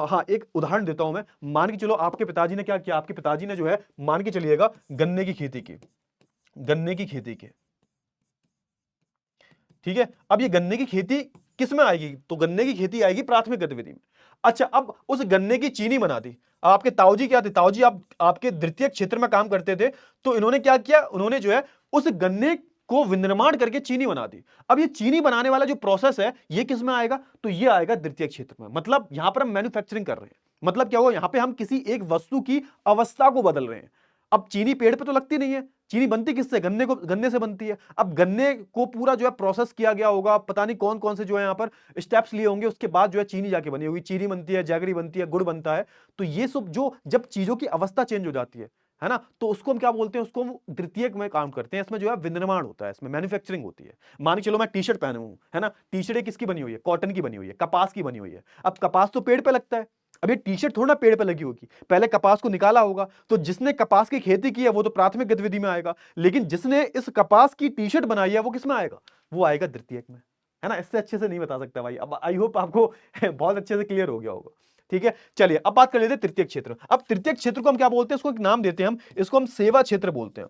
हाँ, एक उदाहरण देता हूं मैं। मान के चलो, आपके पिताजी ने क्या किया? आपके पिताजी ने जो है, मान के चलिएगा, गन्ने की खेती की, गन्ने की खेती की। ठीक है, अब ये गन्ने की खेती किस में आएगी? तो गन्ने की खेती आएगी प्राथमिक गतिविधि में। अच्छा, अब उस गन्ने की चीनी बना दी। आपके ताऊजी क्या थे? ताऊजी आपके द्वितीय क्षेत्र में काम करते थे। तो इन्होंने क्या किया? उन्होंने जो है उस गन्ने को विनिर्माण करके चीनी बना दी। अब ये चीनी बनाने वाला जो प्रोसेस है, ये किस में आएगा? तो ये आएगा द्वितीय क्षेत्र में। मतलब यहां पर हम मैन्युफैक्चरिंग कर रहे हैं। मतलब क्या हुआ? यहां पे हम किसी एक वस्तु की अवस्था को बदल रहे हैं। अब चीनी पेड़ पे तो लगती नहीं है, चीनी बनती किससे, गन्ने से बनती है। अब गन्ने को पूरा जो है प्रोसेस किया गया होगा, पता नहीं कौन कौन से जो है यहाँ पर स्टेप्स लिए होंगे, उसके बाद जो है चीनी जाके बनी होगी, चीनी बनती है, जैगरी बनती है, गुड़ बनता है। तो ये सब जो जब चीजों की अवस्था चेंज हो जाती है ना, तो उसको हम क्या बोलते हैं, उसको हम द्वितीयक में काम करते हैं। इसमें जो है विनिर्माण होता है, इसमें मैन्युफैक्चरिंग होती है। मान के चलो मैं टी शर्ट पहनूं, है ना, टी शर्ट किसकी बनी हुई है, कॉटन की बनी हुई है, कपास की बनी हुई है। अब कपास तो पेड़ पे लगता है, अब ये टी शर्ट थोड़ा ना पेड़ पे लगी होगी, पहले कपास को निकाला होगा। तो जिसने कपास की खेती की है वो तो प्राथमिक गतिविधि में आएगा, लेकिन जिसने इस कपास की टी शर्ट बनाई है वो किस में आएगा, वो आएगा द्वितीयक में, है ना। इससे अच्छे से नहीं बता सकता भाई, अब आई होप आपको बहुत अच्छे से क्लियर हो गया होगा। ठीक है, चलिए अब बात कर लेते हैं तृतीयक क्षेत्र। अब तृतीयक क्षेत्र को हम क्या बोलते हैं, इसको एक नाम देते हैं हम, इसको हम सेवा क्षेत्र बोलते हैं,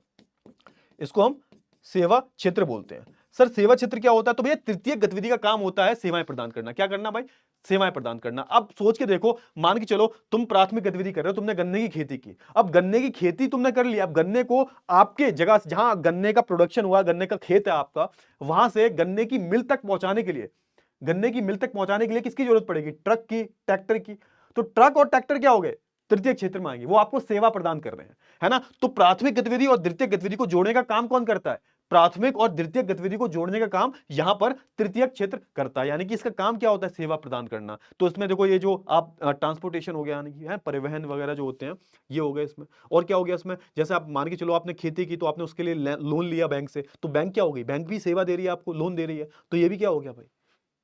इसको हम सेवा क्षेत्र बोलते हैं। सर सेवा क्षेत्र क्या होता है, तो भैया तृतीय गतिविधि का काम होता है सेवाएं प्रदान करना। क्या करना भाई, सेवाएं प्रदान करना। अब सोच के देखो, मान के चलो तुम प्राथमिक गतिविधि कर रहे हो, तुमने गन्ने की खेती की। अब गन्ने की खेती तुमने कर ली, अब गन्ने को आपके जगह जहां गन्ने का प्रोडक्शन हुआ, गन्ने का खेत है आपका, वहां से गन्ने की मिल तक पहुंचाने के लिए, गन्ने की मिल तक पहुंचाने के लिए किसकी जरूरत पड़ेगी, ट्रक की, ट्रैक्टर की। तो ट्रक और ट्रैक्टर क्या हो गए, तृतीय क्षेत्र में आएंगे, वो आपको सेवा प्रदान कर रहे हैं, है ना। तो प्राथमिक गतिविधि और द्वितीय गतिविधि को जोड़ने का काम कौन करता है, प्राथमिक और द्वितीय गतिविधि को जोड़ने का काम यहां पर तृतीय क्षेत्र करता है। यानी कि इसका काम क्या होता है, सेवा प्रदान करना। तो इसमें देखो ये जो आप ट्रांसपोर्टेशन हो गया, यानी कि है परिवहन वगैरह जो होते हैं, ये हो गए इसमें। और क्या हो गया इसमें, जैसे आप मान के चलो आपने खेती की, तो आपने उसके लिए लोन लिया बैंक से, तो बैंक क्या हो गई, बैंक भी सेवा दे रही है आपको, लोन दे रही है। तो ये भी क्या हो गया भाई,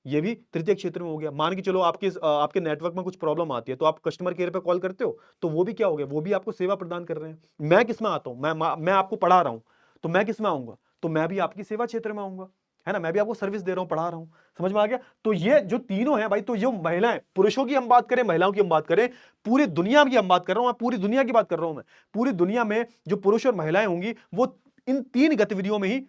ये भी तृतीय क्षेत्र में हो गया। मान के चलो आपके नेटवर्क में कुछ प्रॉब्लम आती है, तो आप कस्टमर केयर पे कॉल करते हो, तो वो भी क्या हो गया, वो भी आपको सेवा प्रदान कर रहे हैं। मैं किस में आता हूं, मैं आपको पढ़ा रहा हूं, तो मैं किस में आऊंगा, तो मैं भी आपकी सेवा क्षेत्र में आऊंगा, है ना, मैं भी आपको सर्विस दे रहा हूं, पढ़ा रहा हूं। समझ में आ गया। तो ये जो तीनों हैं भाई, तो ये महिलाएं, पुरुषों की हम बात करें, महिलाओं की हम बात करें, पूरी दुनिया की हम बात कर रहा हूं, मैं पूरी दुनिया की बात कर रहा हूं। मैं पूरी दुनिया में जो पुरुष और महिलाएं होंगी, वो इन तीन गतिविधियों में ही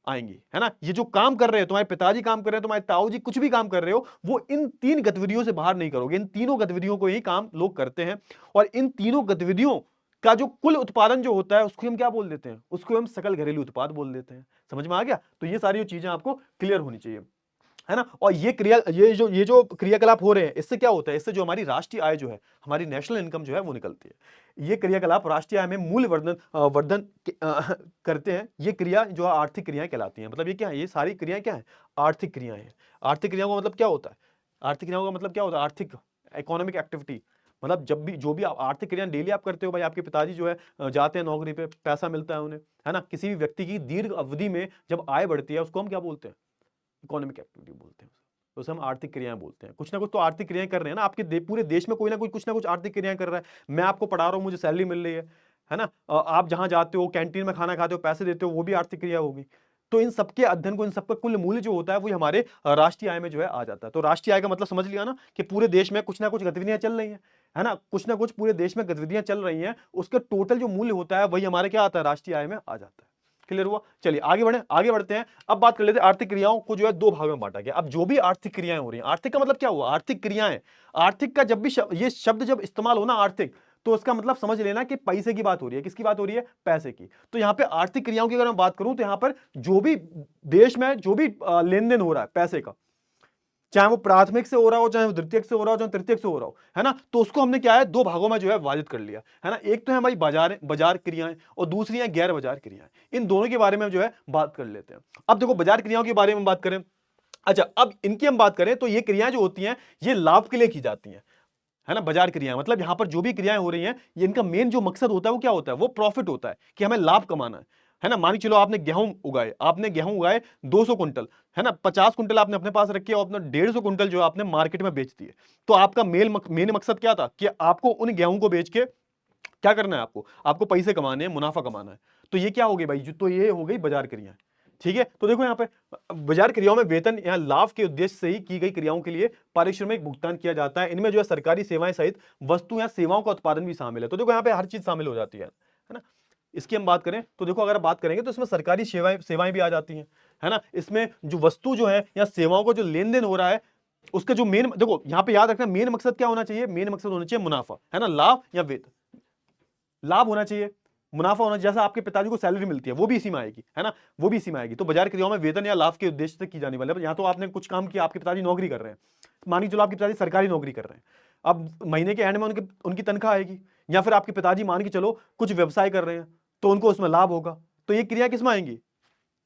आएंगी, है ना। ये जो काम कर रहे हैं, तुम्हारे पिताजी काम कर रहे हैं, तुम्हारे ताऊ जी कुछ भी काम कर रहे हो, वो इन तीन गतिविधियों से बाहर नहीं करोगे। इन तीनों गतिविधियों को ही काम लोग करते हैं। और इन तीनों गतिविधियों का जो कुल उत्पादन जो होता है, उसको हम क्या बोल देते हैं, उसको हम सकल घरेलू उत्पाद बोल देते हैं। समझ में आ गया। तो ये सारी चीजें आपको क्लियर होनी चाहिए, है ना। और ये जो क्रियाकलाप हो रहे हैं, इससे क्या होता है, इससे जो हमारी राष्ट्रीय आय जो है, हमारी नेशनल इनकम जो है वो निकलती है। ये क्रियाकलाप राष्ट्रीय आय में मूल्य करते हैं। ये क्रिया जो आर्थिक क्रियाएं कहलाती हैं। मतलब ये क्या है, ये सारी क्रियाएं क्या है, आर्थिक क्रियाएं हैं। आर्थिक क्रियाओं का मतलब क्या होता है, आर्थिक क्रियाओं का मतलब क्या होता है, आर्थिक इकोनॉमिक एक्टिविटी। मतलब जब भी जो भी आप आर्थिक क्रियाएं डेली आप करते हो भाई, आपके पिताजी जो है जाते हैं नौकरी पे, पैसा मिलता है उन्हें, है ना। किसी भी व्यक्ति की दीर्घ अवधि में जब आय बढ़ती है, उसको हम क्या बोलते हैं, इकोनॉमिक एक्टिविटी बोलते हैं। तो उसे हम आर्थिक क्रियाएं बोलते हैं। कुछ ना कुछ तो आर्थिक क्रियाएं कर रहे हैं ना, आपके पूरे देश में कोई ना कोई कुछ ना कुछ आर्थिक क्रियाएं कर रहा है। मैं आपको पढ़ा रहा हूं, मुझे सैलरी मिल रही है ना। आप जहां जाते हो, कैंटीन में खाना खाते हो, पैसे देते हो, वो भी आर्थिक क्रिया होगी। तो इन सबके अध्ययन को, इन सबका कुल मूल्य जो होता है, वो हमारे राष्ट्रीय आय में जो है आ जाता है। तो राष्ट्रीय आय का मतलब समझ लिया ना, कि पूरे देश में कुछ ना कुछ गतिविधियां चल रही है ना, कुछ ना कुछ पूरे देश में गतिविधियां चल रही हैं, उसका टोटल जो मूल्य होता है, वही हमारे क्या आता है, राष्ट्रीय आय में आ जाता है। क्लियर हुआ। चलिए आगे बढ़ते हैं। अब बात कर लेते हैं, आर्थिक क्रियाओं को जो है दो भागों में बांटा गया। अब जो भी आर्थिक क्रियाएं हो रही हैं, आर्थिक का मतलब क्या हुआ, आर्थिक क्रियाएं। आर्थिक का जब भी ये शब्द जब इस्तेमाल हो ना, आर्थिक, तो उसका मतलब समझ लेना कि पैसे की बात हो रही है। किसकी बात हो रही है, पैसे की। तो यहां पे आर्थिक क्रियाओं की अगर मैं बात करूं, तो यहां पर जो भी देश में जो भी लेन देन हो रहा है पैसे का, चाहे वो प्राथमिक से हो रहा हो, चाहे वो द्वितीयक से हो रहा हो, चाहे तृतीयक से हो रहा हो, है ना। तो उसको हमने क्या है, दो भागों में जो है विभाजित कर लिया, है ना। एक तो है हमारी बाजार क्रियाएं, और दूसरी है गैर बाजार क्रियाएं। इन दोनों के बारे में जो है बात कर लेते हैं। अब देखो, बाजार क्रियाओं के बारे में बात करें, अच्छा अब इनकी हम बात करें, तो ये क्रियाएं जो होती हैं, ये लाभ के लिए की जाती हैं, है ना। बाजार क्रियाएं मतलब यहां पर जो भी क्रियाएं हो रही हैं, ये इनका मेन जो मकसद होता है, वो क्या होता है, वो प्रॉफिट होता है, कि हमें लाभ कमाना है ना। मान के चलो आपने गेहूं उगाए 200 कुंटल, है ना, 50 कुंटल आपने अपने पास रखे और अपना 150 कुंटल जो आपने मार्केट में बेच दिए। तो आपका मेन मकसद क्या था, कि आपको उन गेहूं को बेच के क्या करना है, आपको पैसे कमाने हैं, मुनाफा कमाना है। तो ये क्या हो गई भाई, तो ये हो गई बाजार क्रियाएं। ठीक है। तो देखो यहाँ पे बाजार क्रियाओं में वेतन या लाभ के उद्देश्य से ही की गई क्रियाओं के लिए पारिश्रमिक भुगतान किया जाता है। इनमें जो है सरकारी सेवाएं सहित वस्तु या सेवाओं का उत्पादन भी शामिल है। तो देखो यहाँ पे हर चीज शामिल हो जाती है ना। इसकी हम बात करें, तो देखो अगर बात करेंगे, तो इसमें सरकारी सेवाएं भी आ जाती हैं, है ना। इसमें जो वस्तु जो है या सेवाओं का जो लेन देन हो रहा है, उसका जो मेन, देखो यहाँ पे याद रखना, मेन मकसद क्या होना चाहिए, मेन मकसद होना चाहिए मुनाफा, है ना, लाभ या वेतन। लाभ होना चाहिए, मुनाफा होना, जैसा आपके पिताजी को सैलरी मिलती है, वो भी इसी में आएगी, है ना, वो भी इसी में आएगी। तो बाजार क्रियाओं में वेतन या लाभ के उद्देश्य से की जाने वाले, यहाँ तो आपने कुछ काम किया, आपके पिताजी नौकरी कर रहे हैं, मानिए चलो आपके पिताजी सरकारी नौकरी कर रहे हैं, अब महीने के एंड में उनकी तनख्वाह आएगी, या फिर आपके पिताजी मान के चलो कुछ व्यवसाय कर रहे हैं तो उनको उसमें लाभ होगा, तो ये क्रिया किस में आएंगी?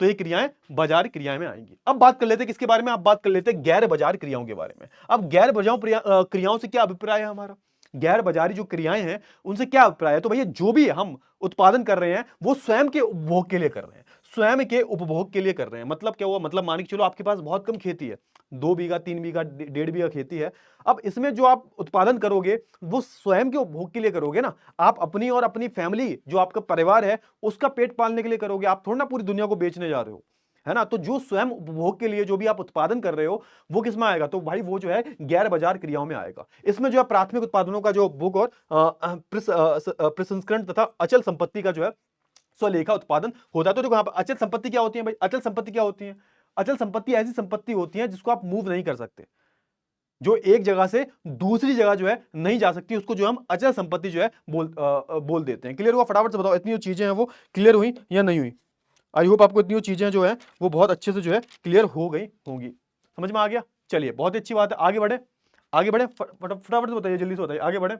तो ये क्रियाएं बाजार क्रियाएं में आएंगी। अब बात कर लेते हैं किसके बारे में? अब बात कर लेते हैं गैर बाजार क्रियाओं के बारे में। अब गैर बाजार क्रियाओं से क्या अभिप्राय है हमारा? गैर बाजारी जो क्रियाएं हैं उनसे क्या अभिप्राय है? तो भैया जो भी हम उत्पादन कर रहे हैं वो स्वयं के उपभोग के लिए कर रहे हैं, स्वयं के उपभोग के लिए कर रहे हैं। मतलब क्या हुआ? मतलब मान के चलो आपके पास बहुत कम खेती है, 2 बीघा 3 बीघा 1.5 बीघा खेती है। अब इसमें जो आप उत्पादन करोगे वो स्वयं के उपभोग के लिए करोगे ना, आप अपनी और अपनी फैमिली जो आपका परिवार है उसका पेट पालने के लिए करोगे, आप थोड़ा ना पूरी दुनिया को बेचने जा रहे हो, है ना। तो जो स्वयं उपभोग के लिए जो भी आप उत्पादन कर रहे हो वो किस में आएगा? तो भाई वो जो है गैर बाजार क्रियाओं में आएगा। इसमें जो है प्राथमिक उत्पादनों का जो उपभोग और प्रसंस्करण तथा अचल संपत्ति का जो है स्वलेखा उत्पादन होता है। तो देखो यहाँ पर अचल संपत्ति क्या होती है भाई? अचल संपत्ति क्या होती है? अचल संपत्ति ऐसी संपत्ति होती है जिसको आप मूव नहीं कर सकते, जो एक जगह से दूसरी जगह जो है नहीं जा सकती, उसको जो हम अचल संपत्ति जो है बोल देते हैं। क्लियर हुआ? फटाफट से बताओ इतनी जो चीजें हैं वो क्लियर हुई या नहीं हुई? आई होप आपको इतनी चीजें जो है वो बहुत अच्छे से जो है क्लियर हो गई होंगी, समझ में आ गया? चलिए बहुत ही अच्छी बात है, आगे बढ़े, आगे बढ़े, फटाफट से बताइए, जल्दी से बताइए, आगे बढ़े।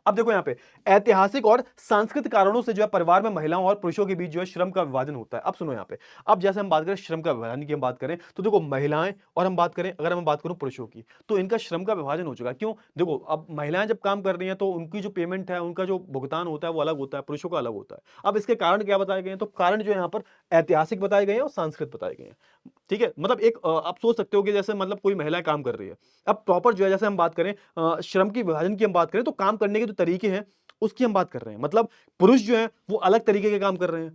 अब देखो यहाँ पे ऐतिहासिक और सांस्कृतिक कारणों से जो है परिवार में महिलाओं और पुरुषों के बीच जो है श्रम का विभाजन होता है। अब सुनो यहाँ पे, अब जैसे हम बात करें श्रम का विभाजन की, हम बात करें तो देखो महिलाएं और हम बात करें, अगर हम बात करूं पुरुषों की, तो इनका श्रम का विभाजन हो चुका है। क्यों? देखो अब महिलाएं जब काम कर रही हैं तो उनकी जो पेमेंट है, उनका जो भुगतान होता है वो अलग होता है, पुरुषों का अलग होता है। अब इसके कारण क्या बताए गए हैं? तो कारण जो है यहाँ पर ऐतिहासिक बताए गए हैं और सांस्कृतिक बताए गए हैं। ठीक है, मतलब एक आप सोच सकते हो कि जैसे मतलब कोई महिला काम कर रही है, अब प्रॉपर जो है जैसे हम बात करें श्रम की विभाजन की हम बात करें तो काम करने के जो तरीके हैं उसकी हम बात कर रहे हैं। मतलब पुरुष जो है वो अलग तरीके के काम कर रहे हैं,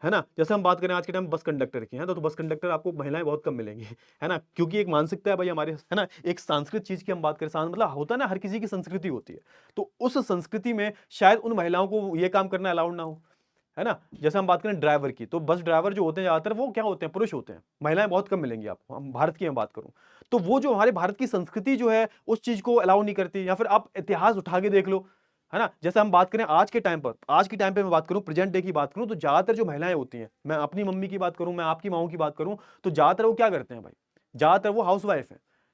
है ना। जैसे हम बात करें आज के टाइम बस कंडक्टर की है तो बस कंडक्टर आपको महिलाएं बहुत कम मिलेंगी, है ना, क्योंकि एक मानसिकता है भाई हमारे, है ना। एक सांस्कृतिक चीज की हम बात करें, मतलब होता है ना, हर किसी की संस्कृति होती है, तो उस संस्कृति में शायद उन महिलाओं को ये काम करना अलाउड ना हो, है ना। जैसे हम बात करें ड्राइवर की, तो बस ड्राइवर जो होते हैं ज्यादातर वो क्या होते हैं? पुरुष होते हैं, महिलाएं बहुत कम मिलेंगी आपको। हम भारत की मैं बात करूं तो वो जो हमारे भारत की संस्कृति जो है उस चीज को अलाउ नहीं करती। या फिर आप इतिहास उठा के देख लो, है ना। जैसे हम बात करें आज के टाइम पर, आज के टाइम पे मैं बात करूं, प्रेजेंट डे की बात करूं, तो ज्यादातर जो महिलाएं होती हैं, मैं अपनी मम्मी की बात करूं, मैं आपकी माओ की बात करूं, तो ज्यादातर वो क्या करते हैं भाई? ज्यादातर वो हाउस वाइफ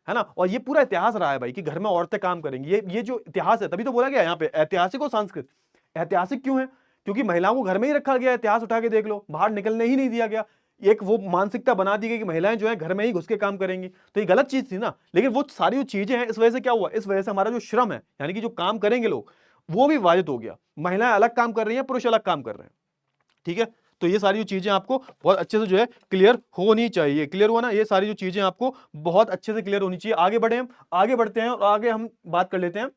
है ना। और ये पूरा इतिहास रहा है भाई कि घर में औरतें काम करेंगी, ये जो इतिहास है, तभी तो बोला गया यहाँ पे ऐतिहासिक और सांस्कृतिक। ऐतिहासिक क्यों है? क्योंकि महिलाओं को घर में ही रखा गया, इतिहास उठा के देख लो, बाहर निकलने ही नहीं दिया गया। एक वो मानसिकता बना दी गई कि महिलाएं जो है घर में ही घुस के काम करेंगी, तो ये गलत चीज थी ना। लेकिन वो सारी जो चीजें हैं, इस वजह से क्या हुआ? इस वजह से हमारा जो श्रम है, यानी कि जो काम करेंगे लोग, वो भी विभाजित हो गया। महिलाएं अलग काम कर रही हैं, पुरुष अलग काम कर रहे हैं। ठीक है, तो ये सारी जो चीजें आपको बहुत अच्छे से जो है क्लियर होनी चाहिए। क्लियर हुआ ना? ये सारी जो चीजें आपको बहुत अच्छे से क्लियर होनी चाहिए। आगे बढ़े हम, आगे बढ़ते हैं और आगे हम बात कर लेते हैं,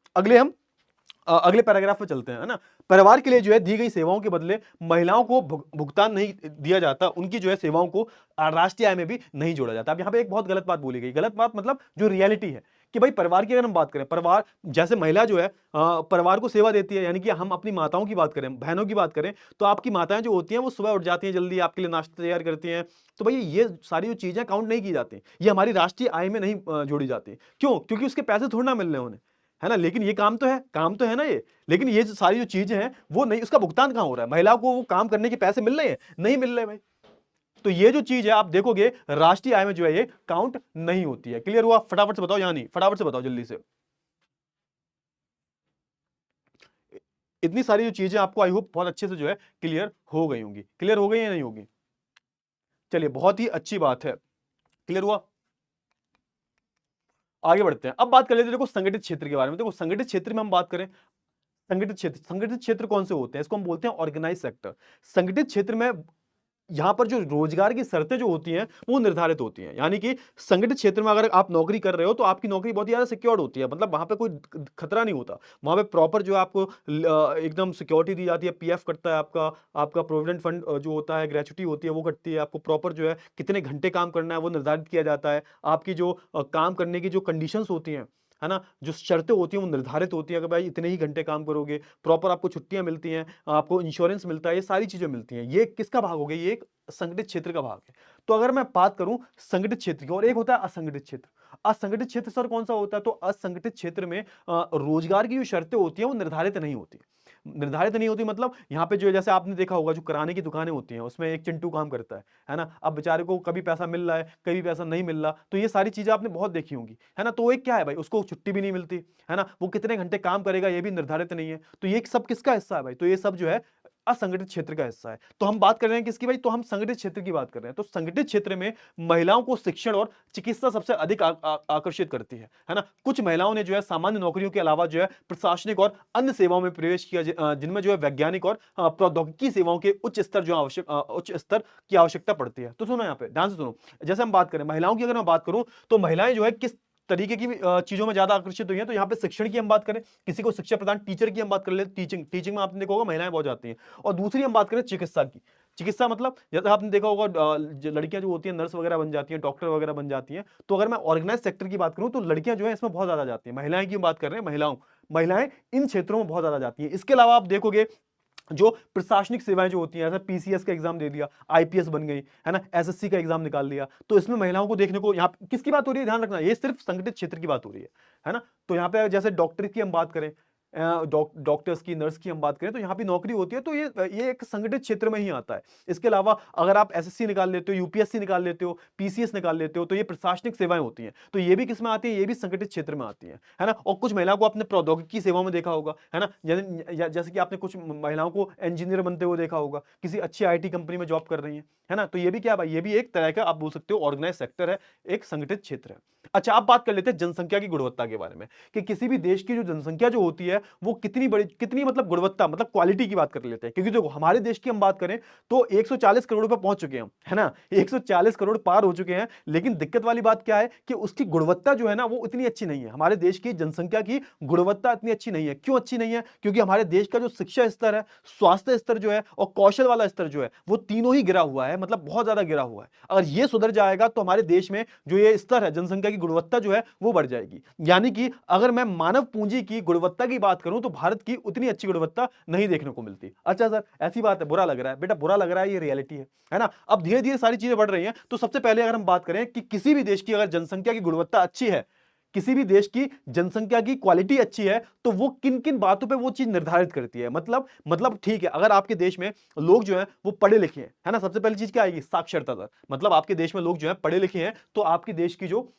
अगले पैराग्राफ पे चलते हैं, है ना। परिवार के लिए जो है दी गई सेवाओं के बदले महिलाओं को भुगतान नहीं दिया जाता, उनकी जो है सेवाओं को राष्ट्रीय आय में भी नहीं जोड़ा जाता। अब यहाँ पे एक बहुत गलत बात बोली गई, गलत बात मतलब जो रियलिटी है कि भाई परिवार की अगर हम बात करें, परिवार जैसे महिला जो है परिवार को सेवा देती है, यानी कि हम अपनी माताओं की बात करें, बहनों की बात करें, तो आपकी माताएं जो होती हैं वो सुबह उठ जाती हैं जल्दी, आपके लिए नाश्ता तैयार करती हैं। तो भाई ये सारी जो चीजें काउंट नहीं की जाती, ये हमारी राष्ट्रीय आय में नहीं जोड़ी जाती। क्यों? क्योंकि उसके पैसे थोड़ा ना मिल रहे हैं उन्हें, है ना। लेकिन ये काम तो है, काम तो है ना ये। लेकिन ये जो सारी जो चीजें हैं वो नहीं, उसका भुगतान कहां हो रहा है? महिलाओं को वो काम करने के पैसे मिल रहे हैं? नहीं मिल रहे भाई। तो ये जो चीज है आप देखोगे राष्ट्रीय आय में जो है ये काउंट नहीं होती है। क्लियर हुआ? फटाफट से बताओ, यानी फटाफट से बताओ जल्दी से। इतनी सारी जो चीजें आपको आई होप बहुत अच्छे से जो है क्लियर हो गई होंगी। क्लियर हो गई या नहीं होगी? चलिए बहुत ही अच्छी बात है, क्लियर हुआ। आगे बढ़ते हैं, अब बात कर लेते हैं देखो संगठित क्षेत्र के बारे में। देखो संगठित क्षेत्र में हम बात करें, संगठित क्षेत्र कौन से होते हैं? इसको हम बोलते हैं ऑर्गेनाइज सेक्टर। संगठित क्षेत्र में यहां पर जो रोजगार की शर्तें जो होती हैं वो निर्धारित होती हैं, यानी कि संगठित क्षेत्र में अगर आप नौकरी कर रहे हो तो आपकी नौकरी बहुत ही ज्यादा सिक्योर्ड होती है, मतलब वहां पे कोई खतरा नहीं होता। वहां पे प्रॉपर जो है आपको एकदम सिक्योरिटी दी जाती है, पीएफ कटता है आपका, आपका प्रोविडेंट फंड जो होता है, ग्रेच्युटी होती है वो कटती है, आपको प्रॉपर जो है कितने घंटे काम करना है वो निर्धारित किया जाता है। आपकी जो काम करने की जो कंडीशंस होती हैं, है ना, जो शर्तें होती हैं वो निर्धारित होती है कि भाई इतने ही घंटे काम करोगे, प्रॉपर आपको छुट्टियां मिलती हैं, आपको इंश्योरेंस मिलता है, ये सारी चीजें मिलती हैं। ये किसका भाग हो गया? ये एक संगठित क्षेत्र का भाग है। तो अगर मैं बात करूं संगठित क्षेत्र की, और एक होता है असंगठित क्षेत्र। असंगठित क्षेत्र सर कौन सा होता है? तो असंगठित क्षेत्र में रोजगार की जो शर्तें होती हैं वो निर्धारित नहीं होती। निर्धारित नहीं होती मतलब यहाँ पे जो है जैसे आपने देखा होगा जो किराने की दुकानें होती हैं उसमें एक चिंटू काम करता है ना। अब बेचारे को कभी पैसा मिल रहा है कभी पैसा नहीं मिल रहा, तो ये सारी चीजें आपने बहुत देखी होंगी, है ना। तो एक क्या है भाई, उसको छुट्टी भी नहीं मिलती, है ना, वो कितने घंटे काम करेगा ये भी निर्धारित नहीं है। तो ये सब किसका हिस्सा है भाई, तो ये सब जो है असंगठित क्षेत्र का हिस्सा है। तो हम बात कर रहे हैं किसकी भाई, तो हम संगठित क्षेत्र की बात कर रहे हैं। तो संगठित क्षेत्र में महिलाओं को शिक्षण और चिकित्सा सबसे अधिक आकर्षित करती है ना। कुछ महिलाओं ने जो है सामान्य नौकरियों के अलावा जो है प्रशासनिक और अन्य सेवाओं में प्रवेश किया, जिनमें जो है वैज्ञानिक और प्रौद्योगिकी सेवाओं के उच्च स्तर जो उच्च स्तर की आवश्यकता पड़ती है। तो सुनो यहाँ पे ध्यान से सुनो, जैसे हम बात करें महिलाओं की, अगर मैं बात करूं तो महिलाएं जो है किस तरीके की चीजों में ज्यादा आकर्षित हुई है, तो यहाँ पे शिक्षण की हम बात करें, किसी को शिक्षा प्रदान, टीचर की हम बात कर ले, टीचिंग में आपने देखा होगा महिलाएं बहुत जाती हैं। और दूसरी हम बात करें चिकित्सा की, चिकित्सा मतलब जैसे आपने देखा होगा लड़कियां जो होती हैं नर्स वगैरह बन जाती हैं, डॉक्टर वगैरह बन जाती हैं। तो अगर मैं ऑर्गेनाइज सेक्टर की बात करूं तो लड़कियां जो है इसमें बहुत ज्यादा जाती हैं, महिलाएं की बात कर रहे हैं, महिलाएं इन क्षेत्रों में बहुत ज्यादा जाती हैं। इसके अलावा आप देखोगे जो प्रशासनिक सेवाएं जो होती हैं, जैसे पीसीएस का एग्जाम दे दिया, आईपीएस बन गई, है ना, एसएससी का एग्जाम निकाल लिया, तो इसमें महिलाओं को देखने को, यहाँ किसकी बात हो रही है ध्यान रखना, ये सिर्फ संगठित क्षेत्र की बात हो रही है ना। तो यहाँ पे जैसे डॉक्टर की हम बात करें, डॉक्टर्स की, नर्स की हम बात करें, तो यहाँ भी नौकरी होती है, तो ये एक संगठित क्षेत्र में ही आता है। इसके अलावा अगर आप एसएससी निकाल लेते हो, यूपीएससी निकाल लेते हो, पीसीएस निकाल लेते हो, तो ये प्रशासनिक सेवाएं होती हैं, तो ये भी किसमें आती है, ये भी संगठित क्षेत्र में आती है ना। और कुछ महिलाओं को आपने प्रौद्योगिकी सेवाओं में देखा होगा, है ना, जैसे कि आपने कुछ महिलाओं को इंजीनियर बनते हुए देखा होगा, किसी अच्छी आईटी कंपनी में जॉब कर रही है ना। तो ये भी क्या भाई, ये भी एक तरह का आप बोल सकते हो ऑर्गेनाइज सेक्टर है, एक संगठित क्षेत्र है। अच्छा, आप बात कर लेते हैं जनसंख्या की गुणवत्ता के बारे में, कि किसी भी देश की जो जनसंख्या जो होती है वो कितनी बड़ी, कितनी मतलब गुणवत्ता, मतलब क्वालिटी की बात कर लेते हैं। क्योंकि देखो हमारे देश की हम बात करें तो 140 करोड़ पे पहुंच चुके हैं हम, है ना, 140 करोड़ पार हो चुके हैं। लेकिन दिक्कत वाली बात क्या है कि उसकी गुणवत्ता जो है ना वो इतनी अच्छी नहीं है, हमारे देश की जनसंख्या की गुणवत्ता इतनी अच्छी नहीं है। क्यों अच्छी नहीं है, क्योंकि हमारे देश का जो शिक्षा स्तर है, स्वास्थ्य स्तर जो है और कौशल वाला स्तर जो है वो तीनों ही गिरा हुआ है, मतलब बहुत ज्यादा गिरा हुआ है। अगर ये सुधर जाएगा तो हमारे देश में जो ये स्तर है, जनसंख्या की गुणवत्ता जो है वो बढ़ जाएगी। यानी कि अगर मैं मानव पूंजी की गुणवत्ता की बात करूं तो भारत की उतनी अच्छी गुणवत्ता नहीं देखने को मिलती। अच्छा सर ऐसी बात है, बुरा लग रहा है बेटा, बुरा लग रहा है, ये रियलिटी है ना। अब धीरे धीरे सारी चीजें बढ़ रही हैं। तो सबसे पहले अगर हम बात करें कि किसी भी देश की अगर जनसंख्या की गुणवत्ता अच्छी है, किसी भी देश की जनसंख्या की क्वालिटी अच्छी है, तो वो किन किन बातों पे वो चीज निर्धारित करती है। मतलब ठीक है, अगर आपके देश में लोग जो है वो पढ़े लिखे हैं, है ना, सबसे पहली चीज क्या आएगी, साक्षरता दर। मतलब आपके देश में लोग जो है पढ़े लिखे हैं, तो आपके देश की जो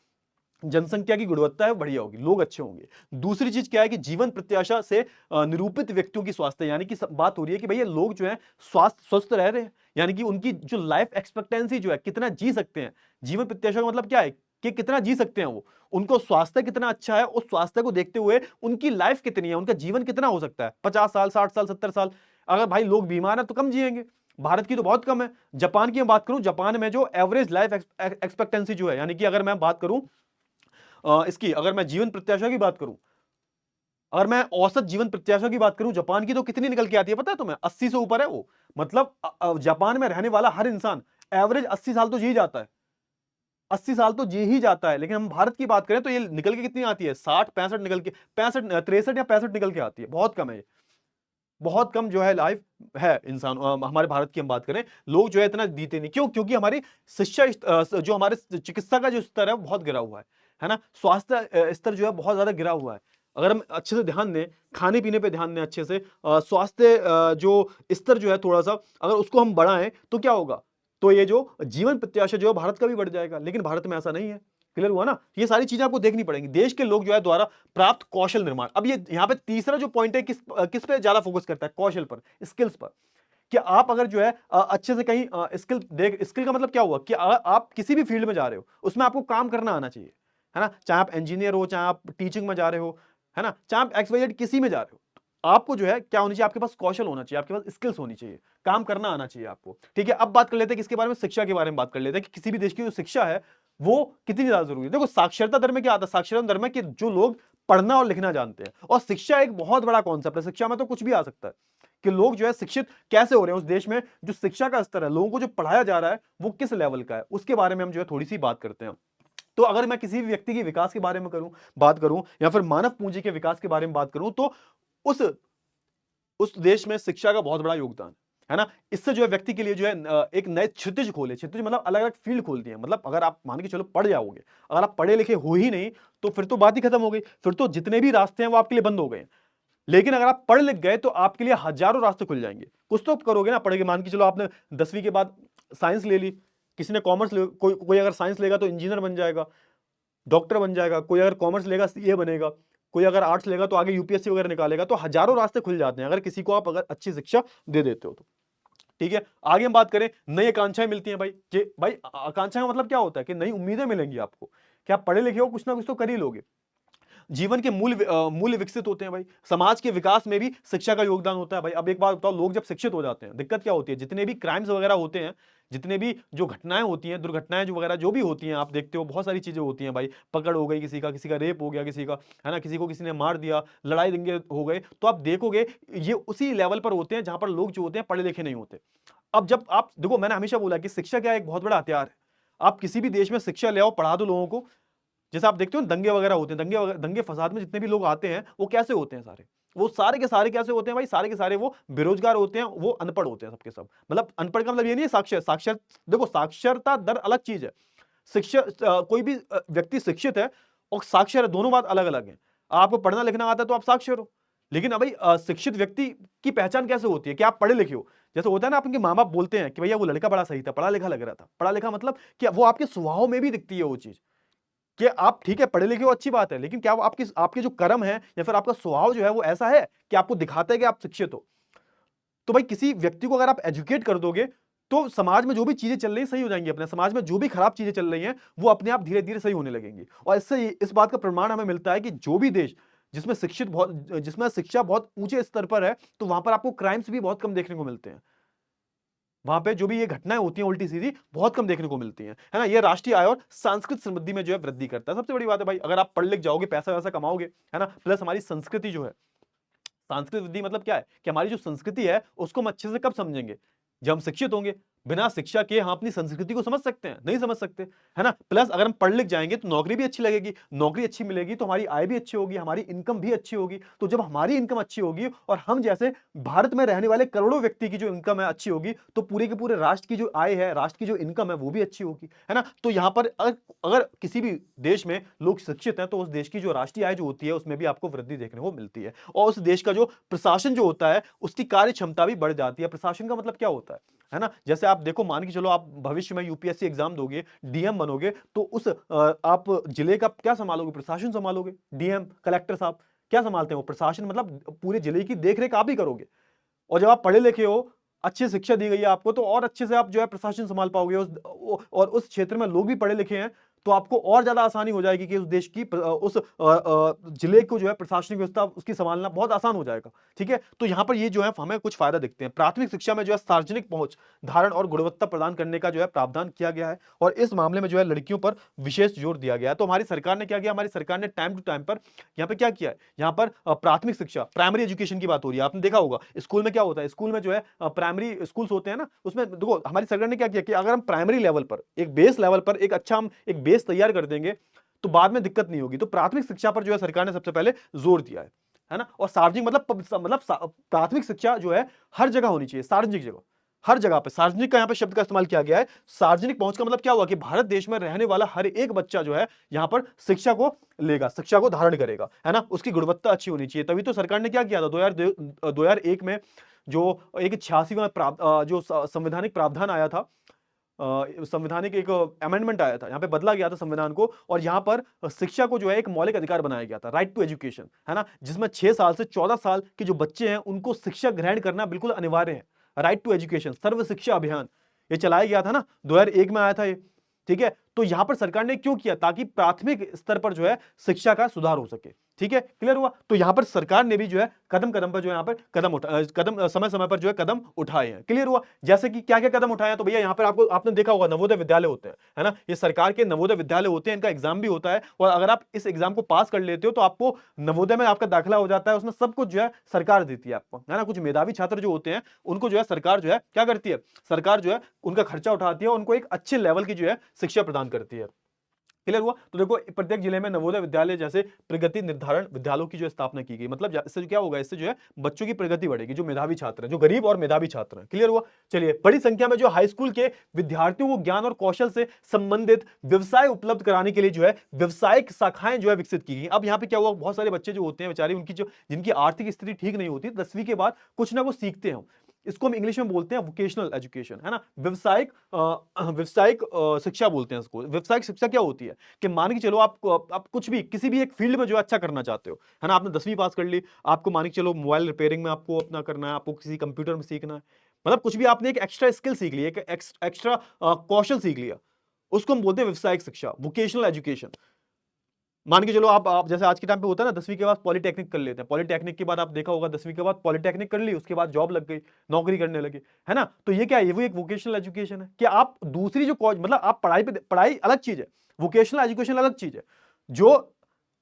जनसंख्या की गुणवत्ता है बढ़िया होगी, लोग अच्छे होंगे। दूसरी चीज क्या है कि जीवन प्रत्याशा से निरूपित व्यक्तियों की स्वास्थ्य, यानी कि बात हो रही है कि भैया लोग जो है स्वस्थ रह रहे हैं, यानी कि उनकी जो लाइफ एक्सपेक्टेंसी जो है, कितना जी सकते हैं। जीवन प्रत्याशा का मतलब क्या है कि कितना जी सकते हैं वो, उनको स्वास्थ्य कितना अच्छा है, उस स्वास्थ्य को देखते हुए उनकी लाइफ कितनी है, उनका जीवन कितना हो सकता है, 50 साल, 60 साल, 70 साल। अगर भाई लोग बीमार हैं तो कम जिएंगे, भारत की तो बहुत कम है। जापान की मैं बात करूं, जापान में जो एवरेज लाइफ एक्सपेक्टेंसी जो है, यानी कि अगर मैं बात करूं इसकी, अगर मैं जीवन प्रत्याशा की बात करूं, अगर मैं औसत जीवन प्रत्याशा की बात करूं जापान की, तो कितनी निकल के आती है पता है तुम्हें, 80 से ऊपर है वो। मतलब जापान में रहने वाला हर इंसान एवरेज 80 साल तो जी जाता है, 80 साल तो जी ही जाता है। लेकिन हम भारत की बात करें तो ये निकल के कितनी आती है, 60, 65 निकल के, 65, 63 या 65 निकल के आती है, बहुत कम है ये, बहुत कम जो है लाइफ है इंसान। हमारे भारत की हम बात करें, लोग जो है इतना जीते नहीं, क्यों, क्योंकि हमारी शिक्षा जो हमारे चिकित्सा का जो स्तर है वो बहुत गिरा हुआ है ना, स्वास्थ्य स्तर जो है बहुत ज्यादा गिरा हुआ है। अगर हम अच्छे से ध्यान दें, खाने पीने पे ध्यान दें अच्छे से, स्वास्थ्य जो स्तर जो है थोड़ा सा अगर उसको हम बढ़ाएं तो क्या होगा, तो ये जो जीवन प्रत्याशा जो है भारत का भी बढ़ जाएगा। लेकिन भारत में ऐसा नहीं है, क्लियर हुआ ना। ये सारी चीजें आपको देखनी पड़ेंगी, देश के लोग जो है द्वारा प्राप्त कौशल निर्माण। अब ये यहाँ पे तीसरा जो पॉइंट है, किस किस पे ज्यादा फोकस करता है, कौशल पर, स्किल्स पर। कि आप अगर जो है अच्छे से कहीं स्किल का मतलब क्या हुआ कि आप किसी भी फील्ड में जा रहे हो उसमें आपको काम करना आना चाहिए, है ना, चाहे आप इंजीनियर हो, चाहे आप टीचिंग में जा रहे हो, है ना, चाहे आप XYZ किसी में जा रहे हो, तो आपको जो है क्या होनी चाहिए, आपके पास कौशल होना चाहिए, आपके पास स्किल्स होनी चाहिए, काम करना आना चाहिए आपको। ठीक है, अब बात कर लेते हैं किसके बारे में, शिक्षा के बारे में बात कर लेते हैं कि किसी भी देश की जो शिक्षा है वो कितनी ज्यादा जरूरी है। देखो साक्षरता दर में क्या आता है, साक्षरता दर में कि जो लोग पढ़ना और लिखना जानते हैं। और शिक्षा एक बहुत बड़ा कॉन्सेप्ट है, शिक्षा में तो कुछ भी आ सकता है कि लोग जो है शिक्षित कैसे हो रहे हैं उस देश में, जो शिक्षा का स्तर है, लोगों को जो पढ़ाया जा रहा है वो किस लेवल का है, उसके बारे में हम जो है थोड़ी सी बात करते हैं। तो अगर मैं किसी भी व्यक्ति के विकास के बारे में बात करूं या फिर मानव पूंजी के विकास के बारे में बात करूं, तो उस उस देश में शिक्षा का बहुत बड़ा योगदान है ना। इससे जो है व्यक्ति के लिए जो है एक नए क्षितिज खोले, क्षितिज मतलब अलग अलग फील्ड खोलती है। मतलब अगर आप मान के चलो पढ़ जाओगे, अगर आप पढ़े लिखे हो ही नहीं तो फिर तो बात ही खत्म हो गई, फिर तो जितने भी रास्ते हैं वो आपके लिए बंद हो गए। लेकिन अगर आप पढ़ लिख गए तो आपके लिए हजारों रास्ते खुल जाएंगे। कुछ तो करोगे ना पढ़ के, मान के चलो आपने 10वीं के बाद साइंस ले ली, किसी ने कॉमर्स ले, कोई कोई अगर साइंस लेगा तो इंजीनियर बन जाएगा, डॉक्टर बन जाएगा, कोई अगर कॉमर्स लेगा सीए बनेगा, कोई अगर आर्ट्स लेगा तो आगे यूपीएससी वगैरह निकालेगा। तो हजारों रास्ते खुल जाते हैं अगर किसी को आप अगर अच्छी शिक्षा दे देते हो तो। ठीक है, आगे हम बात करें, नई आकांक्षाएं मिलती हैं भाई। कि भाई आकांक्षाएं का मतलब क्या होता है कि नई उम्मीदें मिलेंगी आपको, कि आप पढ़े लिखे हो, कुछ ना कुछ तो कर ही लोगे। जीवन के मूल्य विकसित होते हैं भाई। समाज के विकास में भी शिक्षा का योगदान होता है भाई। अब एक बात बताओ, लोग जब शिक्षित हो जाते हैं, दिक्कत क्या होती है, जितने भी क्राइम्स वगैरह होते हैं, जितने भी जो घटनाएं होती हैं, दुर्घटनाएं जो वगैरह जो भी होती हैं, आप देखते हो बहुत सारी चीजें होती हैं भाई। पकड़ हो गई किसी का रेप हो गया किसी का, है ना, किसी को किसी ने मार दिया, लड़ाई दंगे हो गए, तो आप देखोगे ये उसी लेवल पर होते हैं जहां पर लोग जो होते हैं पढ़े लिखे नहीं होते। अब जब आप देखो, मैंने हमेशा बोला कि शिक्षा क्या है, एक बहुत बड़ा हथियार है। आप किसी भी देश में शिक्षा ले आओ, पढ़ा दो लोगों को। जैसे आप देखते हो ना, दंगे वगैरह होते हैं, दंगे फसाद में जितने भी लोग आते हैं वो कैसे होते हैं सारे, वो सारे के सारे कैसे होते हैं भाई, सारे के सारे वो बेरोजगार होते हैं, वो अनपढ़ होते हैं सबके सब। मतलब अनपढ़ का मतलब ये नहीं है साक्षर, देखो साक्षरता दर अलग चीज है। शिक्षा कोई भी व्यक्ति शिक्षित है और साक्षर है, दोनों बात अलग अलग है। आपको पढ़ना लिखना आता है तो आप साक्षर हो, लेकिन भाई शिक्षित व्यक्ति की पहचान कैसे होती है कि आप पढ़े लिखे हो। जैसे होता है ना, आपके माँ बाप बोलते हैं कि भैया वो लड़का बड़ा सही था, पढ़ा लिखा लग रहा था। पढ़ा लिखा मतलब कि वो आपके स्वभाव में भी दिखती है वो चीज, कि आप ठीक है पढ़े लिखे हो, अच्छी बात है, लेकिन क्या वो आपकी आपके जो कर्म है या फिर आपका स्वभाव जो है वो ऐसा है कि आपको दिखाता है कि आप शिक्षित हो। तो भाई किसी व्यक्ति को अगर आप एजुकेट कर दोगे तो समाज में जो भी चीजें चल रही हैं सही हो जाएंगी, अपने समाज में जो भी खराब चीजें चल रही हैं वो अपने आप धीरे धीरे सही होने लगेंगी। और इससे इस बात का प्रमाण हमें मिलता है कि जो भी देश जिसमें शिक्षा बहुत ऊंचे स्तर पर है, तो वहां पर आपको क्राइम्स भी बहुत कम देखने को मिलते हैं। वहां पे जो भी ये घटनाएं होती हैं उल्टी सीधी, बहुत कम देखने को मिलती हैं, है ना। ये राष्ट्रीय आय और सांस्कृतिक समृद्धि में जो है वृद्धि करता है। सबसे बड़ी बात है भाई, अगर आप पढ़ लिख जाओगे, पैसा वैसा कमाओगे, है ना, प्लस हमारी संस्कृति जो है, सांस्कृतिक वृद्धि मतलब क्या है कि हमारी जो संस्कृति है उसको हम अच्छे से कब समझेंगे, जब हम शिक्षित होंगे। बिना शिक्षा के हम अपनी संस्कृति को समझ सकते हैं, नहीं समझ सकते, है ना। प्लस अगर हम पढ़ लिख जाएंगे तो नौकरी भी अच्छी लगेगी, नौकरी अच्छी मिलेगी तो हमारी आय भी अच्छी होगी, हमारी इनकम भी अच्छी होगी। तो जब हमारी इनकम अच्छी होगी और हम जैसे भारत में रहने वाले करोड़ों व्यक्ति की जो इनकम है अच्छी होगी, तो पूरे के पूरे राष्ट्र की जो आय है, राष्ट्र की जो इनकम है वो भी अच्छी होगी, है ना। तो यहाँ पर अगर किसी भी देश में लोग शिक्षित हैं तो उस देश की जो राष्ट्रीय आय जो होती है उसमें भी आपको वृद्धि देखने को मिलती है, और उस देश का जो प्रशासन जो होता है उसकी कार्य क्षमता भी बढ़ जाती है। प्रशासन का मतलब क्या होता है ना। जैसे आप देखो, मान के चलो आप भविष्य में यूपीएससी एग्जाम दोगे, डीएम बनोगे, तो उस आप जिले का क्या संभालोगे, प्रशासन संभालोगे। डीएम कलेक्टर साहब क्या संभालते हैं, वो प्रशासन, मतलब पूरे जिले की देखरेख आप ही करोगे। और जब आप पढ़े लिखे हो, अच्छी शिक्षा दी गई है आपको, तो और अच्छे से आप जो है प्रशासन संभाल पाओगे और उस क्षेत्र में लोग भी पढ़े लिखे हैं, तो आपको और ज्यादा आसानी हो जाएगी कि उस देश की उस जिले को जो है प्रशासनिक व्यवस्था उसकी संभालना बहुत आसान हो जाएगा। ठीक है, तो यहाँ पर ये जो है हमें कुछ फायदा दिखते हैं। प्राथमिक शिक्षा में जो है सार्वजनिक पहुंच, धारण और गुणवत्ता प्रदान करने का जो है प्रावधान किया गया है, और इस मामले में जो है लड़कियों पर विशेष जोर दिया गया है। तो हमारी सरकार ने क्या किया, हमारी सरकार ने टाइम टू टाइम पर यहाँ पे क्या किया है, यहाँ पर प्राथमिक शिक्षा, प्राइमरी एजुकेशन की बात हो रही है। आपने देखा होगा स्कूल में क्या होता है, स्कूल में जो है प्राइमरी स्कूल्स होते हैं ना, उसमें देखो हमारी सरकार ने क्या किया कि अगर हम प्राइमरी लेवल पर, एक बेस लेवल पर एक अच्छा हम एक बेस तैयार कर देंगे तो बाद में दिक्कत नहीं होगी। तो प्राथमिक शिक्षा पर जो है सरकार ने सबसे पहले जोर दिया है ना। और सार्वजनिक मतलब प्राथमिक शिक्षा जो है हर जगह होनी चाहिए, सार्वजनिक जगह, हर जगह पे सार्वजनिक का यहाँ पे शब्द का इस्तेमाल किया गया है। सार्वजनिक पहुंच का मतलब क्या हुआ कि भारत देश में रहने वाला हर एक बच्चा जो है यहाँ पर शिक्षा को लेगा, शिक्षा को धारण करेगा, है ना। उसकी गुणवत्ता अच्छी होनी चाहिए। तभी तो सरकार ने क्या किया था 2001 में, जो एक 86वां जो संवैधानिक प्रावधान आया था, संवैधानिक एक अमेंडमेंट आया था, यहाँ पे बदला गया था संविधान को, और यहाँ पर शिक्षा को जो है एक मौलिक अधिकार बनाया गया था, राइट टू एजुकेशन, है ना, जिसमें 6 साल से 14 साल के जो बच्चे हैं उनको शिक्षा ग्रहण करना बिल्कुल अनिवार्य है। राइट टू एजुकेशन, सर्व शिक्षा अभियान, ये चलाया गया था ना, 2001 में आया था ये। ठीक है, तो यहां पर सरकार ने क्यों किया, ताकि प्राथमिक स्तर पर जो है शिक्षा का सुधार हो सके। ठीक है, क्लियर हुआ। तो यहां पर सरकार ने भी जो है कदम कदम पर जो है यहाँ पर कदम समय समय पर जो है कदम उठाए हैं। क्लियर हुआ। जैसे कि क्या क्या कदम उठाए हैं, तो भैया यहाँ पर आपको आपने देखा होगा नवोदय विद्यालय होते हैं, है ना, ये सरकार के नवोदय विद्यालय होते हैं, इनका एग्जाम भी होता है, और अगर आप इस एग्जाम को पास कर लेते हो तो आपको नवोदय में आपका दाखिला हो जाता है, उसमें सब कुछ जो है सरकार देती है आपको, है ना। कुछ मेधावी छात्र जो होते हैं उनको जो है सरकार जो है क्या करती है, सरकार जो है उनका खर्चा उठाती है और उनको एक अच्छे लेवल की जो है शिक्षा प्रदान करती है। क्लियर हुआ? तो देखो प्रत्येक जिले में नवोदय विद्यालय जैसे प्रगति निर्धारण विद्यालयों की जो स्थापना की गई। मतलब इससे क्या होगा, इससे जो है बच्चों की प्रगति बढ़ेगी, जो मेधावी छात्र हैं, जो गरीब और मेधावी छात्र हैं। क्लियर हुआ? चलिए, बड़ी संख्या में जो हाई स्कूल के विद्यार्थियों को ज्ञान और कौशल से संबंधित व्यवसाय उपलब्ध कराने के लिए जो है व्यवसायिक शाखाएं जो है विकसित की गई। अब यहाँ पे क्या हुआ, बहुत सारे बच्चे जो होते हैं बेचारे, उनकी जो जिनकी आर्थिक स्थिति ठीक नहीं होती, 10वीं के बाद कुछ ना कुछ सीखते हैं। इसको हम इंग्लिश में बोलते हैं वोकेशनल एजुकेशन, है ना? व्यावसायिक शिक्षा बोलते हैं इसको। व्यावसायिक शिक्षा क्या होती है कि मान के चलो आप कुछ भी किसी भी एक फील्ड में जो है अच्छा करना चाहते हो, है ना? आपने 10वीं पास कर ली, आपको मान के चलो मोबाइल रिपेयरिंग में आपको अपना करना है, आपको किसी कंप्यूटर में सीखना है, मतलब कुछ भी आपने एक एक्स्ट्रा स्किल सीख ली, एक एक्स्ट्रा कौशल सीख लिया, उसको हम बोलते हैं व्यावसायिक शिक्षा, वोकेशनल एजुकेशन। मान के चलो आप जैसे आज के टाइम पे होता है ना, 10वीं के बाद पॉलिटेक्निक कर लेते हैं। पॉलिटेक्निक के बाद आप देखा होगा, 10वीं के बाद पॉलिटेक्निक कर ली, उसके बाद जॉब लग गई, नौकरी करने लगे, है ना? तो ये क्या है, ये वो एक वोकेशनल एजुकेशन है कि आप दूसरी जो मतलब आप पढ़ाई अलग चीज है, वोकेशनल एजुकेशन अलग चीज है। जो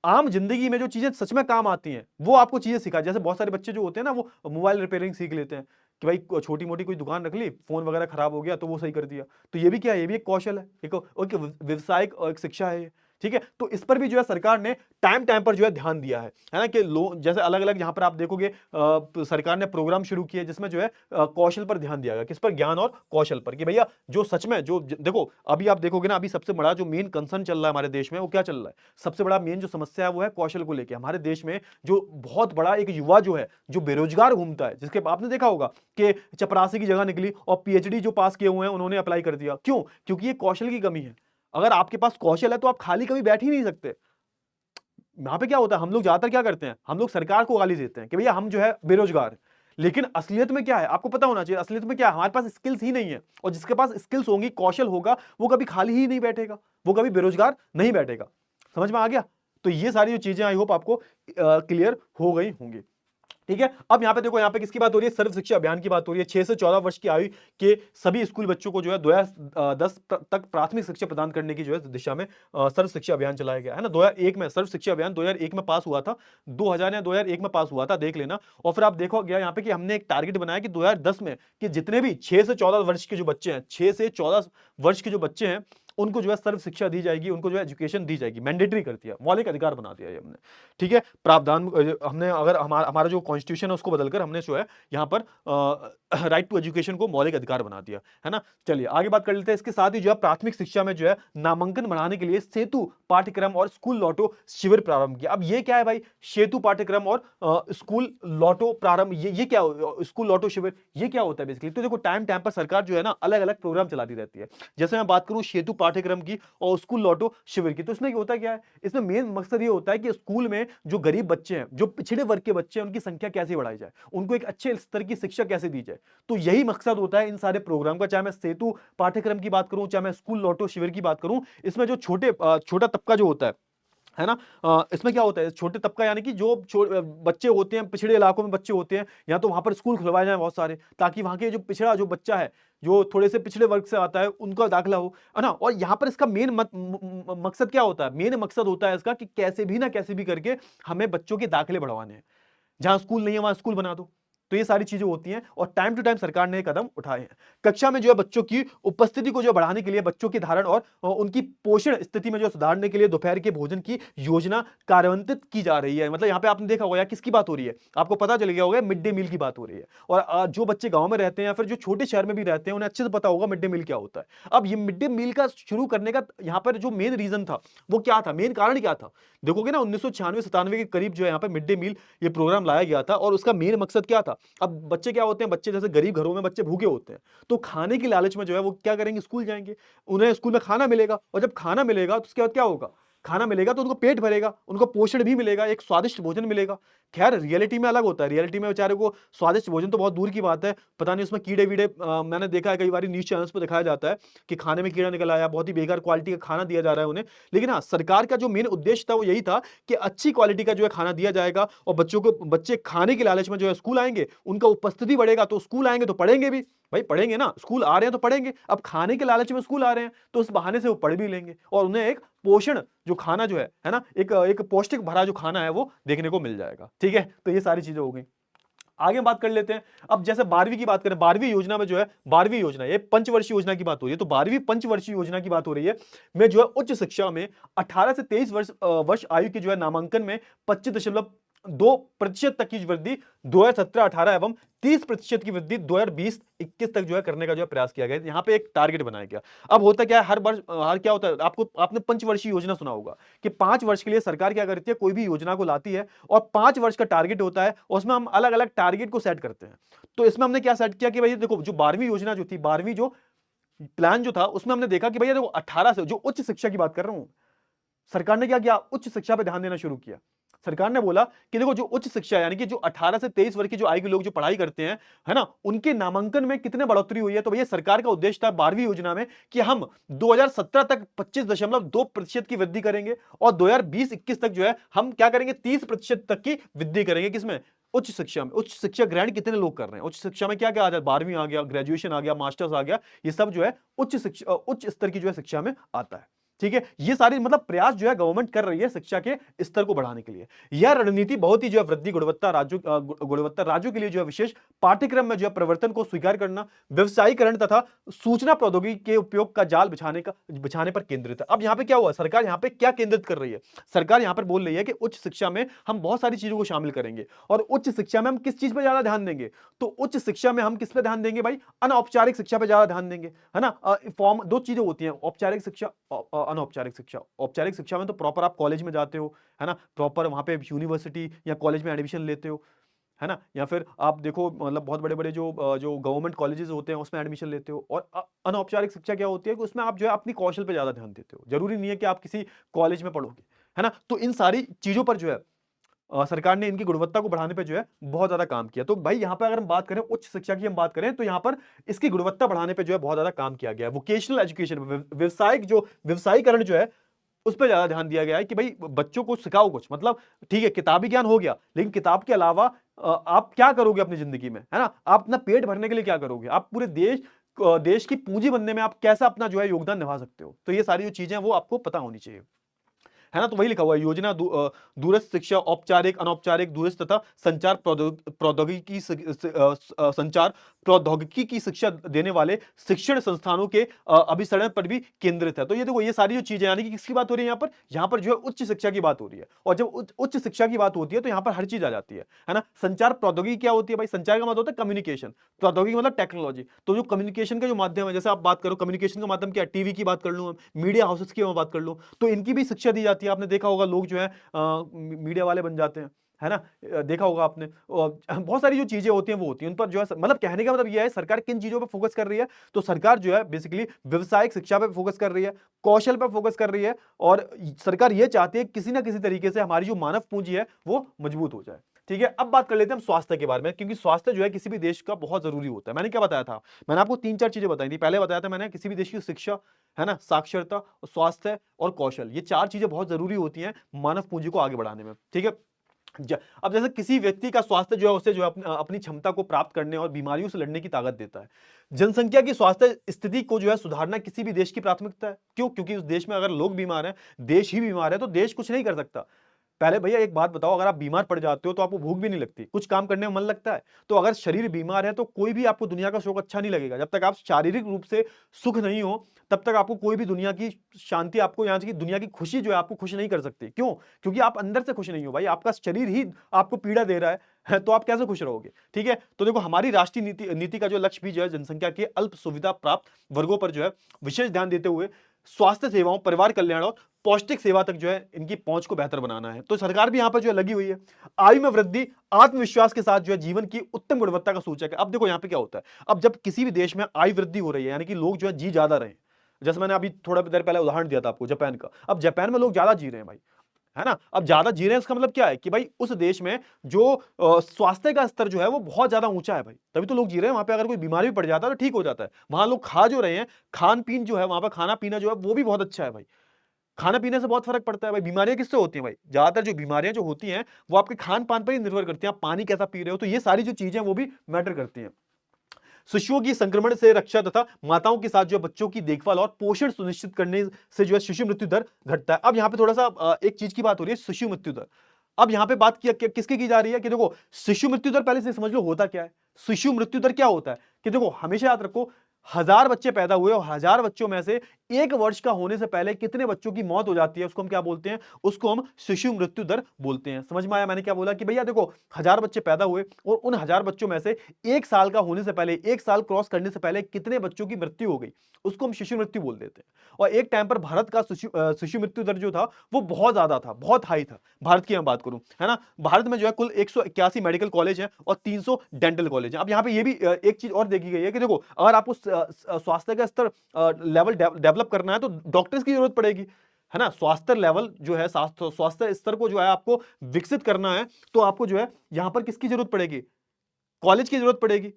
आम जिंदगी में जो चीजें सच में काम आती हैं, वो आपको चीजें सिखा। जैसे बहुत सारे बच्चे जो होते हैं ना, वो मोबाइल रिपेयरिंग सीख लेते हैं कि भाई छोटी मोटी कोई दुकान रख ली, फोन वगैरह खराब हो गया तो वो सही कर दिया। तो ये भी क्या है, ये भी एक कौशल है, एक व्यवसायिक एक शिक्षा है ये। ठीक है, तो इस पर भी जो है सरकार ने टाइम टाइम पर जो है ध्यान दिया है ना? कि लोग जैसे अलग अलग यहाँ पर आप देखोगे सरकार ने प्रोग्राम शुरू किए जिसमें जो है कौशल पर ध्यान दिया गया। किस पर? ज्ञान और कौशल पर, कि भैया जो सच में देखो, अभी आप देखोगे ना, अभी सबसे बड़ा जो मेन कंसर्न चल रहा है हमारे देश में, वो क्या चल रहा है? सबसे बड़ा मेन जो समस्या है वो है कौशल को लेकर। हमारे देश में जो बहुत बड़ा एक युवा जो है, जो बेरोजगार घूमता है, जिसके आपने देखा होगा कि चपरासी की जगह निकली और पीएचडी जो पास किए हुए हैं उन्होंने अप्लाई कर दिया। क्यों? क्योंकि ये कौशल की कमी है। अगर आपके पास कौशल है तो आप खाली कभी बैठ ही नहीं सकते। यहाँ पे क्या होता है, हम लोग ज्यादातर क्या करते हैं, हम लोग सरकार को गाली देते हैं कि भैया हम जो है बेरोजगार हैं। लेकिन असलियत में क्या है, आपको पता होना चाहिए, असलियत में क्या है, हमारे पास स्किल्स ही नहीं है। और जिसके पास स्किल्स होंगी, कौशल होगा, वो कभी खाली ही नहीं बैठेगा, वो कभी बेरोजगार नहीं बैठेगा। समझ में आ गया? तो ये सारी जो चीजें आई होप आपको क्लियर हो गई होंगी। ठीक है, अब यहाँ पे देखो, यहाँ पे किसकी बात हो रही है? सर्व शिक्षा अभियान की बात हो रही है। 6 से 14 वर्ष की आयु के सभी स्कूल बच्चों को जो है 2010 तक प्राथमिक शिक्षा प्रदान करने की जो है दिशा में सर्व शिक्षा अभियान चलाया गया है ना। 2001 में सर्व शिक्षा अभियान 2001 में पास हुआ था, 2000 या 2001 में पास हुआ था, देख लेना। और फिर आप देखो गया यहाँ पे कि हमने एक टारगेट बनाया कि 2010 में कि जितने भी 6 से 14 वर्ष के जो बच्चे हैं, 6 से 14 वर्ष के जो बच्चे हैं, उनको जो है सर्व शिक्षा दी जाएगी, उनको जो है एजुकेशन दी जाएगी, मैंडेटरी कर दिया, मौलिक अधिकार बना दिया ये हमने। ठीक है, प्रावधान हमने अगर हमारा जो कॉन्स्टिट्यूशन है उसको बदलकर हमने जो है यहाँ पर राइट टू एजुकेशन को मौलिक अधिकार बना दिया, है ना। चलिए आगे बात कर लेते हैं। इसके साथ ही जो है प्राथमिक शिक्षा में जो है नामांकन बढ़ाने के लिए सेतु पाठ्यक्रम और स्कूल लॉटो शिविर प्रारंभ किया। अब ये क्या है भाई, सेतु पाठ्यक्रम और स्कूल लॉटो प्रारंभ, ये क्या स्कूल लॉटो शिविर, ये क्या होता है बेसिकली? तो देखो टाइम टाइम पर सरकार जो है ना अलग अलग प्रोग्राम चलाती रहती है। जैसे मैं बात करूं सेतु पाठ्यक्रम की और स्कूल लॉटो शिविर की, तो इसमें होता क्या है, इसमें मेन मकसद ये होता है कि स्कूल में जो गरीब बच्चे हैं, जो पिछड़े वर्ग के बच्चे हैं, उनकी संख्या कैसे बढ़ाई जाए, उनको एक अच्छे स्तर की शिक्षा कैसे दी जाए। तो यही मकसद होता है इन सारे प्रोग्राम का। चाहे मैं सेतु पाठ्यक्रम की बात करूं, चाहे मैं स्कूल लॉटो शिविर की बात करूं, इसमें जो छोटा तबका जो होता है ना, इसमें क्या होता है, छोटे तबका यानी कि जो बच्चे होते हैं, पिछड़े इलाकों में बच्चे होते हैं, या तो वहां पर स्कूल खुलवाए जाए बहुत सारे, ताकि वहां के जो पिछड़ा जो बच्चा है, जो थोड़े से पिछड़े वर्ग से आता है, उनका दाखिला हो, है ना। और यहाँ पर इसका मेन मकसद क्या होता है, मेन मकसद होता है इसका कि कैसे भी ना कैसे भी करके हमें बच्चों के दाखिले बढ़वाने हैं। जहां स्कूल नहीं है वहां स्कूल बना दो। तो ये सारी चीजें होती हैं और टाइम टू टाइम सरकार ने कदम उठाए हैं। कक्षा में जो है बच्चों की उपस्थिति को जो बढ़ाने के लिए, बच्चों की धारण और उनकी पोषण स्थिति में जो सुधारने के लिए दोपहर के भोजन की योजना कार्यान्वित की जा रही है। मतलब यहाँ पे आपने देखा होगा, किसकी बात हो रही है, आपको पता चल गया होगा, मिड डे मील की बात हो रही है। और जो बच्चे गांव में रहते हैं या फिर जो छोटे शहर में भी रहते हैं, उन्हें अच्छे से पता होगा मिड डे मील क्या होता है। अब ये मिड डे मील का शुरू करने का यहाँ पर जो मेन रीजन था, वो क्या था, मेन कारण क्या था? देखोगे ना 1996-97 के करीब जो है यहाँ पे मिड डे मील ये प्रोग्राम लाया गया था। और उसका मेन मकसद क्या था? अब बच्चे क्या होते हैं, बच्चे जैसे गरीब घरों में बच्चे भूखे होते हैं, तो खाने की लालच में जो है वो क्या करेंगे, स्कूल जाएंगे, उन्हें स्कूल में खाना मिलेगा। और जब खाना मिलेगा तो उसके बाद क्या होगा, खाना मिलेगा तो उनको पेट भरेगा, उनको पोषण भी मिलेगा, एक स्वादिष्ट भोजन मिलेगा। खैर रियलिटी में अलग होता है, रियलिटी में बेचारे को स्वादिष्ट भोजन तो बहुत दूर की बात है, पता नहीं उसमें कीड़े वीड़े, मैंने देखा है कई बार न्यूज चैनल्स पर दिखाया जाता है कि खाने में कीड़ा निकल आया, बहुत ही बेकार क्वालिटी का खाना दिया जा रहा है उन्हें। लेकिन हाँ, सरकार का जो मेन उद्देश्य था वो यही था कि अच्छी क्वालिटी का जो है खाना दिया जाएगा, और बच्चे खाने के लालच में जो है स्कूल आएंगे, उनका उपस्थिति बढ़ेगा, तो स्कूल आएंगे तो पढ़ेंगे भी। भाई पढ़ेंगे ना, स्कूल आ रहे हैं तो पढ़ेंगे। अब खाने के लालच में स्कूल आ रहे हैं तो उस बहाने से वो पढ़ भी लेंगे, और उन्हें एक पोषण जो खाना जो है ना, एक पौष्टिक भरा जो खाना है वो देखने को मिल जाएगा। ठीक है, तो ये सारी चीजें हो गई। आगे बात कर लेते हैं। अब जैसे 12वीं की बात करें, 12वीं योजना में जो है 12वीं योजना, ये पंचवर्षीय योजना की बात हो रही है, तो 12वीं पंचवर्षीय योजना की बात हो रही है में जो है उच्च शिक्षा में 18 से 23 वर्ष आयु के जो है नामांकन में 25.2% तक की वृद्धि 2017-18 एवं 30% की वृद्धि 2020-21 तक जो है करने का जो है प्रयास किया गया। यहाँ पे एक टारगेट बनाया गया। अब होता क्या है, हर वर्ष हर क्या होता है, आपने पंचवर्षीय योजना सुना होगा कि 5 वर्ष के लिए सरकार क्या करती है, कोई भी योजना को लाती है और 5 वर्ष का टारगेट होता है, और उसमें हम अलग-अलग टारगेट को सेट करते हैं। तो इसमें हमने क्या सेट किया कि भई देखो, जो 12वीं योजना जो थी, 12वीं जो प्लान जो था, उसमें हमने देखा कि भैया देखो 18 से, जो उच्च शिक्षा की बात कर रहा हूं, सरकार ने क्या किया, उच्च शिक्षा पे ध्यान देना शुरू किया। सरकार ने बोला कि देखो, जो उच्च शिक्षा यानी कि जो 18 से 23 वर्ष की जो आयु के लोग जो पढ़ाई करते हैं, है ना, उनके नामांकन में कितने बढ़ोतरी हुई है। तो भैया सरकार का उद्देश्य था 12वीं योजना में कि हम 2017 तक 25.2% की वृद्धि करेंगे और 2020-21 तक जो है हम क्या करेंगे, 30% तक की वृद्धि करेंगे। किसमें? उच्च शिक्षा में। उच्च शिक्षा ग्रहण कितने लोग कर रहे हैं? उच्च शिक्षा में क्या क्या आ जाए, 12वीं आ गया, ग्रेजुएशन आ गया, मास्टर्स आ गया, ये सब जो है उच्च शिक्षा, उच्च स्तर की जो है शिक्षा में आता है। ठीक है, ये सारी मतलब प्रयास जो है गवर्नमेंट कर रही है शिक्षा के स्तर को बढ़ाने के लिए। यह रणनीति बहुत ही जो है वृद्धि गुणवत्ता राज्यों के लिए जो है विशेष पाठ्यक्रम में जो है परिवर्तन को स्वीकार करना, व्यवसायीकरण तथा सूचना प्रौद्योगिकी के उपयोग का जाल बिछाने पर केंद्रित है। अब यहाँ पे क्या हुआ, सरकार यहाँ पे क्या केंद्रित कर रही है? सरकार यहाँ पर बोल रही है कि उच्च शिक्षा में हम बहुत सारी चीजों को शामिल करेंगे, और उच्च शिक्षा में हम किस चीज पर ज्यादा ध्यान देंगे? तो उच्च शिक्षा में हम किस पे ध्यान देंगे भाई? अनौपचारिक शिक्षा पे ज्यादा ध्यान देंगे, है ना। फॉर्म दो चीजें होती हैं, औपचारिक शिक्षा, अनौपचारिक शिक्षा। औपचारिक शिक्षा में तो प्रॉपर आप कॉलेज में जाते हो, है ना, प्रॉपर वहां पे यूनिवर्सिटी या कॉलेज में एडमिशन लेते हो, है ना, या फिर आप देखो मतलब बहुत बड़े बड़े जो गवर्नमेंट कॉलेजेस होते हैं उसमें एडमिशन लेते हो। और अनौपचारिक शिक्षा क्या होती है कि उसमें आप जो है अपनी कौशल पे ज्यादा ध्यान देते हो, जरूरी नहीं है कि आप किसी कॉलेज में पढ़ोगे, है ना। तो इन सारी चीजों पर जो है सरकार ने इनकी गुणवत्ता को बढ़ाने पे जो है बहुत ज्यादा काम किया। तो भाई यहाँ पे अगर हम बात करें उच्च शिक्षा की, हम बात करें तो यहाँ पर इसकी गुणवत्ता बढ़ाने पे जो है बहुत ज्यादा काम किया गया है। वोकेशनल एजुकेशन, व्यवसायीकरण जो है उस पर ज्यादा ध्यान दिया गया है कि भाई बच्चों को सिखाओ कुछ, मतलब ठीक है किताबी ज्ञान हो गया, लेकिन किताब के अलावा आप क्या करोगे अपनी जिंदगी में, है ना। आप अपना पेट भरने के लिए क्या करोगे, आप पूरे देश की पूंजी बनने में आप कैसा अपना जो है योगदान निभा सकते हो। तो ये सारी जो चीजें हैं वो आपको पता होनी चाहिए, है ना। तो वही लिखा हुआ है, योजना दूरस्थ शिक्षा, औपचारिक अनौपचारिक दूरस्थ तथा संचार प्रौद्योगिकी की शिक्षा देने वाले शिक्षण संस्थानों के अभिसरण पर भी केंद्रित है। तो ये देखो, ये सारी जो चीजें, यानी कि किसकी बात हो रही है यहाँ पर? यहाँ पर जो है उच्च शिक्षा की बात हो रही है। और जब उच्च शिक्षा की बात होती है तो यहाँ पर हर चीज आ जाती है ना। संचार प्रौद्योगिकी क्या होती है भाई? संचार का मतलब होता है कम्युनिकेशन, प्रौद्योगिकी मतलब टेक्नोलॉजी। तो जो कम्युनिकेशन का जो माध्यम है, जैसे आप बात करो कम्युनिकेशन का माध्यम क्या है, टीवी की बात कर लूं, मीडिया हाउसेस की मैं बात कर लूं, तो इनकी भी शिक्षा दी जाती है। आपने देखा होगा लोग जो है मीडिया वाले बन जाते हैं, है ना। देखा होगा आपने, बहुत सारी जो चीजें होती हैं वो होती हैं उन पर जो है, मतलब कहने का मतलब यह है सरकार किन चीजों पर फोकस कर रही है। तो सरकार जो है बेसिकली व्यवसायिक शिक्षा पर फोकस कर रही है, कौशल पर फोकस कर रही है, और सरकार यह चाहती है किसी ना किसी तरीके से हमारी जो मानव पूंजी है वो मजबूत हो जाए। ठीक है, अब बात कर लेते हैं हम स्वास्थ्य के बारे में, क्योंकि स्वास्थ्य जो है किसी भी देश का बहुत जरूरी होता है। मैंने क्या बताया था? मैंने आपको 3-4 चीजें बताई थी। पहले बताया था मैंने किसी भी देश की शिक्षा, है ना, साक्षरता, स्वास्थ्य और कौशल, ये 4 चीजें बहुत जरूरी होती हैं मानव पूंजी को आगे बढ़ाने में। ठीक है, अब जैसे किसी व्यक्ति का स्वास्थ्य जो है उसे जो है अपनी क्षमता को प्राप्त करने और बीमारियों से लड़ने की ताकत देता है। जनसंख्या की स्वास्थ्य स्थिति को जो है सुधारना किसी भी देश की प्राथमिकता है। क्यों? क्योंकि उस देश में अगर लोग बीमार हैं, देश ही बीमार है, तो देश कुछ नहीं कर सकता। पहले भैया एक बात बताओ, अगर आप बीमार पड़ जाते हो तो आपको भूख भी नहीं लगती, कुछ काम करने में मन लगता है? तो अगर शरीर बीमार है तो कोई भी आपको दुनिया का सुख अच्छा नहीं लगेगा। जब तक आप शारीरिक रूप से सुख नहीं हो, तब तक आपको कोई भी दुनिया की शांति, आपको यहाँ की दुनिया की खुशी जो है आपको खुश नहीं कर सकती। क्यों? क्योंकि आप अंदर से खुश नहीं हो भाई, आपका शरीर ही आपको पीड़ा दे रहा है, तो आप कैसे खुश रहोगे? ठीक है, तो देखो हमारी राष्ट्रीय नीति का जो लक्ष्य भी जो है जनसंख्या के अल्प सुविधा प्राप्त वर्गों पर जो है विशेष ध्यान देते हुए स्वास्थ्य सेवाओं, परिवार कल्याण और पौष्टिक सेवा तक जो है इनकी पहुंच को बेहतर बनाना है। तो सरकार भी यहां पर जो है लगी हुई है। आयु में वृद्धि आत्मविश्वास के साथ जो है जीवन की उत्तम गुणवत्ता का सूचक है। अब देखो यहां पे क्या होता है, अब जब किसी भी देश में आयु वृद्धि हो रही है, यानी कि लोग जो है जी ज्यादा रहे हैं, जैसे मैंने अभी थोड़ा देर पहले उदाहरण दिया था आपको जापान का। अब जापान में लोग ज्यादा जी रहे हैं भाई, है ना। अब ज्यादा जी रहे हैं इसका मतलब क्या है कि भाई उस देश में जो स्वास्थ्य का स्तर जो है वो बहुत ज्यादा ऊंचा है भाई, तभी तो लोग जी रहे हैं। वहां पे अगर कोई बीमारी भी पड़ जाता है तो ठीक हो जाता है। वहां लोग खा जो रहे हैं, खान पीन जो है वहां पर, खाना पीना जो है वो भी बहुत अच्छा है भाई। खाना पीने से बहुत फर्क पड़ता है भाई। बीमारियां किससे होती हैं भाई? ज्यादातर जो बीमारियां जो होती हैं वो आपके खान पान पर ही निर्भर करती हैं, आप पानी कैसा पी रहे हो, तो ये सारी जो चीजें वो भी मैटर करती हैं। शिशुओं की संक्रमण से रक्षा तथा माताओं के साथ जो बच्चों की देखभाल और पोषण सुनिश्चित करने से जो है शिशु मृत्यु दर घटता है। अब यहाँ पे थोड़ा सा एक चीज की बात हो रही है, शिशु मृत्यु दर। अब यहां पे बात किसकी की जा रही है कि देखो शिशु मृत्यु दर पहले से समझ लो होता क्या है। शिशु मृत्यु दर क्या होता है कि देखो हमेशा याद रखो, 1000 बच्चे पैदा हुए और 1000 बच्चों में से 1 वर्ष का होने से पहले कितने बच्चों की मौत हो जाती है, उसको हम क्या बोलते हैं, उसको हम शिशु मृत्यु दर बोलते हैं। समझ में आया मैंने क्या बोला कि भैया देखो 1000 बच्चे पैदा हुए और उन 1000 बच्चों में से 1 साल का होने से पहले, 1 साल क्रॉस करने से पहले कितने बच्चों की मृत्यु हो गई, उसको हम शिशु मृत्यु बोल देते हैं। और एक टाइम पर भारत का शिशु मृत्यु दर जो था वो बहुत ज्यादा था, बहुत हाई था। भारत की मैं बात करूं, है ना, भारत में जो है कुल 181 मेडिकल कॉलेज हैं और 300 डेंटल कॉलेज हैं। अब यहाँ पे ये भी एक चीज और देखी गई है कि देखो अगर आपको स्वास्थ्य का स्तर लेवल डेवलप करना है तो डॉक्टर्स की जरूरत पड़ेगी, है ना। स्वास्थ्य लेवल जो है, स्वास्थ्य स्तर को जो है आपको विकसित करना है तो आपको जो है यहाँ पर किसकी जरूरत पड़ेगी, कॉलेज की जरूरत पड़ेगी।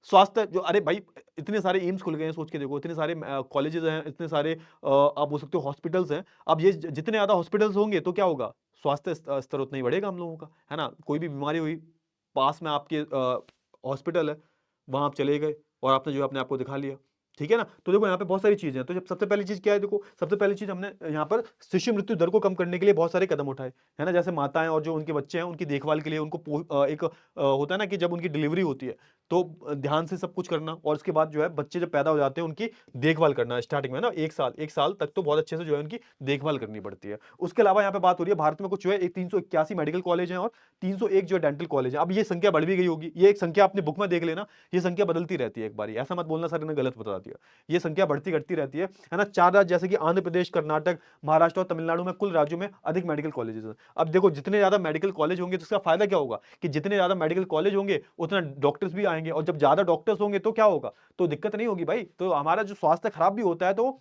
स्वास्थ्य जो, अरे भाई इतने सारे एम्स खुल गए हैं, सोच के देखो, इतने सारे कॉलेजेस हैं, इतने सारे आप बोल सकते हो हॉस्पिटल्स हैं। अब ये जितने ज्यादा हॉस्पिटल्स होंगे तो क्या होगा, स्वास्थ्य स्तर उतना ही बढ़ेगा हम लोगों का, है ना। कोई भी बीमारी हुई, पास में आपके हॉस्पिटल है, वहां आप चले गए और आपने जो है अपने आप को दिखा लिया, ठीक है ना। तो देखो यहाँ पे बहुत सारी चीजें हैं। तो जब सबसे पहली चीज क्या है, देखो सबसे पहली चीज हमने यहाँ पर शिशु मृत्यु दर को कम करने के लिए बहुत सारे कदम उठाए, है ना। जैसे माताएं और जो उनके बच्चे हैं उनकी देखभाल के लिए उनको एक होता है ना कि जब उनकी डिलीवरी होती है तो ध्यान से सब कुछ करना, और उसके बाद जो है बच्चे जब पैदा हो जाते हैं उनकी देखभाल करना स्टार्टिंग में ना, 1 साल तक तो बहुत अच्छे से जो है उनकी देखभाल करनी पड़ती है। उसके अलावा यहाँ पे बात हो रही है भारत में कुछ जो है 381 मेडिकल कॉलेज हैं और 301 जो है डेंटल कॉलेज है। अब ये संख्या बढ़ भी गई होगी, ये एक संख्या अपने बुक में देख लेना, ये संख्या बदलती रहती है, एक बार ऐसा मत बोलना सर ने गलत बता दिया, ये संख्या बढ़ती घटती रहती है ना। 4 राज्य जैसे कि आंध्र प्रदेश, कर्नाटक, महाराष्ट्र और तमिलनाडु में कुल राज्यों में अधिक मेडिकल कॉलेजेस हैं। अब देखो जितने ज्यादा मेडिकल कॉलेज होंगे तो इसका फायदा क्या होगा कि जितने ज्यादा मेडिकल कॉलेज होंगे उतना डॉक्टर्स भी आएंगे, और जब ज्यादा डॉक्टर्स होंगे तो क्या होगा, तो दिक्कत नहीं होगी भाई, तो हमारा जो स्वास्थ्य खराब भी होता है तो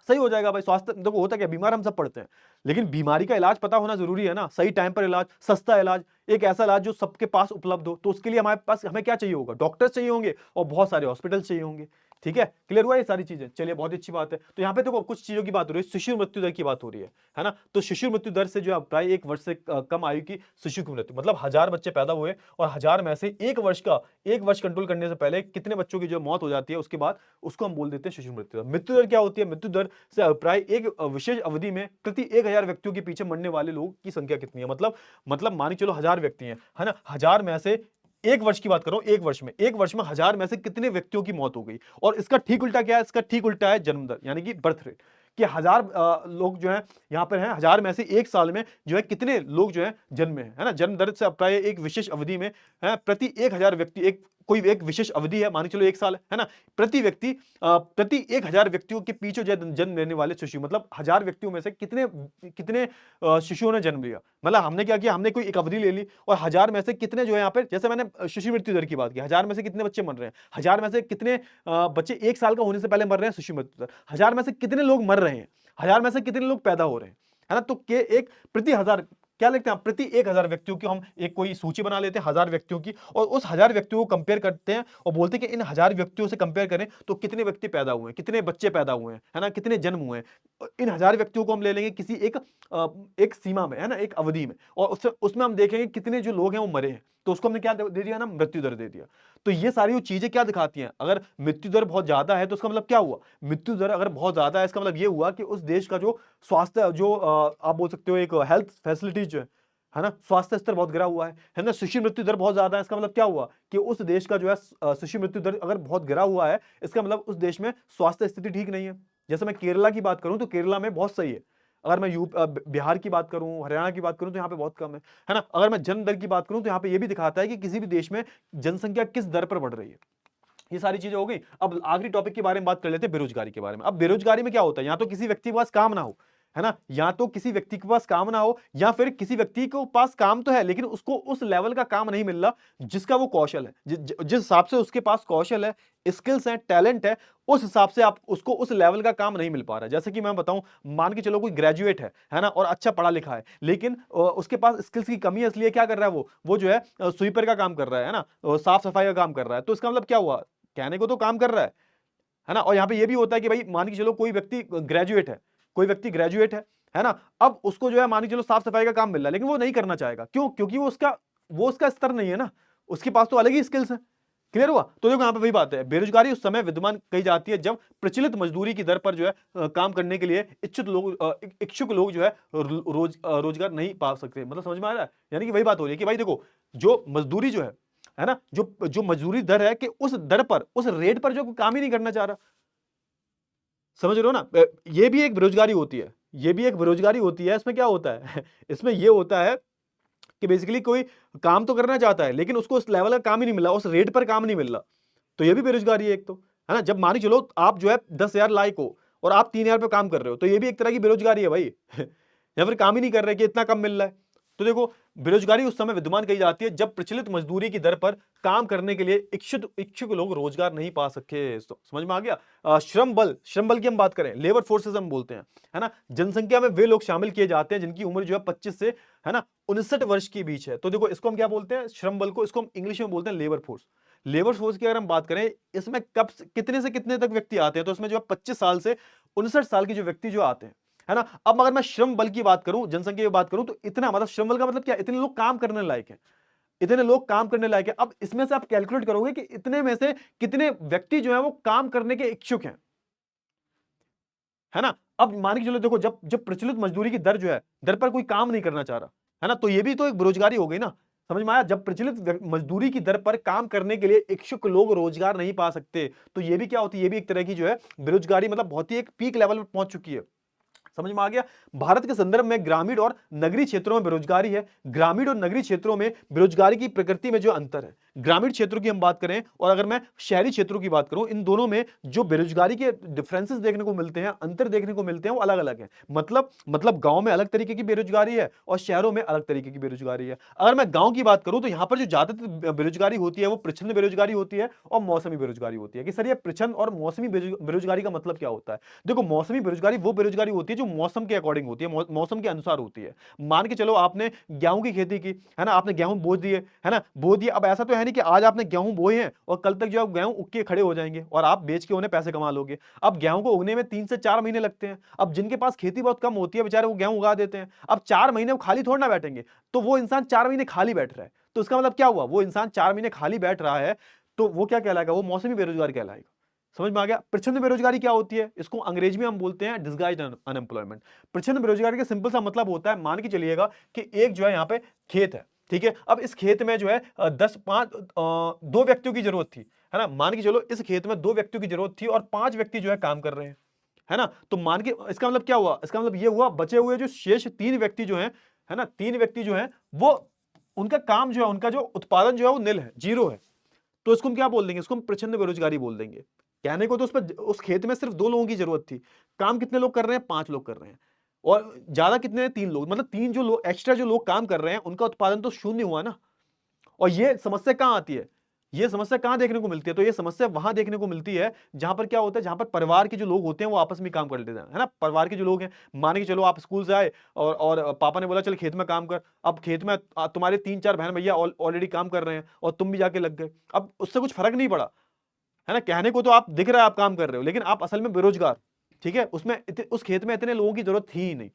सही हो जाएगा भाई। स्वास्थ्य देखो होता क्या, बीमार हम सब पड़ते हैं, लेकिन बीमारी का इलाज पता होना जरूरी है ना, सही टाइम पर इलाज, सस्ता इलाज, एक ऐसा इलाज जो सबके पास उपलब्ध हो। तो उसके लिए हमारे पास हमें क्या चाहिए होगा, डॉक्टर्स चाहिए होंगे और बहुत सारे हॉस्पिटल चाहिए होंगे। ठीक है, क्लियर हुआ ये सारी चीजें, चलिए बहुत ही अच्छी बात है। तो यहाँ पे देखो कुछ चीजों की बात हो रही है, शिशु मृत्यु दर की बात हो रही है ना। तो शिशु मृत्यु दर से जो है प्राय 1 वर्ष से कम आयु की शिशु की मृत्यु, मतलब 1000 बच्चे पैदा हुए और 1000 में से 1 वर्ष कंट्रोल करने से पहले कितने बच्चों की जो मौत हो जाती है, उसके बाद उसको हम बोल देते हैं शिशु मृत्यु दर। मृत्यु दर क्या होती है, मृत्यु दर से अभिप्राय एक विशेष अवधि में प्रति 1000 व्यक्तियों के पीछे मरने वाले लोगों की संख्या कितनी है। मतलब मान के चलो 1000 व्यक्ति हैं, है ना, 1000 में से 1 वर्ष की बात करो, 1 वर्ष में 1000 में से कितने व्यक्तियों की मौत हो गई। और इसका ठीक उल्टा क्या है, इसका ठीक उल्टा है जन्म दर, यानी कि बर्थ रेट, कि 1000 लोग जो है यहाँ पर हैं, 1000 में से 1 साल में जो है कितने लोग जो है जन्मे हैं, है ना। जन्म दर से प्राय एक विशेष अवधि में है प्रति 1000 व्यक्ति, एक कोई एक विशेष अवधि है, मान के चलो 1 साल है ना, प्रति व्यक्ति प्रति 1000 व्यक्तियों के पीछे जो है जन्म लेने वाले शिशु, मतलब 1000 व्यक्तियों में से कितने कितने शिशुओं ने जन्म लिया। मतलब हमने क्या किया, हमने कोई एक अवधि ले ली और 1000 में से कितने जो है यहाँ पे, जैसे मैंने शिशु मृत्यु दर की बात की, 1000 में से कितने बच्चे मर रहे हैं, 1000 में से कितने बच्चे 1 साल का होने से पहले मर रहे हैं, शिशु मृत्यु दर 1000 में से कितने लोग मर रहे हैं, 1000 में से कितने लोग पैदा हो रहे हैं, है ना। तो के एक प्रति 1000 क्या लिखते हैं, प्रति 1000 व्यक्तियों की हम एक कोई सूची बना लेते हैं 1000 व्यक्तियों की, और उस 1000 व्यक्तियों को कंपेयर करते हैं और बोलते हैं कि इन 1000 व्यक्तियों से कंपेयर करें तो कितने व्यक्ति पैदा हुए हैं, कितने बच्चे पैदा हुए हैं, है ना, कितने जन्म हुए हैं। इन 1000 व्यक्तियों को हम ले लेंगे किसी एक सीमा में, है ना, एक अवधि में, और उसमें हम देखेंगे कितने जो लोग हैं वो मरे हैं, तो उसको हमने क्या दे दिया ना, मृत्यु दर दे दिया। तो ये सारी चीजें क्या दिखाती हैं, अगर मृत्यु दर बहुत ज्यादा है तो उसका मतलब क्या हुआ, मृत्यु दर अगर बहुत ज्यादा है इसका मतलब ये हुआ कि उस देश का जो स्वास्थ्य, जो आप बोल सकते हो एक हेल्थ फैसिलिटीज जो है ना, स्वास्थ्य स्तर बहुत गिरा हुआ है ना। शिशु मृत्यु दर बहुत ज्यादा है, इसका मतलब क्या हुआ कि उस देश का जो है शिशु मृत्यु दर अगर बहुत गिरा हुआ है, इसका मतलब उस देश में स्वास्थ्य स्थिति ठीक नहीं है। जैसे मैं केरला की बात करूं तो केरला में बहुत सही है, अगर मैं बिहार की बात करूं, हरियाणा की बात करूं तो यहाँ पे बहुत कम है ना। अगर मैं जन्म दर की बात करूं तो यहाँ पे ये भी दिखाता है कि किसी भी देश में जनसंख्या किस दर पर बढ़ रही है। ये सारी चीजें हो गई। अब आखिरी टॉपिक के बारे में बात कर लेते हैं, बेरोजगारी के बारे में। अब बेरोजगारी में क्या होता है, या तो किसी व्यक्ति के पास काम ना हो, है ना, या तो किसी व्यक्ति के पास काम ना हो, या फिर किसी व्यक्ति के पास काम तो है लेकिन उसको उस लेवल का काम नहीं मिल रहा जिसका वो कौशल है, जिस हिसाब से उसके पास कौशल है, स्किल्स है, टैलेंट है, उस हिसाब से आप उसको उस लेवल का काम नहीं मिल पा रहा है। जैसे कि मैं बताऊं, मान के चलो कोई ग्रेजुएट है ना, और अच्छा पढ़ा लिखा है, लेकिन उसके पास स्किल्स की कमी है, इसलिए क्या कर रहा है, वो जो है स्वीपर का काम कर रहा है ना, साफ सफाई का काम कर रहा है। तो इसका मतलब क्या हुआ, कहने को तो काम कर रहा है ना। और यहाँ पे ये भी होता है कि भाई मान के चलो कोई व्यक्ति ग्रेजुएट है, कोई व्यक्ति ग्रेजुएट है ना, अब उसको जो है मान के चलो साफ सफाई का काम मिल रहा है, लेकिन वो नहीं करना चाहेगा, क्यों, क्योंकि वो उसका स्तर नहीं है ना, उसके पास तो अलग ही स्किल्स है, क्लियर हुआ? तो देखो यहाँ पे वही बात है, बेरोजगारी उस समय विद्यमान कही जाती है जब प्रचलित मजदूरी की दर पर जो है काम करने के लिए इच्छुक लोग जो है रोजगार नहीं पा सकते। मतलब समझ में आ रहा है? यानी कि वही बात हो रही है कि भाई देखो, जो मजदूरी जो है ना? जो जो मजदूरी दर है कि उस दर पर, उस रेट पर जो काम ही नहीं करना चाह रहा। समझ रहे हो ना? ये भी एक बेरोजगारी होती है। ये भी एक बेरोजगारी होती है। इसमें क्या होता है? इसमें ये होता है कि बेसिकली कोई काम तो करना चाहता है, लेकिन उसको उस लेवल का काम ही नहीं मिल रहा, उस रेट पर काम नहीं मिल रहा। तो ये भी बेरोजगारी है एक तो, है ना? जब मान के चलो आप जो है 10,000 लायक हो और आप 3,000 पे काम कर रहे हो, तो ये भी एक तरह की बेरोजगारी है भाई। या फिर काम ही नहीं कर रहे कि इतना कम मिल रहा है। तो देखो, बेरोजगारी उस समय विद्यमान कही जाती है जब प्रचलित मजदूरी की दर पर काम करने के लिए इच्छुक इच्छुक लोग रोजगार नहीं पा सके। समझ में आ गया? श्रम बल की हम बात करें, लेबर फोर्सेस हम बोलते हैं, है ना? जनसंख्या में वे लोग शामिल किए जाते हैं जिनकी उम्र जो है 25 से, है ना, 59 वर्ष के बीच है। तो देखो, इसको हम क्या बोलते हैं? श्रम बल को, इसको हम इंग्लिश में बोलते हैं लेबर फोर्स। लेबर फोर्स की अगर हम बात करें, इसमें कितने से कितने तक व्यक्ति आते हैं? तो इसमें जो है 25 साल से 59 साल के जो व्यक्ति जो आते हैं, है ना? अब अगर मैं श्रम बल की बात करूं, जनसंख्या की बात करूं, तो इतना, मतलब श्रम बल का मतलब क्या? इतने लोग काम करने लायक हैं, इतने लोग काम करने लायक हैं। अब इसमें से आप कैलकुलेट करोगे कि इतने में से कितने व्यक्ति जो है वो काम करने के इच्छुक हैं, है ना? अब मान के चलो, देखो, जब जब प्रचलित मजदूरी की दर जो है, दर पर कोई काम नहीं करना चाह रहा, है ना? तो ये भी तो एक बेरोजगारी हो गई ना। समझ में आया? जब प्रचलित मजदूरी की दर पर काम करने के लिए इच्छुक लोग रोजगार नहीं पा सकते, तो ये भी क्या होती है? ये भी एक तरह की जो है बेरोजगारी, मतलब बहुत ही एक पीक लेवल पर पहुंच चुकी है। समझ में आ गया? भारत के संदर्भ में ग्रामीण और नगरीय क्षेत्रों में बेरोजगारी है। ग्रामीण और नगरीय क्षेत्रों में बेरोजगारी की प्रकृति में जो अंतर है, ग्रामीण क्षेत्रों की हम बात करें और अगर मैं शहरी क्षेत्रों की बात करूं, इन दोनों में जो बेरोजगारी के डिफरेंसेस देखने को मिलते हैं, अंतर देखने को मिलते हैं, वो अलग अलग है। मतलब गांव में अलग तरीके की बेरोजगारी है और शहरों में अलग तरीके की बेरोजगारी है। अगर मैं गांव की बात करूं, तो यहां पर जो ज्यादातर बेरोजगारी होती है वो प्रच्छन्न बेरोजगारी होती है और मौसमी बेरोजगारी होती है। कि सर, ये प्रच्छन्न और मौसमी बेरोजगारी का मतलब क्या होता है? देखो, मौसमी बेरोजगारी वो बेरोजगारी होती है जो मौसम के अकॉर्डिंग होती है, मौसम के अनुसार होती है। मान के चलो, आपने गेहूं की खेती की, है ना? आपने गेहूं बो दिए, है ना? बो दिए। अब ऐसा तो है नहीं कि आज आपने गेहूं बोए हैं और कल तक जो है गेहूं उग के खड़े हो जाएंगे और आप बेच के उन्हें पैसे कमा लोगे। अब गेहूं को उगने में 3 से 4 महीने लगते हैं। अब जिनके पास खेती बहुत कम होती है, बेचारे वो गेहूं उगा देते हैं। अब 4 महीने वो खाली थोड़ा ना बैठेंगे, तो वो इंसान 4 महीने खाली बैठ रहा है, तो इसका मतलब क्या हुआ? वो इंसान 4 महीने खाली बैठ रहा है, तो वो क्या कहलाएगा? वो मौसमी बेरोजगार कहलाएगा। समझ में आ गया? प्रच्छन्न बेरोजगारी क्या होती है? इसको अंग्रेजी में हम बोलते हैं डिसगाइज्ड अनएम्प्लॉयमेंट। प्रच्छन्न बेरोजगारी का सिंपल सा मतलब होता है, मान के चलिएगा कि एक जो है यहाँ पे खेत है, ठीक है? अब इस खेत में जो है 2 व्यक्तियों की जरूरत थी, है ना? मान के चलो, इस खेत में 2 व्यक्तियों की जरूरत थी और 5 व्यक्ति जो है काम कर रहे हैं, है ना? तो मान के, इसका मतलब क्या हुआ? इसका मतलब ये हुआ, बचे हुए जो शेष 3 व्यक्ति जो हैं, है ना? 3 व्यक्ति जो हैं, वो, उनका काम जो है, उनका जो उत्पादन जो है वो निल है, जीरो है। तो इसको हम क्या बोल देंगे? इसको हम प्रच्छन्न बेरोजगारी बोल देंगे। कहने को तो उस खेत में सिर्फ 2 लोगों की जरूरत थी। काम कितने लोग कर रहे हैं? 5 लोग कर रहे हैं। और ज्यादा कितने हैं? 3 लोग। मतलब 3 जो लोग एक्स्ट्रा जो लोग काम कर रहे हैं, उनका उत्पादन तो शून्य हुआ ना। और ये समस्या कहां आती है? ये समस्या कहां देखने को मिलती है? तो ये समस्या वहां देखने को मिलती है जहां पर क्या होता है, जहां पर परिवार के जो लोग होते हैं वो आपस में काम कर लेते हैं, है ना? परिवार के जो लोग हैं, मान के चलो आप स्कूल से आए और पापा ने बोला चल खेत में काम कर। अब खेत में तुम्हारे 3-4 बहन भैया ऑलरेडी काम कर रहे हैं और तुम भी जाके लग गए। अब उससे कुछ फर्क नहीं पड़ा, है ना? कहने को तो आप दिख रहा है आप काम कर रहे हो, लेकिन आप असल में बेरोजगार, ठीक है? उस खेत में इतने लोगों की जरूरत थी ही नहीं।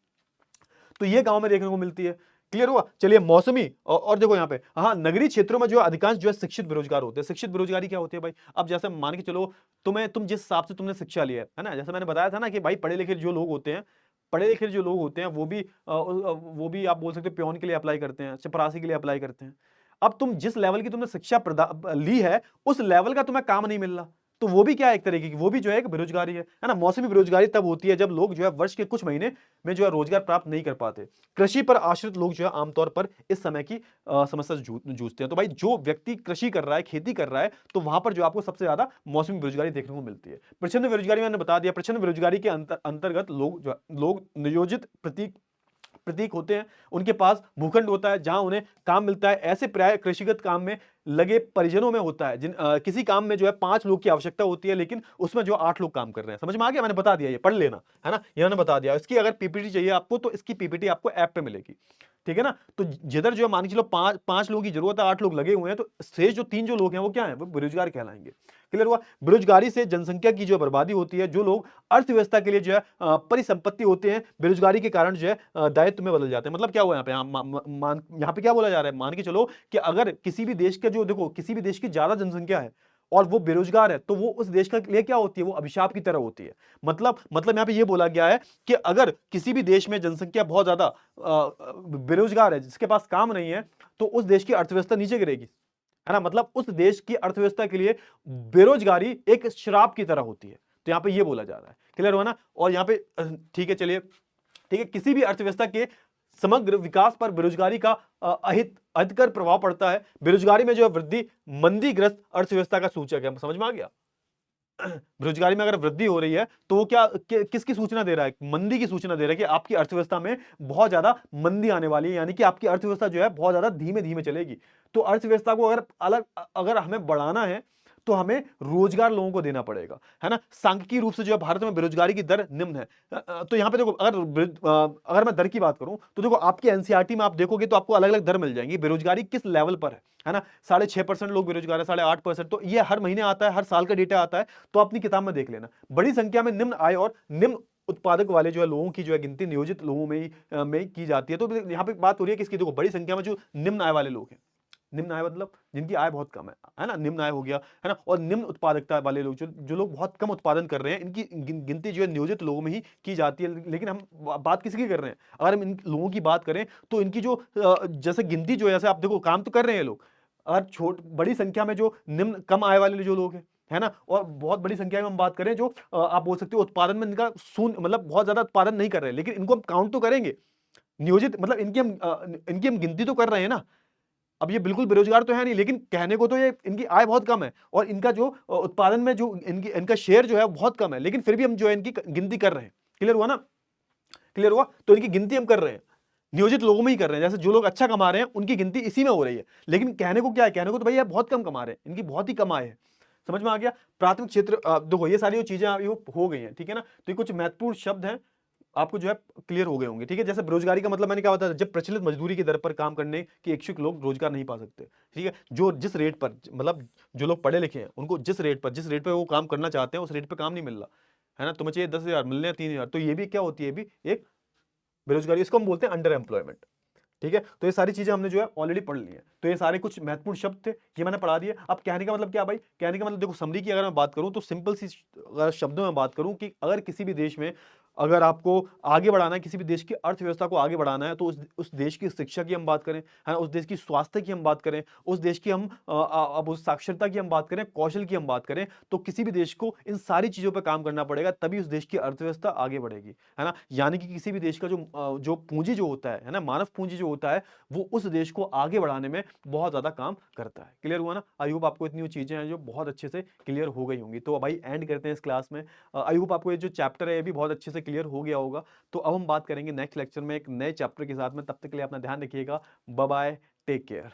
तो ये गांव में देखने को मिलती है। क्लियर हुआ? चलिए, मौसमी और देखो यहाँ पे, हाँ, नगरीय क्षेत्रों में जो अधिकांश जो है शिक्षित बेरोजगार होते हैं। शिक्षित बेरोजगारी क्या होती है भाई? अब जैसे मान के चलो, तुम जिस हिसाब से तुमने शिक्षा लिया है ना? जैसे मैंने बताया था ना कि भाई पढ़े लिखे जो लोग होते हैं, पढ़े लिखे जो लोग होते हैं, वो भी आप बोल सकते हो पियोन के लिए अप्लाई करते हैं, चपरासी के लिए अप्लाई करते हैं। अब तुम जिस लेवल की तुमने शिक्षा ली है, उस लेवल का तुम्हें काम नहीं मिल रहा, तो वो भी क्या है? एक तरीके की वो भी जो है एक बेरोजगारी है ना? मौसमी बेरोजगारी तब होती है जब लोग जो है वर्ष के कुछ महीने में जो है रोजगार प्राप्त नहीं कर पाते। कृषि पर आश्रित लोग जो है आमतौर पर इस समय की समस्या से जूझते हैं। तो भाई, जो व्यक्ति कृषि कर रहा है, खेती कर रहा है, तो वहां पर जो आपको सबसे ज्यादा मौसमी बेरोजगारी देखने को मिलती है। प्रच्छन्न बेरोजगारी मैंने बता दिया। प्रच्छन्न बेरोजगारी के अंतर्गत लोग नियोजित प्रतीक होते हैं, उनके पास भूखंड होता है जहां उन्हें काम मिलता है। ऐसे प्राय कृषिगत काम में लगे परिजनों में होता है किसी काम में जो है 5 लोग की आवश्यकता होती है, लेकिन उसमें जो 8 लोग काम कर रहे हैं। समझ में आ गया? मैंने बता दिया, ये पढ़ लेना, है ना? ये मैंने बता दिया। इसकी अगर पीपीटी चाहिए आपको, तो इसकी पीपीटी आपको ऐप पे मिलेगी, ठीक है ना? तो जिधर जो है मान के चलो 5 लोगों की जरूरत है, 8 लोग लगे हुए हैं, तो शेष जो 3 जो लोग हैं वो क्या है? वो बेरोजगार कहलाएंगे। क्लियर हुआ? बेरोजगारी से जनसंख्या की जो बर्बादी होती है, जो लोग अर्थव्यवस्था के लिए जो है परिसंपत्ति होते हैं, बेरोजगारी के कारण जो है दायित्व में बदल जाते हैं। मतलब क्या हुआ यहाँ पे? यहाँ पे क्या बोला जा रहा है? मान के चलो कि अगर किसी भी देश का जो, देखो, किसी भी देश की ज्यादा जनसंख्या है, और वो बेरोजगार है, तो वो उस देश का लिए क्या होती है, वो अभिशाप की तरह होती है। मतलब यहाँ पे ये बोला गया है कि अगर किसी भी देश में जनसंख्या बहुत ज्यादा बेरोजगार है, जिसके पास काम नहीं है, तो उस देश की अर्थव्यवस्था नीचे गिरेगी, है ना। मतलब उस देश की अर्थव्यवस्था के लिए बेरोजगारी एक श्राप की तरह होती है। तो यहाँ पे ये बोला जा रहा है, क्लियर हुआ ना। और यहाँ पे ठीक है, चलिए, ठीक है, किसी भी अर्थव्यवस्था के समग्र विकास पर बेरोजगारी का अहितकर प्रभाव पड़ता है। बेरोजगारी में जो है वृद्धि मंदीग्रस्त अर्थव्यवस्था का सूचक है। समझ में आ गया। बेरोजगारी में अगर वृद्धि हो रही है तो वो किसकी सूचना दे रहा है, मंदी की सूचना दे रहा है कि आपकी अर्थव्यवस्था में बहुत ज्यादा मंदी आने वाली है, यानी कि आपकी अर्थव्यवस्था जो है बहुत ज्यादा धीमे धीमे चलेगी। तो अर्थव्यवस्था को अगर हमें बढ़ाना है तो हमें रोजगार लोगों को देना पड़ेगा, है ना। सांख्यिकीय रूप से जो है भारत में बेरोजगारी की दर निम्न है। तो यहाँ पे देखो, अगर मैं दर की बात करूं तो देखो, आपके एनसीईआरटी में आप देखोगे तो आपको अलग अलग दर मिल जाएंगी, बेरोजगारी किस लेवल पर है ना। 6.5% लोग बेरोजगार है, 8.5%, तो ये हर महीने आता है, हर साल का डेटा आता है, तो अपनी किताब में देख लेना। बड़ी संख्या में निम्न आय और निम्न उत्पादक वाले जो है लोगों की जो है गिनती नियोजित लोगों में की जाती है। तो यहाँ पे बात हो रही है किसकी, देखो, बड़ी संख्या में जो निम्न आय वाले लोग हैं। निम्न आय मतलब जिनकी आय बहुत कम है ना, निम्न आय हो गया, है ना। और निम्न उत्पादकता वाले लोग, जो लोग बहुत कम उत्पादन कर रहे हैं, इनकी गिनती जो है नियोजित लोगों में ही की जाती है। लेकिन हम बात किसकी कर रहे हैं, अगर हम इन लोगों की बात करें तो इनकी जो जैसे गिनती जो है, जैसे आप देखो, काम तो कर रहे हैं लोग, अगर बड़ी संख्या में जो निम्न कम आय वाले जो लोग हैं, है ना, और बहुत बड़ी संख्या में हम बात करें जो आप बोल सकते हो उत्पादन में इनका शून्य, मतलब बहुत ज्यादा उत्पादन नहीं कर रहे, लेकिन इनको हम काउंट तो करेंगे, नियोजित मतलब इनकी हम गिनती तो कर रहे हैं ना। अब ये बिल्कुल बेरोजगार तो है नहीं, लेकिन कहने को तो ये इनकी आय बहुत कम है और इनका जो उत्पादन में जो इनका शेयर जो है बहुत कम है, लेकिन फिर भी हम जो है इनकी गिनती कर रहे हैं। क्लियर हुआ ना, क्लियर हुआ। तो इनकी गिनती हम कर रहे हैं, नियोजित लोगों में ही कर रहे हैं। जैसे जो लोग अच्छा कमा रहे हैं उनकी गिनती इसी में हो रही है, लेकिन कहने को क्या है, कहने को तो भैया बहुत कम कमा रहे हैं, इनकी बहुत ही कम आय है। समझ में आ गया। प्राथमिक क्षेत्र, देखो, ये सारी जो चीजें ये हो गई हैं, ठीक है ना। तो ये कुछ महत्वपूर्ण शब्द हैं, आपको जो है क्लियर हो गए होंगे, ठीक है। जैसे बेरोजगारी का मतलब मैंने क्या बताया, जब प्रचलित मजदूरी की दर पर काम करने के इच्छुक लोग रोजगार नहीं पा सकते, ठीक है। जो जिस रेट पर, मतलब जो लोग पढ़े लिखे हैं उनको जिस रेट पर वो काम करना चाहते हैं उस रेट पर काम नहीं मिल रहा, है ना। तुम्हें चाहिए 10,000, मिल रहे हैं 3,000, तो ये भी क्या होती है, भी एक बेरोजगारी, इसको हम बोलते हैं अंडर एम्प्लॉयमेंट, ठीक है। तो ये सारी चीजें हमने जो है ऑलरेडी पढ़ ली है। तो ये सारे कुछ महत्वपूर्ण शब्द थे, ये मैंने पढ़ा दिए। अब कहने का मतलब क्या भाई, कहने का मतलब देखो, समरी की अगर मैं बात करूं तो सिंपल सी अगर शब्दों में बात करूं कि अगर किसी भी देश में अगर आपको आगे बढ़ाना है, किसी भी देश की अर्थव्यवस्था को आगे बढ़ाना है, तो उस देश की शिक्षा की हम बात करें, है ना, उस देश की स्वास्थ्य की हम बात करें, उस देश की हम अब उस साक्षरता की हम बात करें, कौशल की हम बात करें, तो किसी भी देश को इन सारी चीजों पर काम करना पड़ेगा, तभी उस देश की अर्थव्यवस्था आगे बढ़ेगी, है ना। यानी कि किसी भी देश का जो पूंजी जो होता है ना, मानव पूंजी जो होता है, वो उस देश को आगे बढ़ाने में बहुत ज्यादा काम करता है। क्लियर हुआ ना। आई होप आपको इतनी चीजें हैं जो बहुत अच्छे से क्लियर हो गई होंगी। तो भाई एंड करते हैं इस क्लास में। आई होप आपको ये जो चैप्टर है ये भी बहुत अच्छे से क्लियर हो गया होगा। तो अब हम बात करेंगे नेक्स्ट लेक्चर में एक नए चैप्टर के साथ में। तब तक के लिए अपना ध्यान रखिएगा। Bye bye, take care.